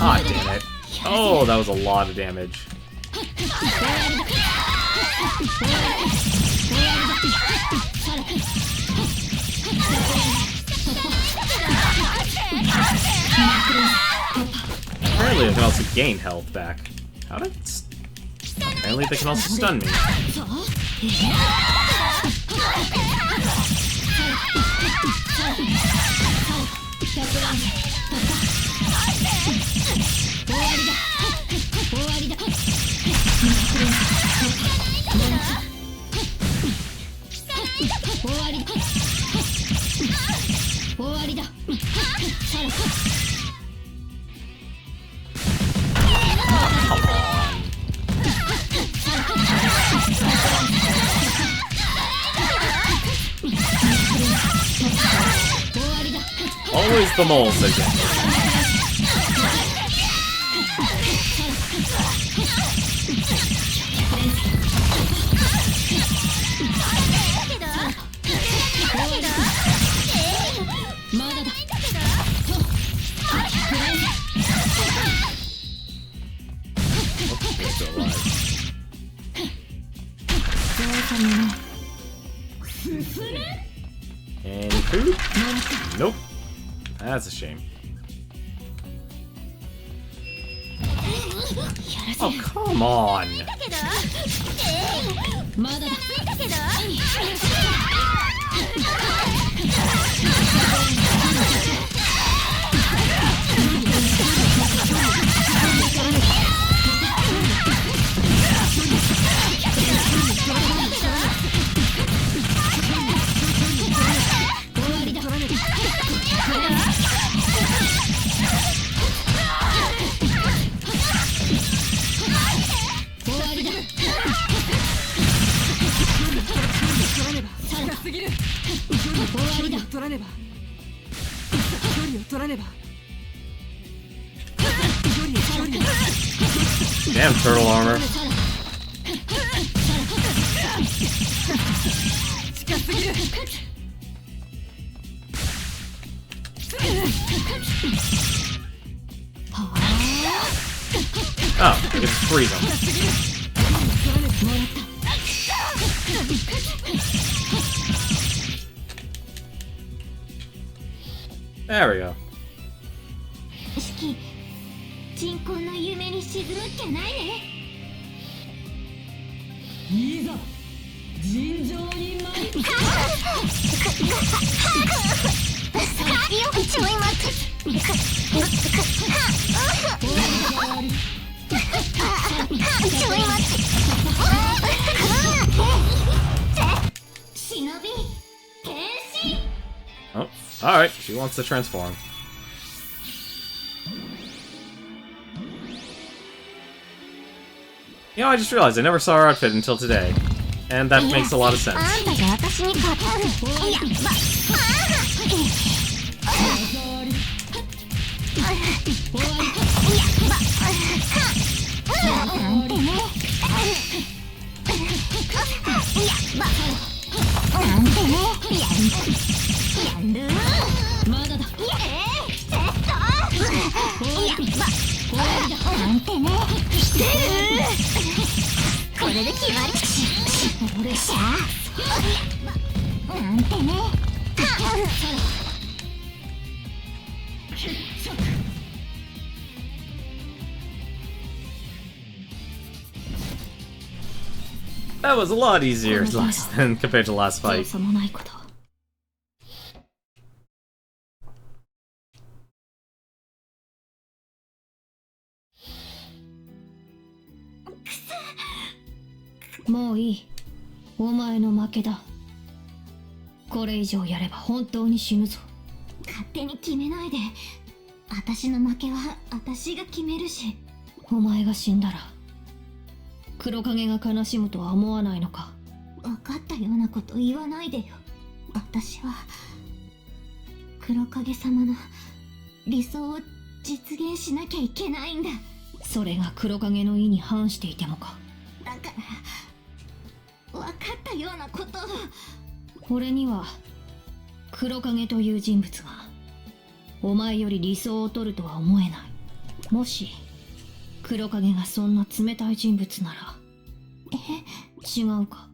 Ah, damn it. Oh, that was a lot of damage. Apparently I can also gain health back. How did it... Apparently they can also stun me. Always the moles again. Any food? Nope. That's a shame. Oh, come on! Damn turtle armor. Oh, I get to freeze them. There we go. 鎮魂の夢に沈むっきゃないね。いざ尋常に参る。よくちょい待って。ちょい待って。忍び変身。Oh, alright, she wants to transform. You know, I just realized I never saw her outfit until today. And that makes a lot of sense. 俺さなんてね。That was a lot easier than compared to the last fight. さもないこと。もういい。お前の負けだ。これ以上やれば本当に死ぬぞ。勝手に決めないで。私の負けは私が決めるし。お前が死んだら黒影が悲しむとは思わないのか。分かったようなこと言わないでよ。私は黒影様の理想を実現しなきゃいけないんだ。それが黒影の意に反していてもか。だから分かったようなことを。俺には黒影という人物がお前より理想を取るとは思えない。もし黒影がそんな冷たい人物なら。違うか。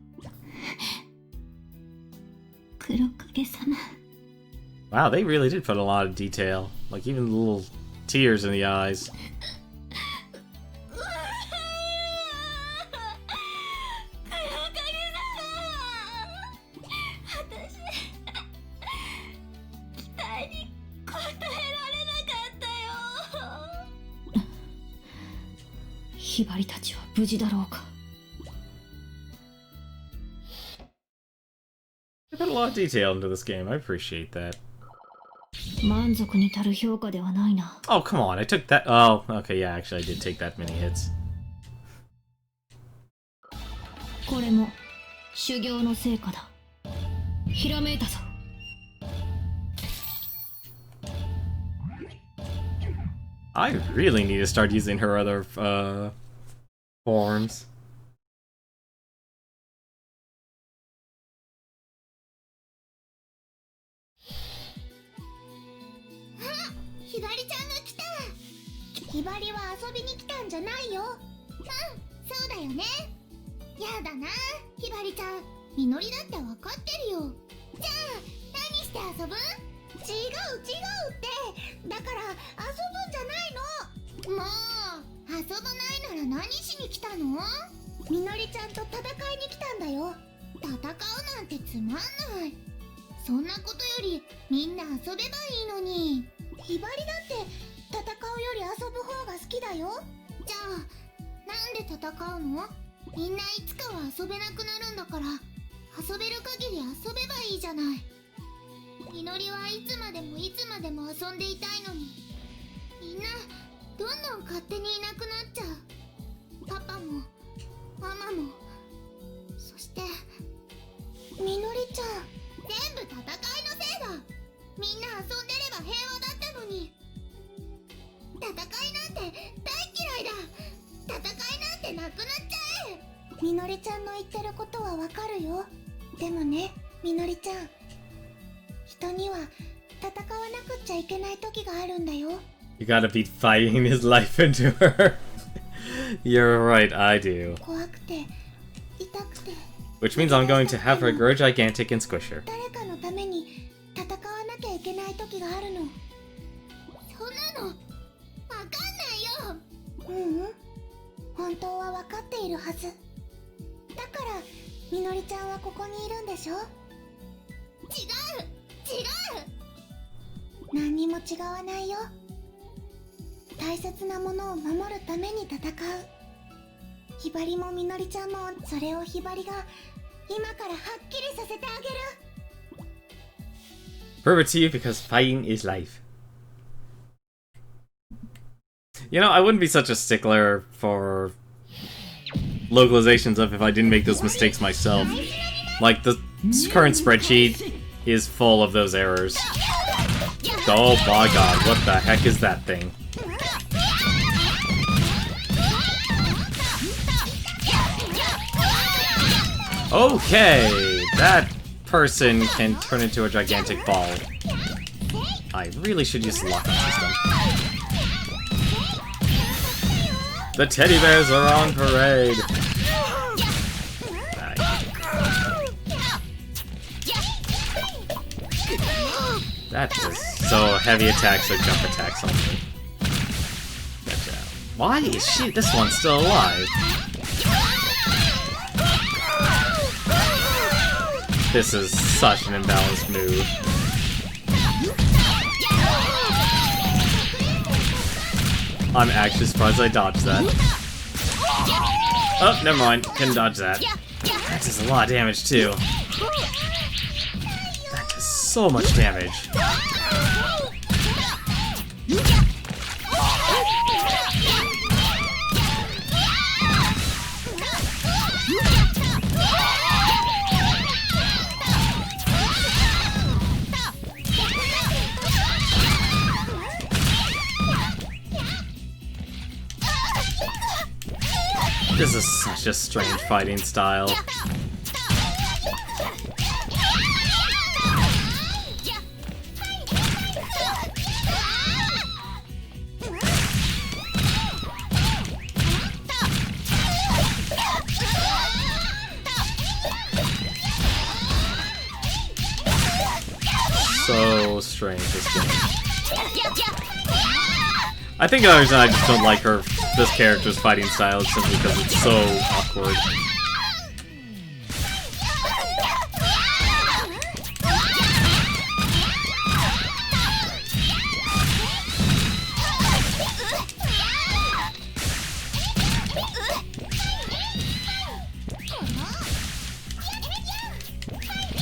黒影様。 Wow, they really did put a lot of detail. Like even the little tears in the eyes. ひばりたちは無事だろうか。 They put a lot of detail into this game. I appreciate that. 満足に足る評価ではないな。 Oh, come on. I took that. Oh, okay. Yeah, actually, I did take that many hits. これも修行の成果だ。ひらめいたぞ。 I really need to start using her other forms. ひばりちゃんが来た。ひばりは遊びに来たんじゃないよ。そうだよね。やだな、ひばりちゃん。みのりだってわかってるよ。じゃあ何して遊ぶ？違うって。だから遊ぶんじゃないの。もう遊ばないなら何しに来たの？みのりちゃんと戦いに来たんだよ。戦うなんてつまんない。そんなことよりみんな遊べばいいのに。ひばりだって戦うより遊ぶ方が好きだよ。じゃあなんで戦うの？みんないつかは遊べなくなるんだから、遊べる限り遊べばいいじゃない。みのりはいつまでもいつまでも遊んでいたいのに、みんなどんどん勝手にいなくなっちゃう。パパもママも、そしてみのりちゃん。全部戦いのせいだ。みんな遊んでれば平和だったのに。戦いなんて大嫌いだ。戦いなんてなくなっちゃえ。みのりちゃんの言ってることはわかるよ。でもね、みのりちゃん、人には戦わなくっちゃいけない時があるんだよ。 You gotta be fighting his life into her. You're right, I do. 怖くて痛くて。 Which means I'm going to have her grow gigantic and squish her. 誰かのために戦わなきゃいけない時があるの。そんなのわかんないよ。本当はわかっているはず。だからみのりちゃんはここにいるんでしょ。違う。何にも違わないよ。大切なものを守るために戦う。ひばりもみのりちゃんも、それをひばりが今からはっきりさせてあげる。 Prove it to you because fighting is life. You know, I wouldn't be such a stickler for localizations of if I didn't make those mistakes myself. Like, the current spreadsheet is full of those errors. Oh my god, what the heck is that thing? Okay, that person can turn into a gigantic ball. I really should use the locking system. The teddy bears are on parade. That is so heavy attacks or jump attacks only. Gotcha. Why is this one's still alive? This is such an imbalanced move. I'm actually surprised I dodged that. Oh, never mind. Couldn't dodge that. That does a lot of damage, too. That does so much damage. This is such a strange fighting style. So strange, this game. I think another reason I just don't like this character's fighting style is simply because it's so awkward.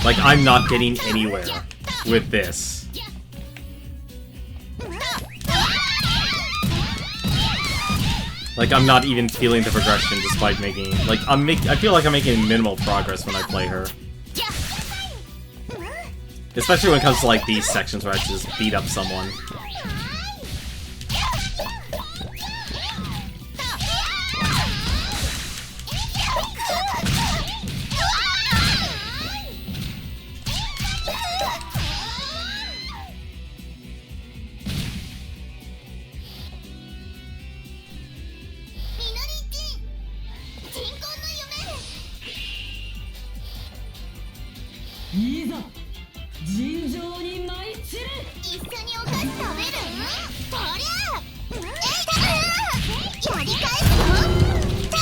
Like, I'm not getting anywhere with this. Like, I'm not even feeling the progression despite making... Like, I feel like I'm making minimal progress when I play her. Especially when it comes to, like, these sections where I just beat up someone.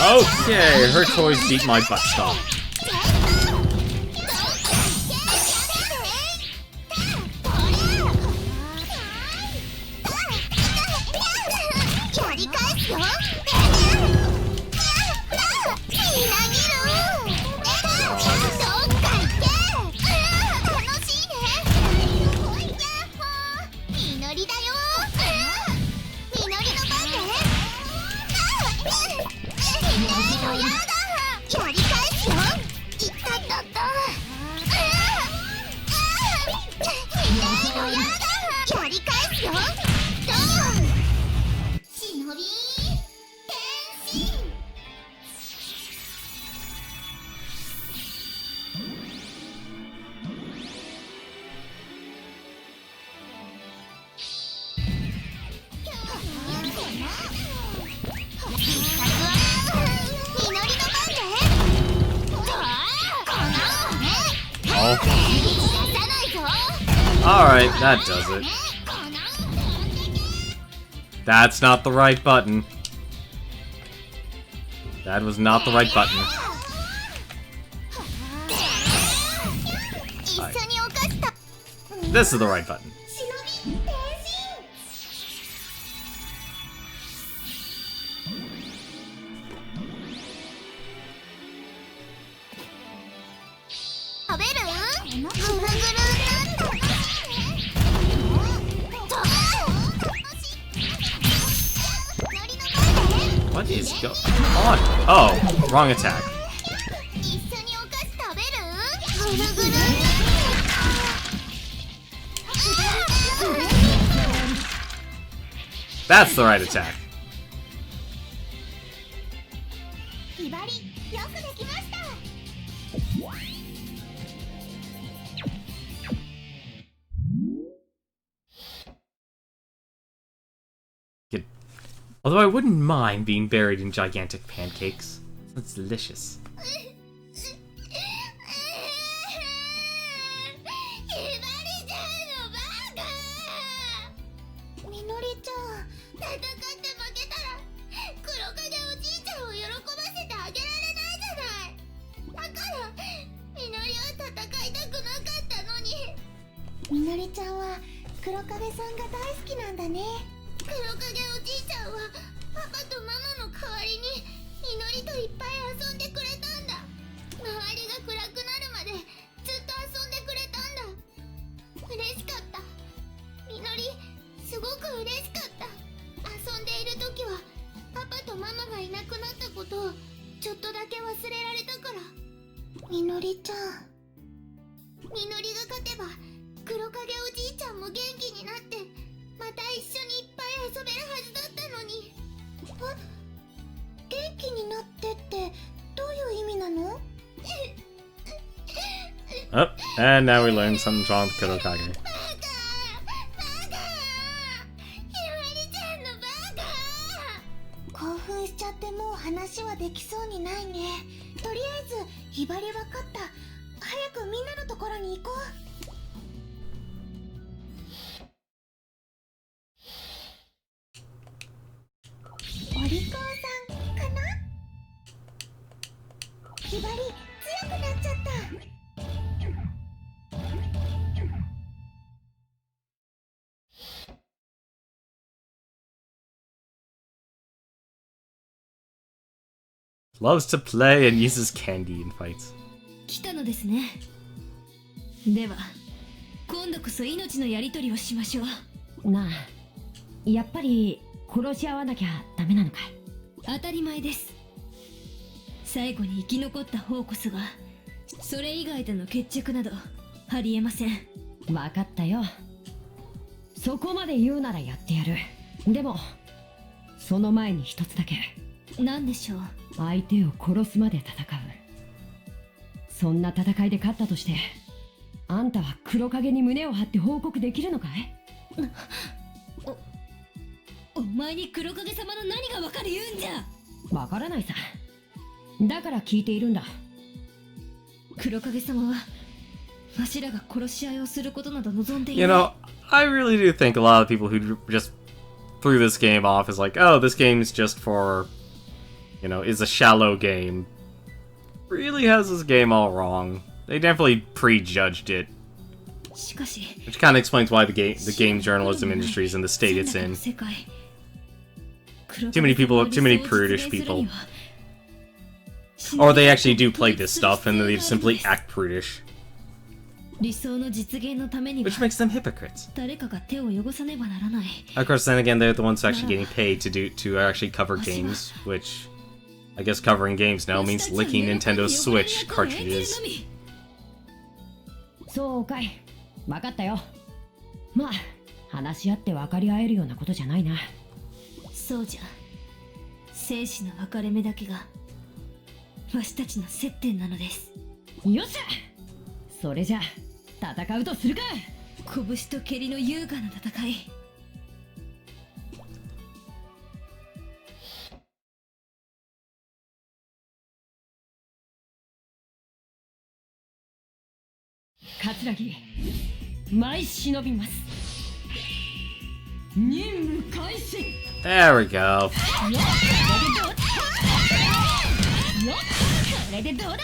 Okay, her toys beat my butt stop. Alright, that does it. That's not the right button. That was not the right button. Right. This is the right button. What is going on? Oh, wrong attack. That's the right attack. Although I wouldn't mind being buried in gigantic pancakes. That's delicious. みのりちゃんは黒影さんが大好きなんだね。黒影おじいちゃんはパパとママの代わりにみのりといっぱい遊んでくれたんだ。周りが暗くなるまでずっと遊んでくれたんだ。嬉しかった。みのりすごく嬉しかった。遊んでいる時はパパとママがいなくなったことをちょっとだけ忘れられたから。みのりちゃん、みのりが勝てば黒影おじいちゃんも元気になってまた一緒にいっぱい遊べるはずだったのに。元気になってってどういう意味なの？ Oh, and now we learn something's wrong with Kurokage. 興奮しちゃってもう話はできそうにないね。とりあえずひばりわかった。早くみんなのところに行こう。お利口さんかな？ひばり強くなっちゃった。Loves to play and uses candy in fights. 来たのですね。では今度こそ命のやり取りをしましょう。なあ、やっぱり殺し合わなきゃダメなのかい？当たり前です。最後に生き残った方こそが、それ以外での決着などありえません。分かったよ。そこまで言うならやってやる。でもその前に一つだけ。何でしょう？相手を殺すまで戦う。そんな戦いで勝ったとしてあんたは黒影に胸を張って報告できるのかい？お前に黒影様の何がわかる言うんじゃ。わからないさ。だから聞いているんだ。黒影様はわしらが殺し合いをすることなど望んでいない。You know, I really do think a lot of people who just threw this game off as like, oh, this game's just for, you know, is a shallow game, really has this game all wrong. They definitely prejudged it. しかし Which kind of explains why the game journalism industry is in the state it's in. Too many people, too many prudish people. Or they actually do play this stuff and they simply act prudish. 理想の実現のためには Which makes them hypocrites. 誰かが手を汚さねばならない。 Of course, then again, they're the ones actually getting paid to actually cover games, which I guess covering games now means licking Nintendo's Switch cartridges. そうかい。分かったよ。まあ話し合って分かり合えるようなことじゃないな。そうじゃ。生死の分かれ目だけがわしたちの接点なのです。よっしゃ。それじゃ戦うとするか。拳と蹴りの優雅な戦い。桂木、舞い忍びます。任務開始。 There we go. これでどうだ。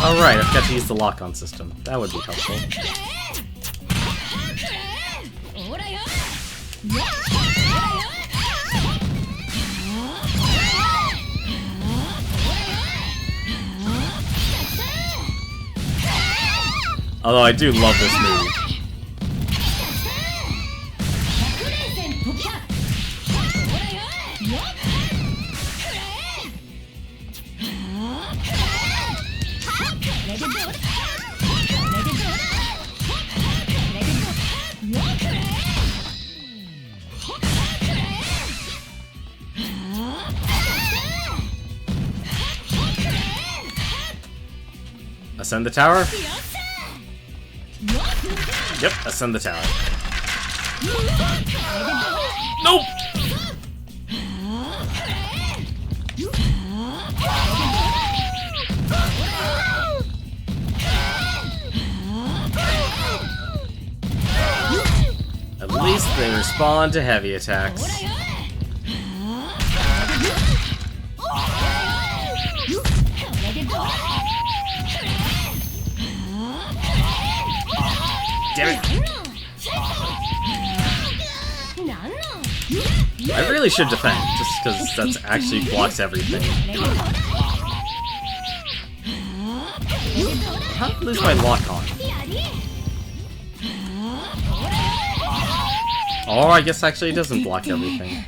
Alright, I've got to use the lock-on system. That would be helpful. Although I do love this move. Ascend the tower? Yep, ascend the tower. Nope! At least they respond to heavy attacks. Damn it! I really should defend, just because that actually blocks everything. How did I lose my lock on? Oh, I guess actually it doesn't block everything.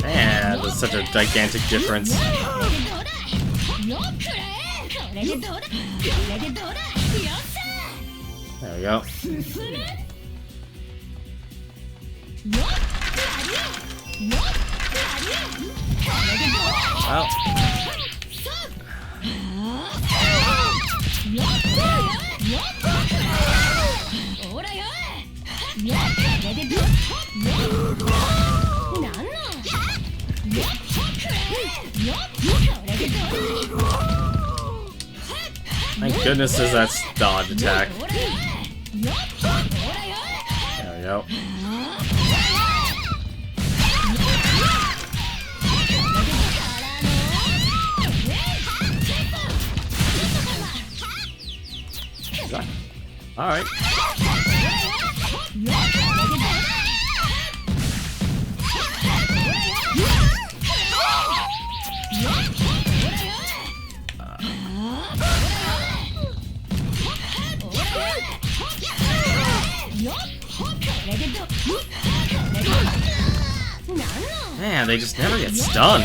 Man, there's such a gigantic difference. There we go. Oh. Thank goodness there's that dodge attack. There we go. Alright. Man, they just never get stunned.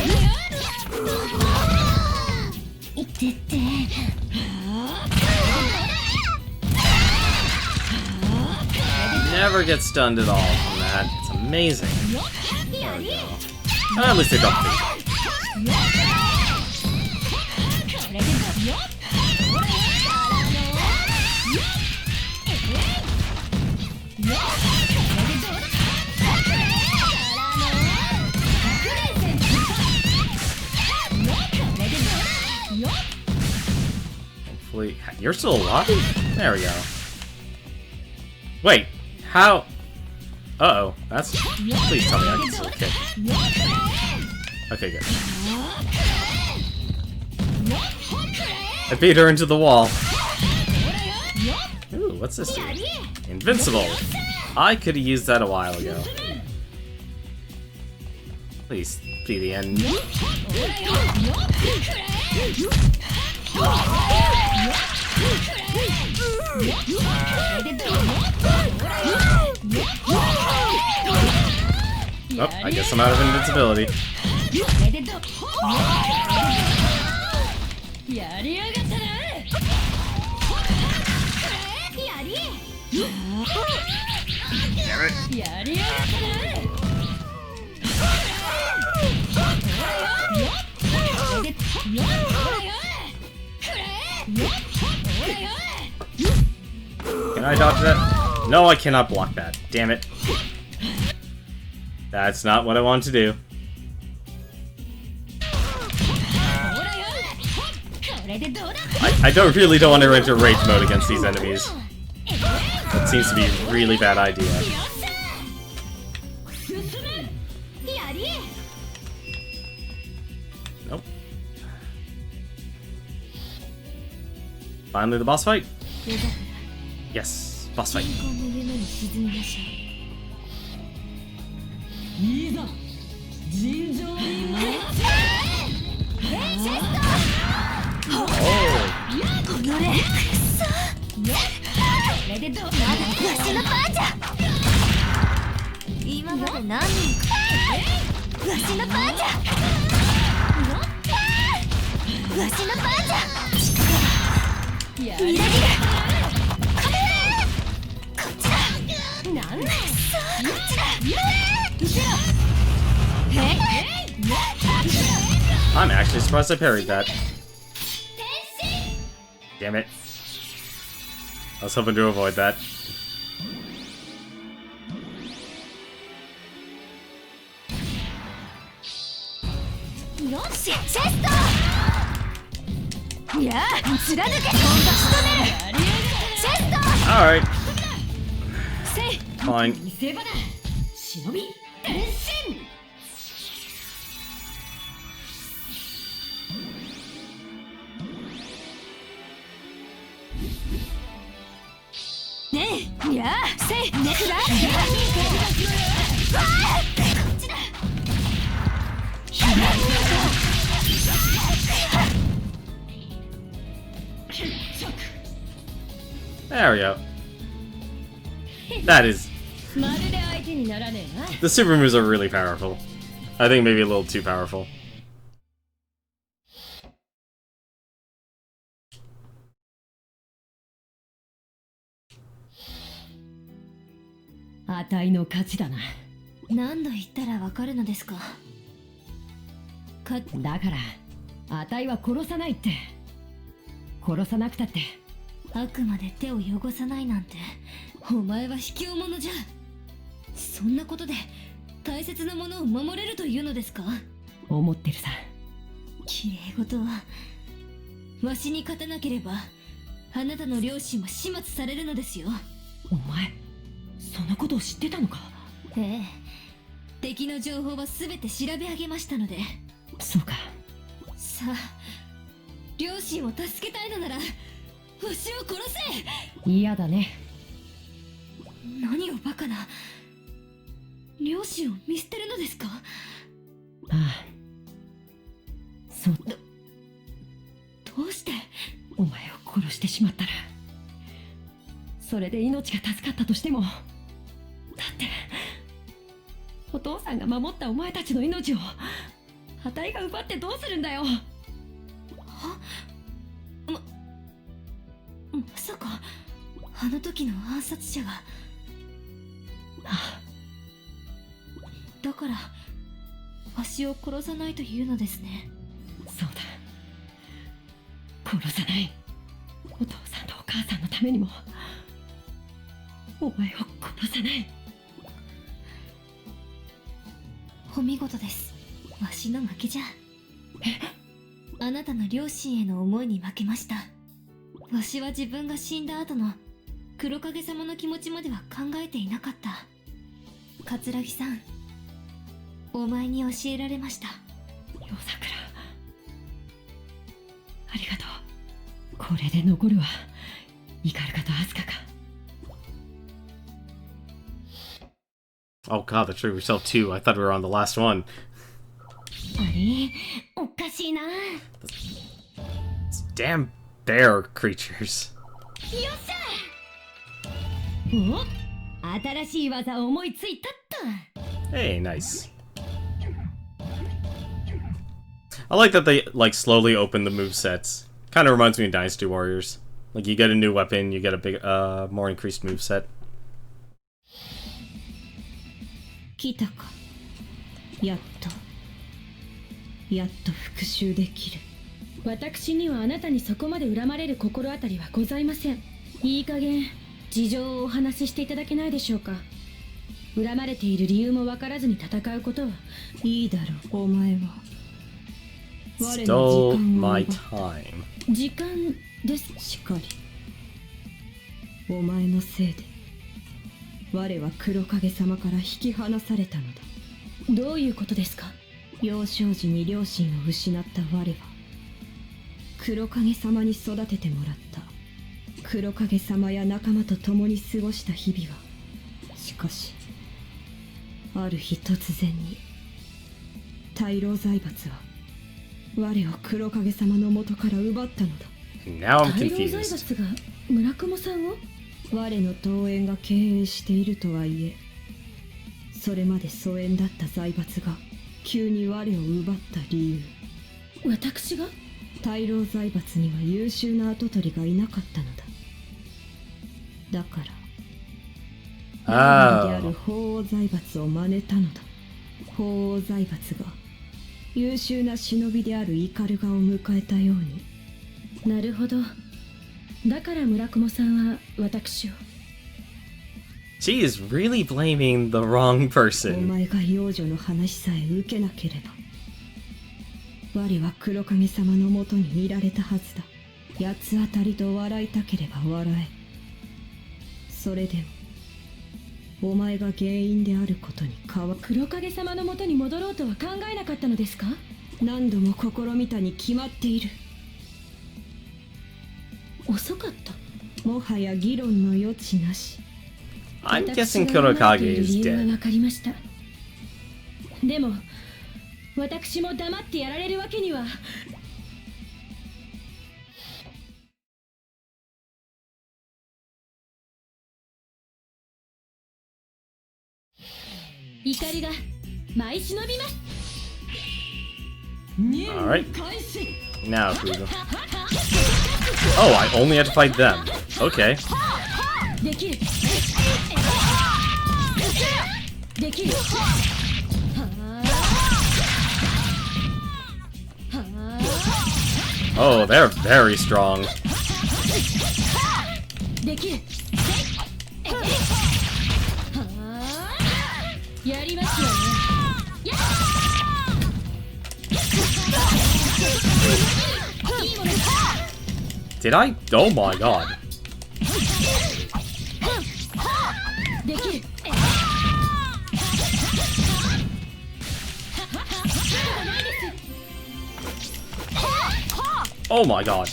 Never get stunned at all from that. It's amazing. There we go. At least they don't think. Hopefully, you're still alive? There we go. Wait, how? Uh-oh, that's... Please tell me I can still kick. Okay, good. I beat her into the wall. Ooh, what's this do? Invincible! I could have used that a while ago. Please be the end. Oh, I guess I'm out of invincibility. Damn it. Can I dodge that? No, I cannot block that. Damn it. That's not what I want to do. I really don't want to enter rage mode against these enemies. That seems to be a really bad idea. Nope. Finally the boss fight? Yes, boss fight. I'm actually surprised I parried that. Damn it. I was hoping to avoid that. Alright. Fine. 見せ場だ。忍び変身。There we go. That is... まるで相手にならねえな。 The super moves are really powerful. I think maybe a little too powerful. あたいの勝ちだな。何度言ったらわかるのですか。だからあたいは殺さないって。殺さなくたって。あくまで手を汚さないなんて、お前は卑怯者じゃ。そんなことで大切なものを守れるというのですか。思ってるさ。綺麗事はわしに勝たなければあなたの両親は始末されるのですよ。お前そんなことを知ってたのか。ええ、敵の情報は全て調べ上げましたので。そうか。さあ、両親を助けたいのならわしを殺せ。嫌だね。何をバカな。両親を見捨てるのですか。ああ、そう。どうしてお前を殺してしまったら、それで命が助かったとしても、だってお父さんが守ったお前たちの命をあたいが奪ってどうするんだよ。まさかあの時の暗殺者が。だからわしを殺さないというのですね。そうだ、殺さない。お父さんとお母さんのためにもお前を殺さない。お見事です。わしの負けじゃ。あなたの両親への思いに負けました。わしは自分が死んだ後の黒影様の気持ちまでは考えていなかった。桂木さん、お前に教えられました。夜桜、ありがとう。これで残るはイカルカとアスカか。Oh god, the trigger yourself too. I thought we were on the last one. あれ、おかしいな。Damn bear creatures. よっしゃ。お、新しい技思いついたっと。 Hey, nice. I like that they like slowly open the movesets. Kind of reminds me of Dynasty Warriors. Like you get a new weapon, you get a big, more increased moveset. 来たか。やっと復讐できる。私にはあなたにそこまで恨まれる心当たりはございません。いい加減事情をお話ししていただけないでしょうか。恨まれている理由も分からずに戦うことはいいだろう。お前は我の Stole 時間を my 奪った。 time. 時間です。しかりお前のせいで我は黒影様から引き離されたのだ。どういうことですか。幼少時に両親を失った我は黒影様に育ててもらった。黒影様や仲間と共に過ごした日々は、しかしある日突然に大老財閥は我を黒影様の元から奪ったのだ。 Now I'm 大老財 confused. 閥が村雲さんを。我の東園が経営しているとはいえ、それまで疎遠だった財閥が急に我を奪った理由。私が。大老財閥には優秀な跡取りがいなかったのだ。だからである法王財閥を真似たのだ。法王財閥が優秀な忍びであるイカルガを迎えたように。なるほど。だから村雲さんは私を。 She is really blaming the wrong お person. 前が幼女の話さえ受けなければ我は黒影様のもとにいられたはずだ。八つ当たりと笑いたければ笑え。それでもお前が原因であることに黒影様のもとに戻ろうとは考えなかったのですか？何度も試みたに決まっている。遅かった。もはや議論の余地なし。 I'm guessing Kurokage is 理由は dead. 分かりました。でも私も黙ってやられるわけには。怒りが舞い忍びます。 Alright. Now, Kudo. Oh, I only had to fight them. Okay. できる。できる。 Oh, they're very strong. できる。やりますよね。 Did I? Oh my god. できる。 Oh my god.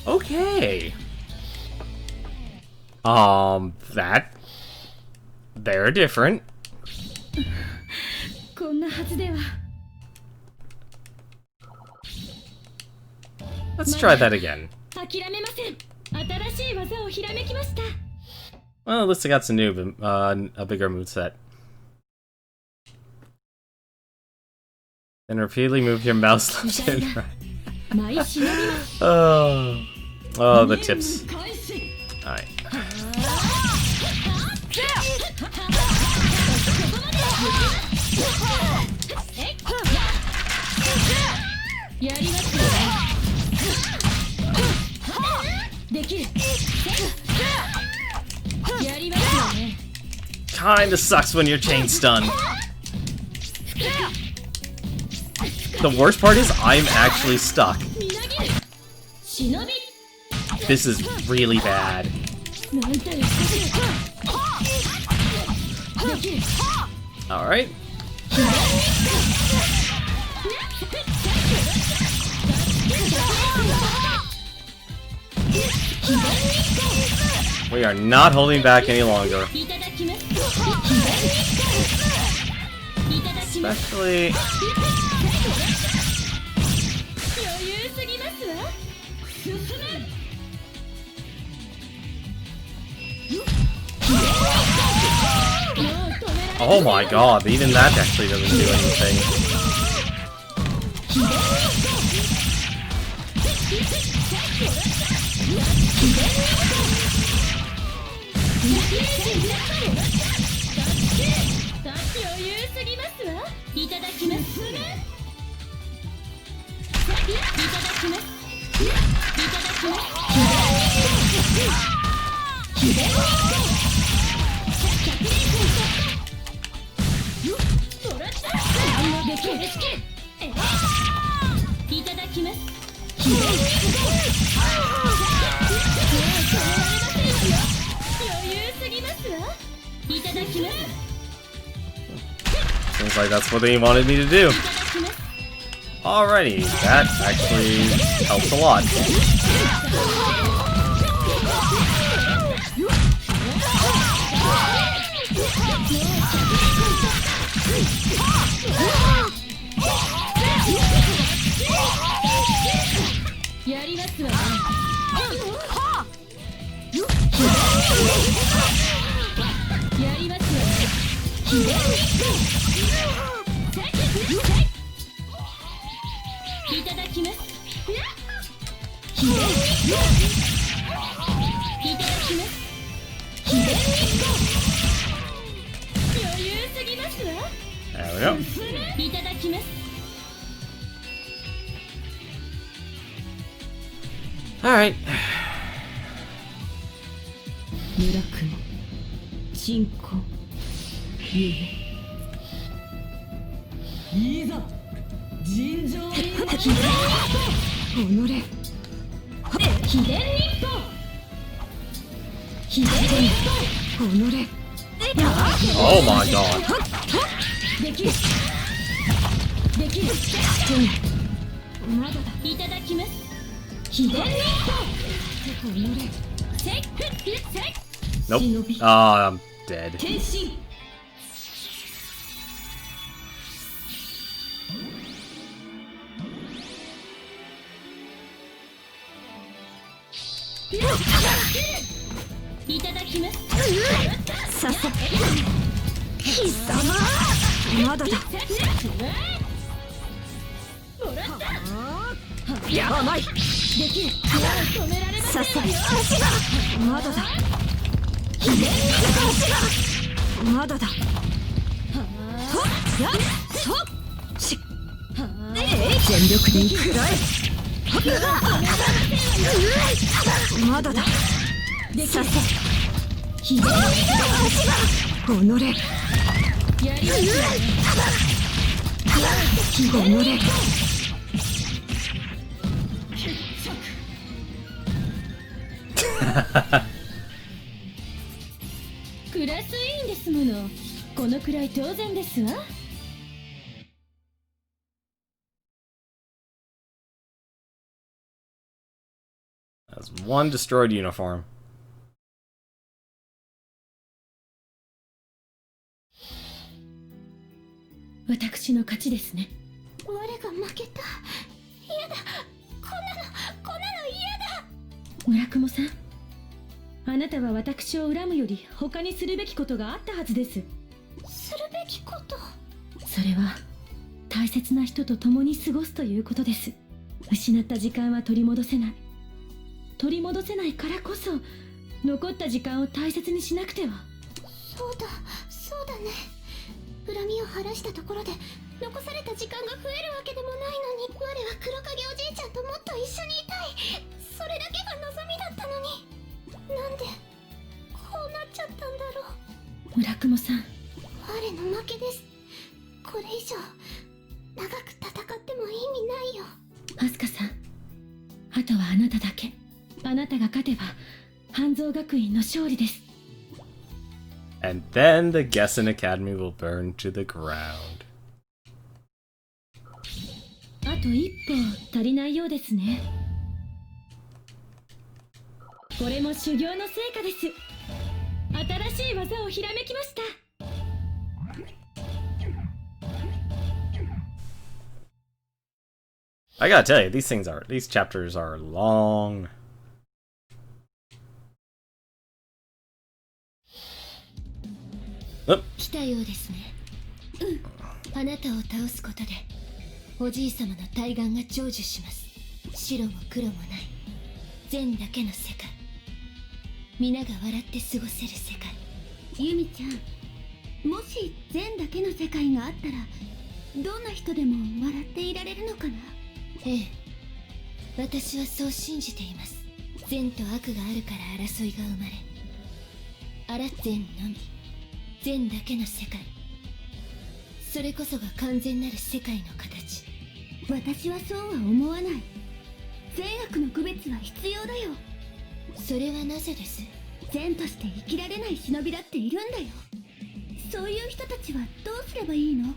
Okay. They're different. こんなはずでは。 Let's try that again. 諦めません。新しい技をひらめきました。 Well, at least I got some new, a bigger moveset. Then repeatedly move your mouse left and right. Oh, the tips. Alright. Kinda sucks when you're chain stunned. The worst part is I'm actually stuck. This is really bad. Alright. We are not holding back any longer. Especially... Oh my god, even that actually doesn't do anything. Seems like that's what they wanted me to do. Alrighty, that actually helps a lot. There we go. Alright. 村雲、鎮魂、夢。いざ尋常に己秘伝日報秘伝日報己 Oh my god. できるできるまだだいただきます秘伝日報己せっせっ Nope. Ah, I'm dead. 変身いただきますさせ貴様まだだやばないできる止められませんさせまだだ秘伝にまだだとやとし全力で食らえまだださせ秘伝己やり己クラス委員ですものこのくらい当然ですわThat's one destroyed uniform. 私の勝ちですね我が負けた嫌だこんなの嫌だ村雲さんあなたは私を恨むより他にするべきことがあったはずですするべきことそれは大切な人と共に過ごすということです失った時間は取り戻せない取り戻せないからこそ残った時間を大切にしなくてはそうだね恨みを晴らしたところで残された時間が増えるわけでもないのに我は黒影おじいちゃんともっと一緒にいたいそれだけが望みだったのになんでこうなっちゃったんだろう村雲さん我の負けですこれ以上長く戦っても意味ないよアスカさんあとはあなただけあなたが勝てば半蔵学院の勝利です And then the Gessen Academy will burn to the ground. あと一歩足りないようですねこれも修行の成果です新しい技をひらめきました I gotta tell you, these chapters are long. 来たようですねあなたを倒すことでおじいさまの大願が成就します白も黒もない善だけの世界皆が笑って過ごせる世界ユミちゃんもし善だけの世界があったらどんな人でも笑っていられるのかなええ私はそう信じています善と悪があるから争いが生まれあら善のみ善だけの世界それこそが完全なる世界の形私はそうは思わない善悪の区別は必要だよそれはなぜです善として生きられない忍びだっているんだよそういう人たちはどうすればいいの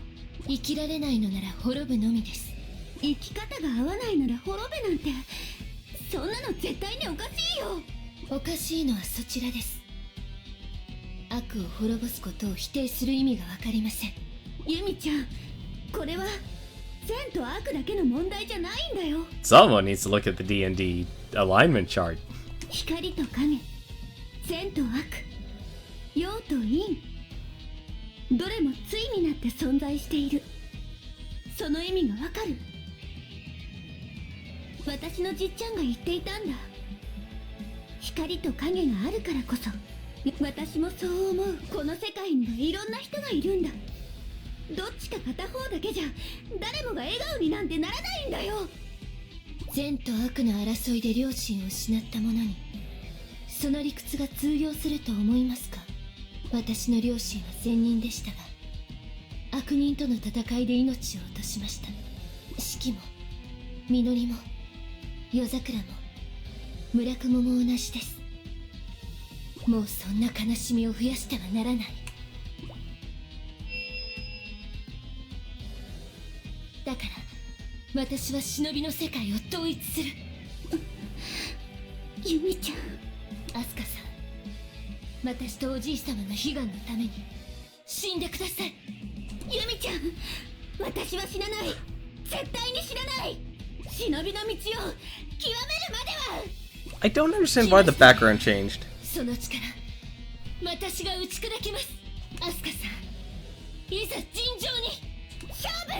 生きられないのなら滅ぶのみです生き方が合わないなら滅べなんてそんなの絶対におかしいよおかしいのはそちらです悪を滅ぼすことを否定する意味がわかりませんユミちゃんこれは善と悪だけの問題じゃないんだよ Someone needs to look at the D&D alignment chart. 光と影善と悪陽と陰どれも対になって存在しているその意味がわかる私のじっちゃんが言っていたんだ光と影があるからこそ私もそう思うこの世界にはいろんな人がいるんだどっちか片方だけじゃ誰もが笑顔になんてならないんだよ善と悪の争いで両親を失った者にその理屈が通用すると思いますか私の両親は善人でしたが悪人との戦いで命を落としました四季も実りも夜桜も村雲も同じです。もうそんな悲しみを増やしてはならない。だから私は忍びの世界を統一する。ユミちゃん、アスカさん、私とおじい様の悲願のために死んでください。ユミちゃん、私は死なない。絶対に死なない。忍びの道を極めるまでは。 I don't understand why the background changed. その力、私が打ち砕きます。アスカさん、いざ尋常に勝負。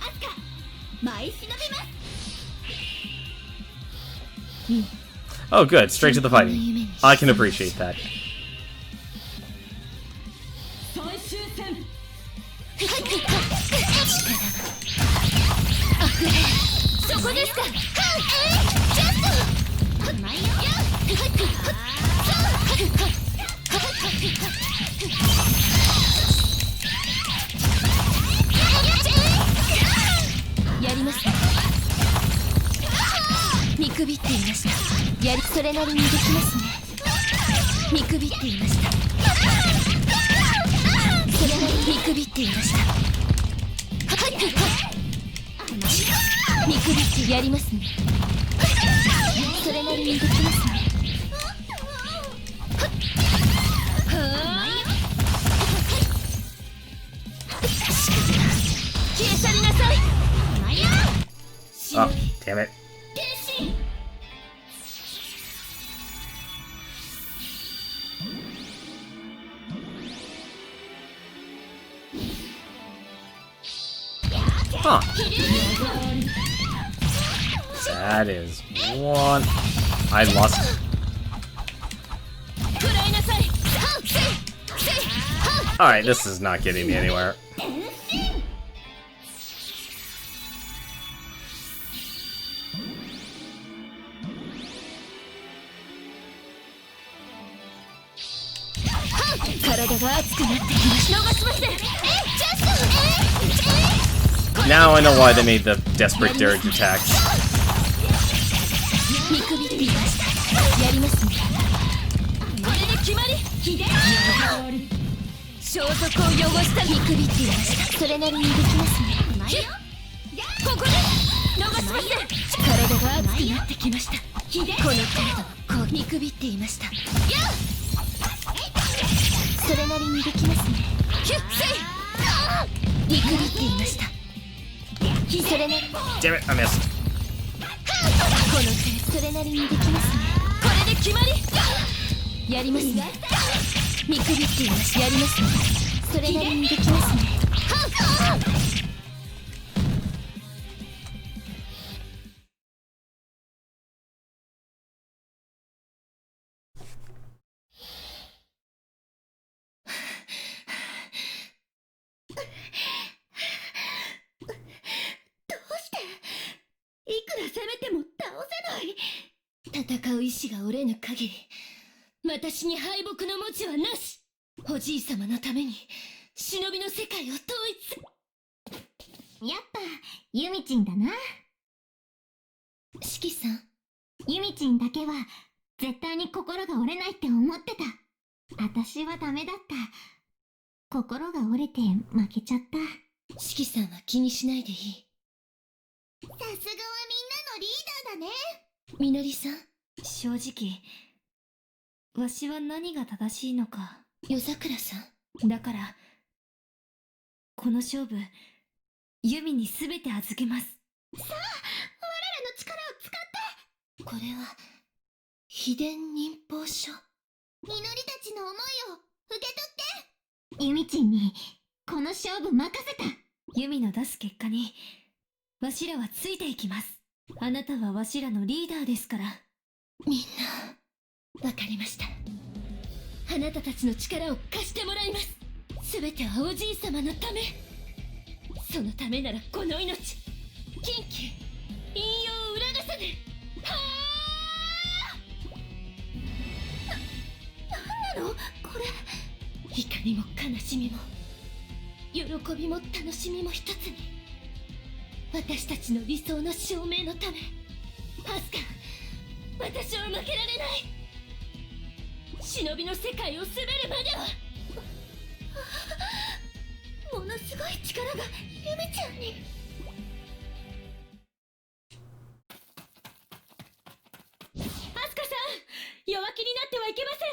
アスカ、舞い忍びます。Oh, good. Straight to the fighting. I can appreciate that. 最終戦。そこですか。やりました。見くびっていました。それなりにできますね。見くびっていました。それなりに見くびっていました。見くびってやりますね。それなりにできますね。消え去りなさい。Oh, damn it. Huh. That is one. I lost. Alright, this is not getting me anywhere. Now I know why they made the desperate dirge attacks. Damn it, I missed.戦う意志が折れぬ限り、私に敗北の文字はなし。おじい様のために忍びの世界を統一。やっぱユミチンだな。四季さん、ユミチンだけは絶対に心が折れないって思ってた。私はダメだった。心が折れて負けちゃった。四季さんは気にしないでいい。さすがはみんなのリーダーだね。みのりさん、正直わしは何が正しいのか。夜桜さん、だからこの勝負ユミに全て預けます。さあ、我らの力を使って。これは秘伝忍法書。みのりたちの思いを受け取って。ユミチンにこの勝負任せた。ユミの出す結果にわしらはついていきます。あなたはわしらのリーダーですから。みんな、わかりました。あなたたちの力を貸してもらいます。すべてはおじい様のため。そのためならこの命、近畿、陰陽を裏がさね。はなのこれ。怒りも悲しみも喜びも楽しみも一つに、私たちの理想の証明のため。アスカ、私は負けられない。忍びの世界を滑るまでは。ものすごい力がゆめちゃんに。アスカさん、弱気になってはいけませ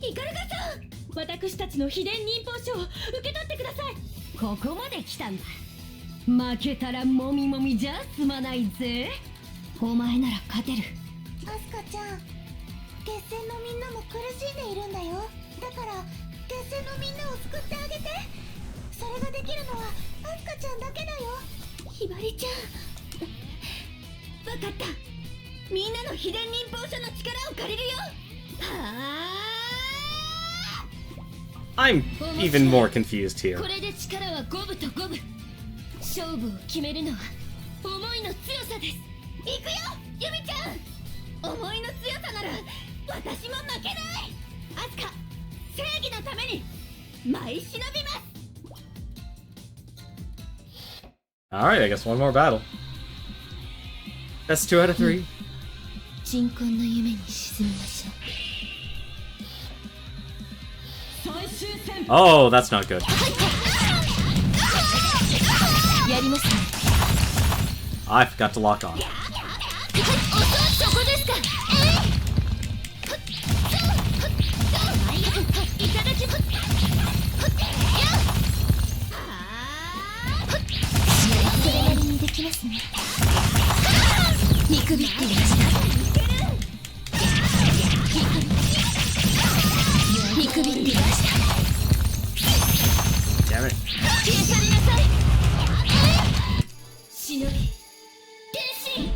ん。イカルガさん、私たちの秘伝忍法書を受け取ってください。ここまで来たんだ。負けたらもみもみじゃ済まないぜ。お前なら勝てる。アスカちゃん、決戦のみんなも苦しんでいるんだよ。だから決戦のみんなを救ってあげて。それができるのはアスカちゃんだけだよ。ひばりちゃん、わかった。みんなの秘伝忍法書の力を借りるよ。はあ。 I'm even more confused here. これで力は五分と五分。勝負を決めるのは思いの強さです。行くよ、ゆみちゃん。思いの強さなら私も負けない。アスカ、正義のために舞い忍びます。 Alright, I guess one more battle. That's 2 out of 3. 鎮魂の夢に沈みましょう。 Oh, that's not good. やりますね。 I forgot to lock on. そこですか。いただきます。それなりにできますね。見くびっていました。見くびっていました。 Damn it. 消されなさい。忍び、天使。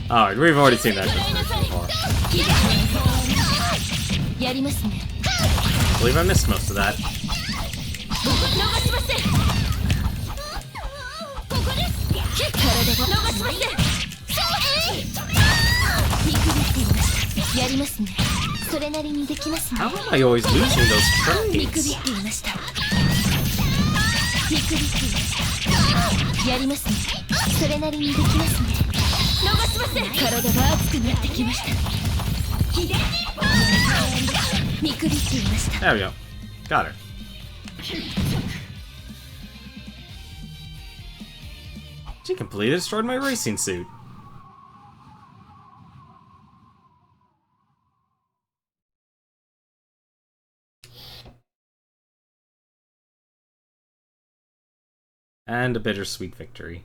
Alright, we've already seen that before. やりますね。 I believe I missed most of that. 逃しません。ここです。体が逃しません。見くびっていました。やりますね。それなりにできますね。 How am I always losing those 見くび trades? っていました。見くびっていました。やりますね。それなりにできますね。逃しません。体が熱くなってきました。見くびっていました。 There we go. Got her. She completely destroyed my racing suit. And a bittersweet victory.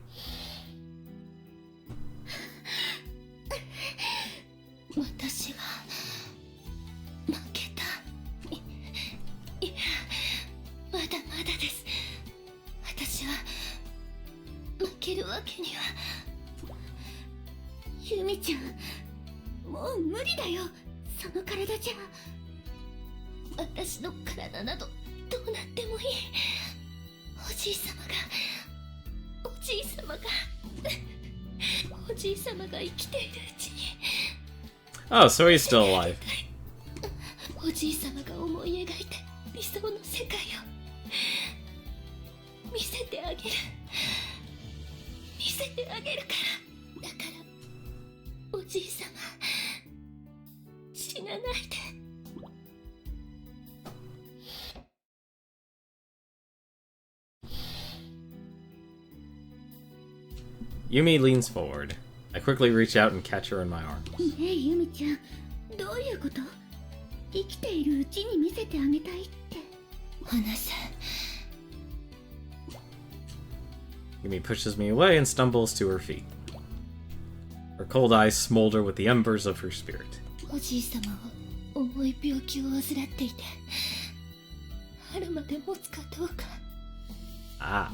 私が負けた。いや、まだまだです。私は負けるわけには。ゆみちゃん、もう無理だよ、その体じゃ。私の体などどうなってもいい。おじいさまがおじいさまがおじいさまが生きているうちに。 Oh, so he's still alive. おじいさまが思い描いた理想の世界を見せてあげる。見せてあげるから。だからおじいさま、死なないで。 Yumi leans forward. I quickly reach out and catch her in my arms. ねえゆみちゃん、どういうこと？生きているうちに見せてあげたいって。話せ。 Yumi pushes me away and stumbles to her feet. Her cold eyes smolder with the embers of her spirit. おじいさまは重い病気を患っていて、春まで持つかどうか。 Ah.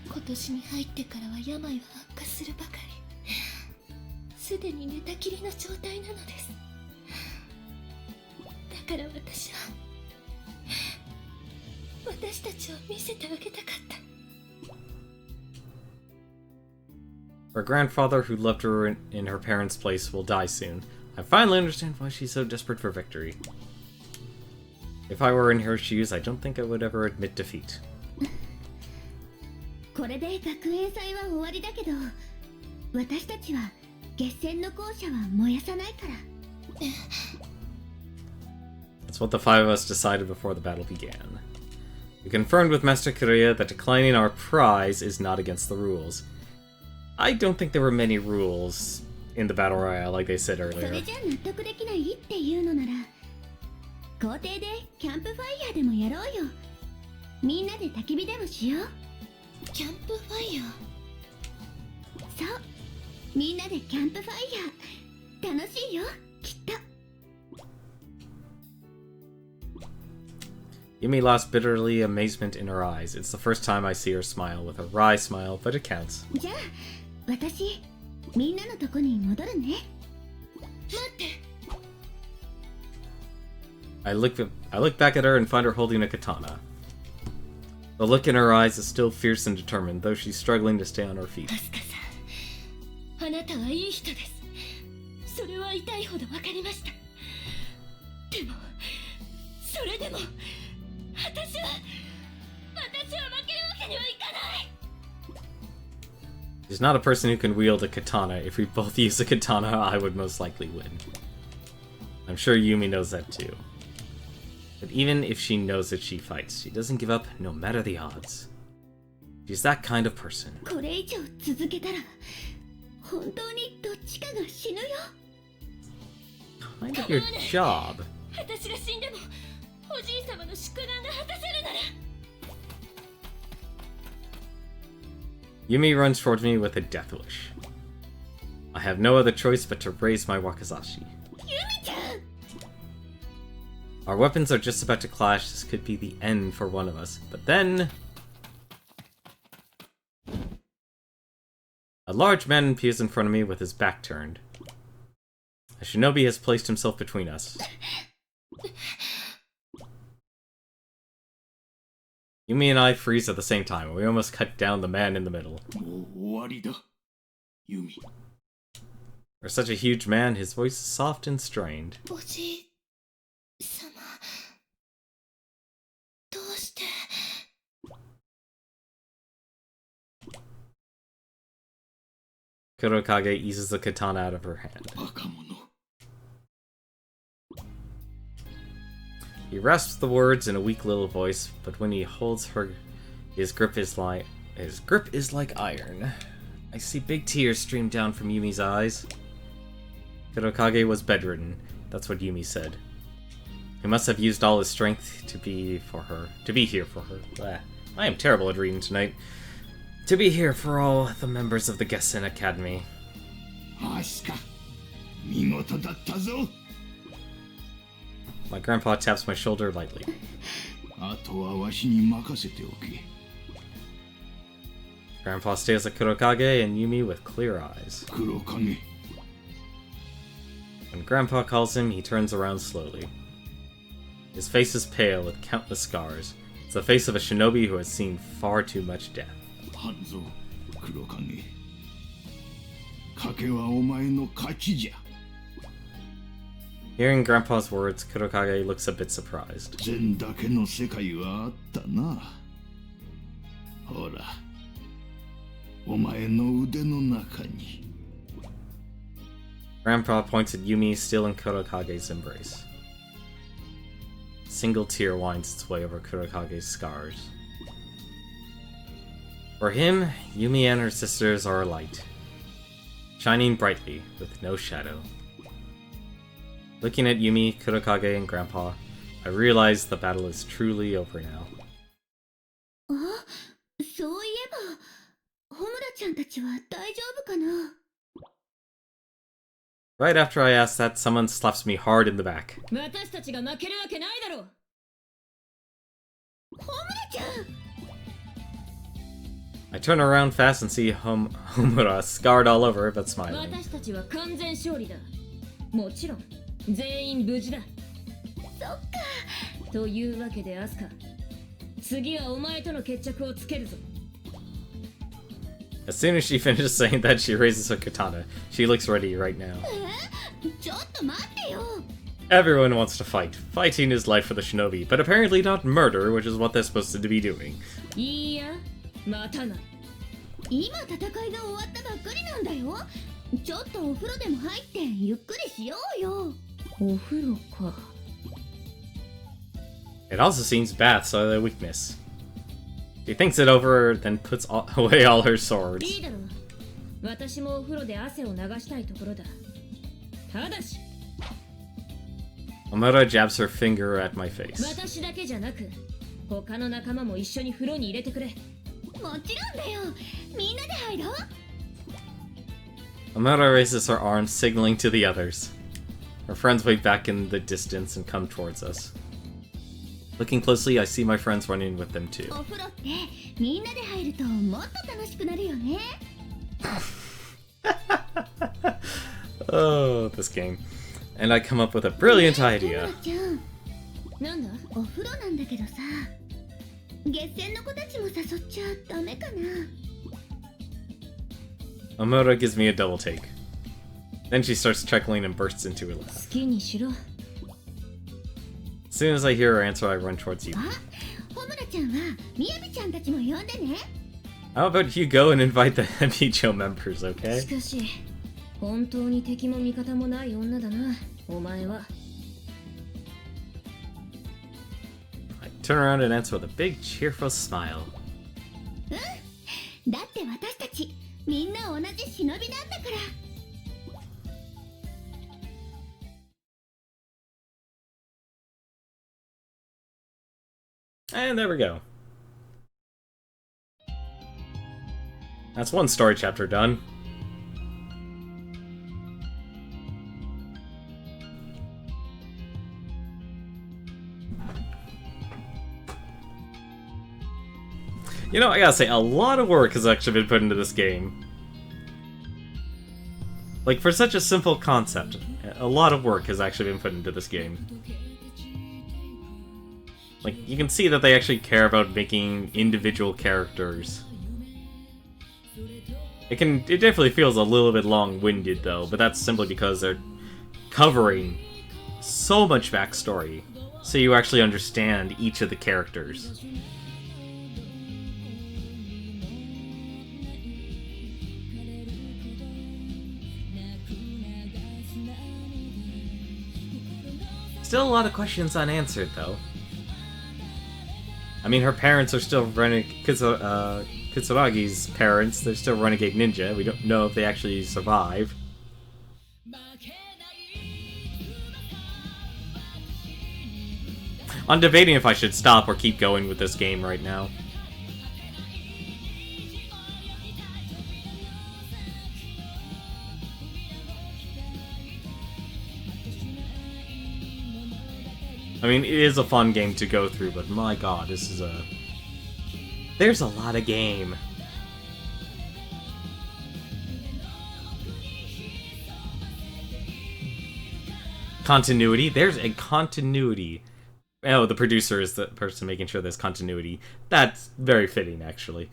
今年に入ってからは病は悪化するばかり。すでに寝たきりの状態なのです。だから私たちを見せてあげたかった。 Her grandfather, who loved her in her parents' place, will die soon. I finally understand why she's so desperate for victory. If I were in her shoes, I don't think I would ever admit defeat. これで学園祭は終わりだけど、私たちは決戦の校舎は燃やさないから。That's what the five of us decided before the battle began. We confirmed with Master Kureya that declining our prize is not against the rules. I don't think there were many rules in the Battle Royale, like they said そ earlier. れじゃ納得できないっていうのなら、校庭でキャンプファイヤーでもやろうよ。みんなで焚き火でもしよう。キャンプファイヤー。そう、みんなでキャンプファイヤー。楽しいよ、きっと。Yumi lost bitterly amazement in her eyes. It's the first time I see her smile with a wry smile, but it counts. じゃあ、私、みんなのとこに戻るね。待って。I look back at her and find her holding a katana. The look in her eyes is still fierce and determined, though she's struggling to stay on her feet. アスカさん、あなたはいい人です。それは痛いほどわかりました。でも、それでも、私は負けるわけにはいかない。 She's not a person who can wield a katana. If we both use a katana, I would most likely win. I'm sure Yumi knows that too. But even if she knows that she fights, she doesn't give up no matter the odds. She's that kind of person. これ以上続けたら、本当にどっちかが死ぬよ。Kind of your job. 私が死んでも、おじい様の宿願が果たせるなら。Yumi runs towards me with a death wish. I have no other choice but to raise my wakizashi. Our weapons are just about to clash. This could be the end for one of us. But then... a large man appears in front of me with his back turned. A shinobi has placed himself between us. Yumi and I freeze at the same time. We almost cut down the man in the middle. For such a huge man, his voice is soft and strained. おじい様、どうして。 Kurokage eases the katana out of her hand. He rasps the words in a weak little voice, but when he holds her, his grip is like iron. I see big tears stream down from Yumi's eyes. Kurokage was bedridden. That's what Yumi said. He must have used all his strength to be here for her. Blah. I am terrible at reading tonight. To be here for all the members of the Gessen Academy. Asuka, 見事だったぞ。 My grandpa taps my shoulder lightly. あとはわしに任せておけ。 Grandpa stares at Kurokage and Yumi with clear eyes. 黒影。 When Grandpa calls him, he turns around slowly. His face is pale with countless scars. It's the face of a shinobi who has seen far too much death. 半蔵、黒影。賭けはお前の勝ちじゃ。 Hearing Grandpa's words, Kurokage looks a bit surprised. 善だけの世界はあったな。ほら、お前の腕の中に。 Grandpa points at Yumi still in Kurokage's embrace. A single tear winds its way over Kurokage's scars. For him, Yumi and her sisters are a light, shining brightly with no shadow. Looking at Yumi, Kurokage, and Grandpa, I realize the battle is truly over now. あ、そういえば、ホムラちゃんたちは大丈夫かな? Right after I ask that, someone slaps me hard in the back. 私たちが負けるわけないだろう。ホムラちゃん! I turn around fast and see Homura scarred all over, but smiling. 私たちは完全勝利だ。もちろん、全員無事だ。そっか。というわけでアスカ、次はお前との決着をつけるぞ。As soon as she finishes saying that, she raises her katana. She looks ready right now. ちょっと待ってよ。 Everyone wants to fight. Fighting is life for the shinobi, but apparently not murder, which is what they're supposed to be doing. いいや、またな。今戦いが終わったばっかりなんだよ。ちょっとお風呂でも入ってゆっくりしようよ。お風呂か。It also seems baths are their weakness. She thinks it over, then puts away all her swords. いいだろう。私もお風呂で汗を流したいところだ。ただし、Amara jabs her finger at my face. 私だけじゃなく、他の仲間も一緒に風呂に入れてくれ。もちろんだよ。みんなで入ろう。 Amara raises her arm, signaling to the others. Her friends wait back in the distance and come towards us. Looking closely, I see my friends running with them too. お風呂ってみんなで入るともっと楽しくなるよね。Oh, this game. And I come up with a brilliant idea. ちゃん、なんだ？お風呂なんだけどさ、月戦の子たちも誘っちゃダメかな。 Amara gives me a double take. Then she starts chuckling and bursts into a laugh. 好きにしろ。 As soon as I hear her answer, I run towards you. あ、ホムラちゃんはみやびちゃんたちも呼んでね。 How about you go and invite the Micho members, okay? しかし、本当に敵も味方もない女だな、お前は。I turn around and answer with a big, cheerful smile. だって私たちみんな同じ忍びなんだから。 And there we go. That's one story chapter done. You know, I gotta say, a lot of work has actually been put into this game. Like, for such a simple concept, a lot of work has actually been put into this game. Like, you can see that they actually care about making individual characters. It definitely feels a little bit long-winded, though, but that's simply because they're covering so much backstory, so you actually understand each of the characters. Still a lot of questions unanswered, though. I mean, her parents are still Kitsuragi's parents, they're still Renegade Ninja. We don't know if they actually survive. I'm debating if I should stop or keep going with this game right now. I mean, it is a fun game to go through, but my god, this is a... There's a lot of game. Continuity? There's a continuity. Oh, the producer is the person making sure there's continuity. That's very fitting, actually.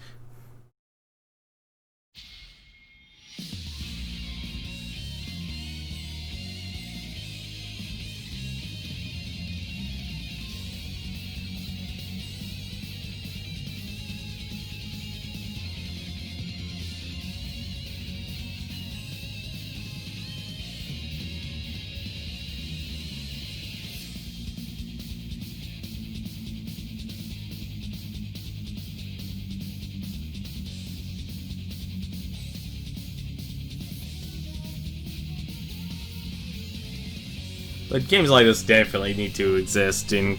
But games like this definitely need to exist in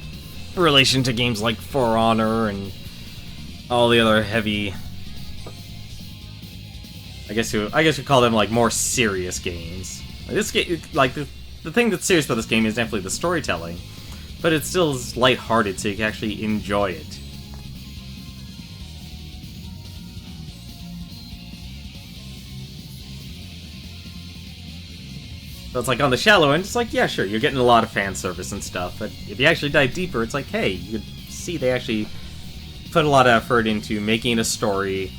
relation to games like For Honor and all the other heavy... I guess you call them like more serious games. Like this game, like the thing that's serious about this game is definitely the storytelling, but it still is lighthearted, so you can actually enjoy it. So it's like on the shallow end, it's like, yeah, sure, you're getting a lot of fan service and stuff, but if you actually dive deeper, it's like, hey, you can see they actually put a lot of effort into making a story.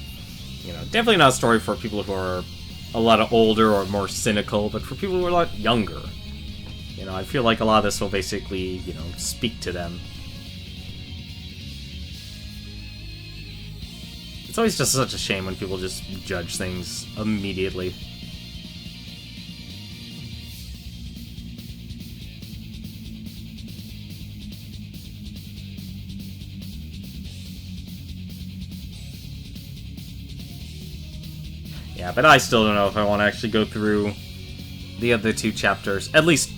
You know, definitely not a story for people who are a lot of older or more cynical, but for people who are a lot younger. You know, I feel like a lot of this will basically, you know, speak to them. It's always just such a shame when people just judge things immediately. Yeah, but I still don't know if I want to actually go through the other 2 chapters. At least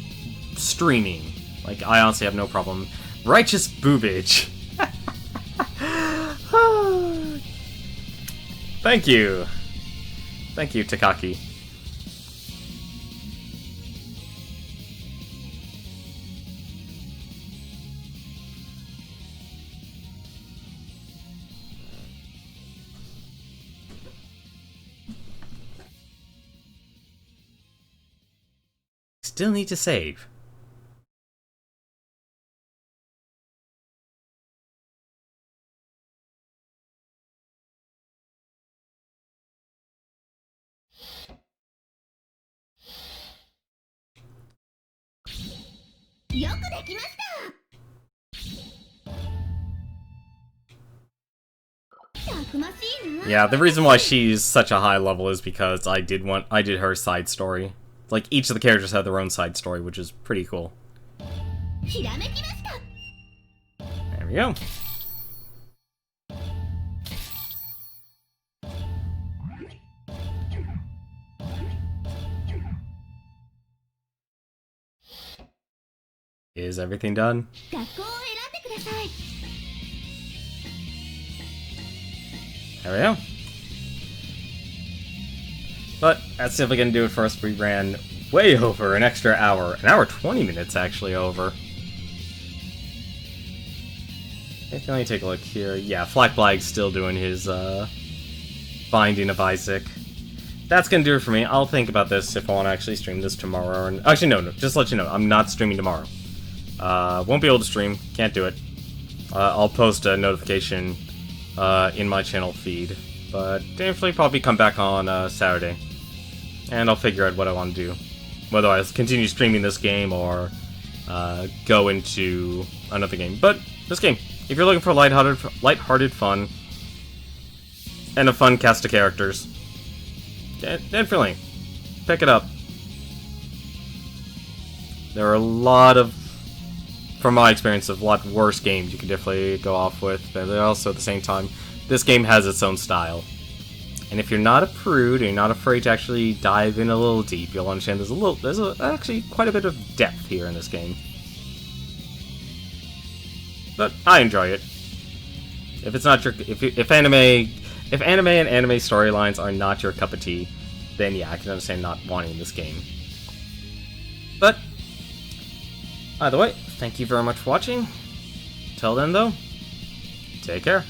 streaming. Like, I honestly have no problem. Righteous boobage. Thank you. Thank you, Takaki. Still need to save. Yeah, the reason why she's such a high level is because I did her side story. Like, each of the characters have their own side story, which is pretty cool. There we go. Is everything done? There we go. But that's simply gonna do it for us. We ran way over an extra hour. An hour 20 minutes actually over. Let me take a look here. Yeah, Flackblag's still doing his Binding of Isaac. That's gonna do it for me. I'll think about this if I want to actually stream this tomorrow. And actually, no, just to let you know, I'm not streaming tomorrow. Won't be able to stream. Can't do it. I'll post a notification in my channel feed, but definitely probably come back on Saturday, and I'll figure out what I want to do, whether I continue streaming this game or go into another game. But this game, if you're looking for lighthearted fun and a fun cast of characters, definitely pick it up. There are a lot of, from my experience, of a lot worse games you can definitely go off with, but also at the same time, this game has its own style. And if you're not a prude, and you're not afraid to actually dive in a little deep, you'll understand there's actually quite a bit of depth here in this game. But I enjoy it. If it's not your, if anime and anime storylines are not your cup of tea, then yeah, I can understand not wanting this game. But either way, thank you very much for watching. Till then, though, take care.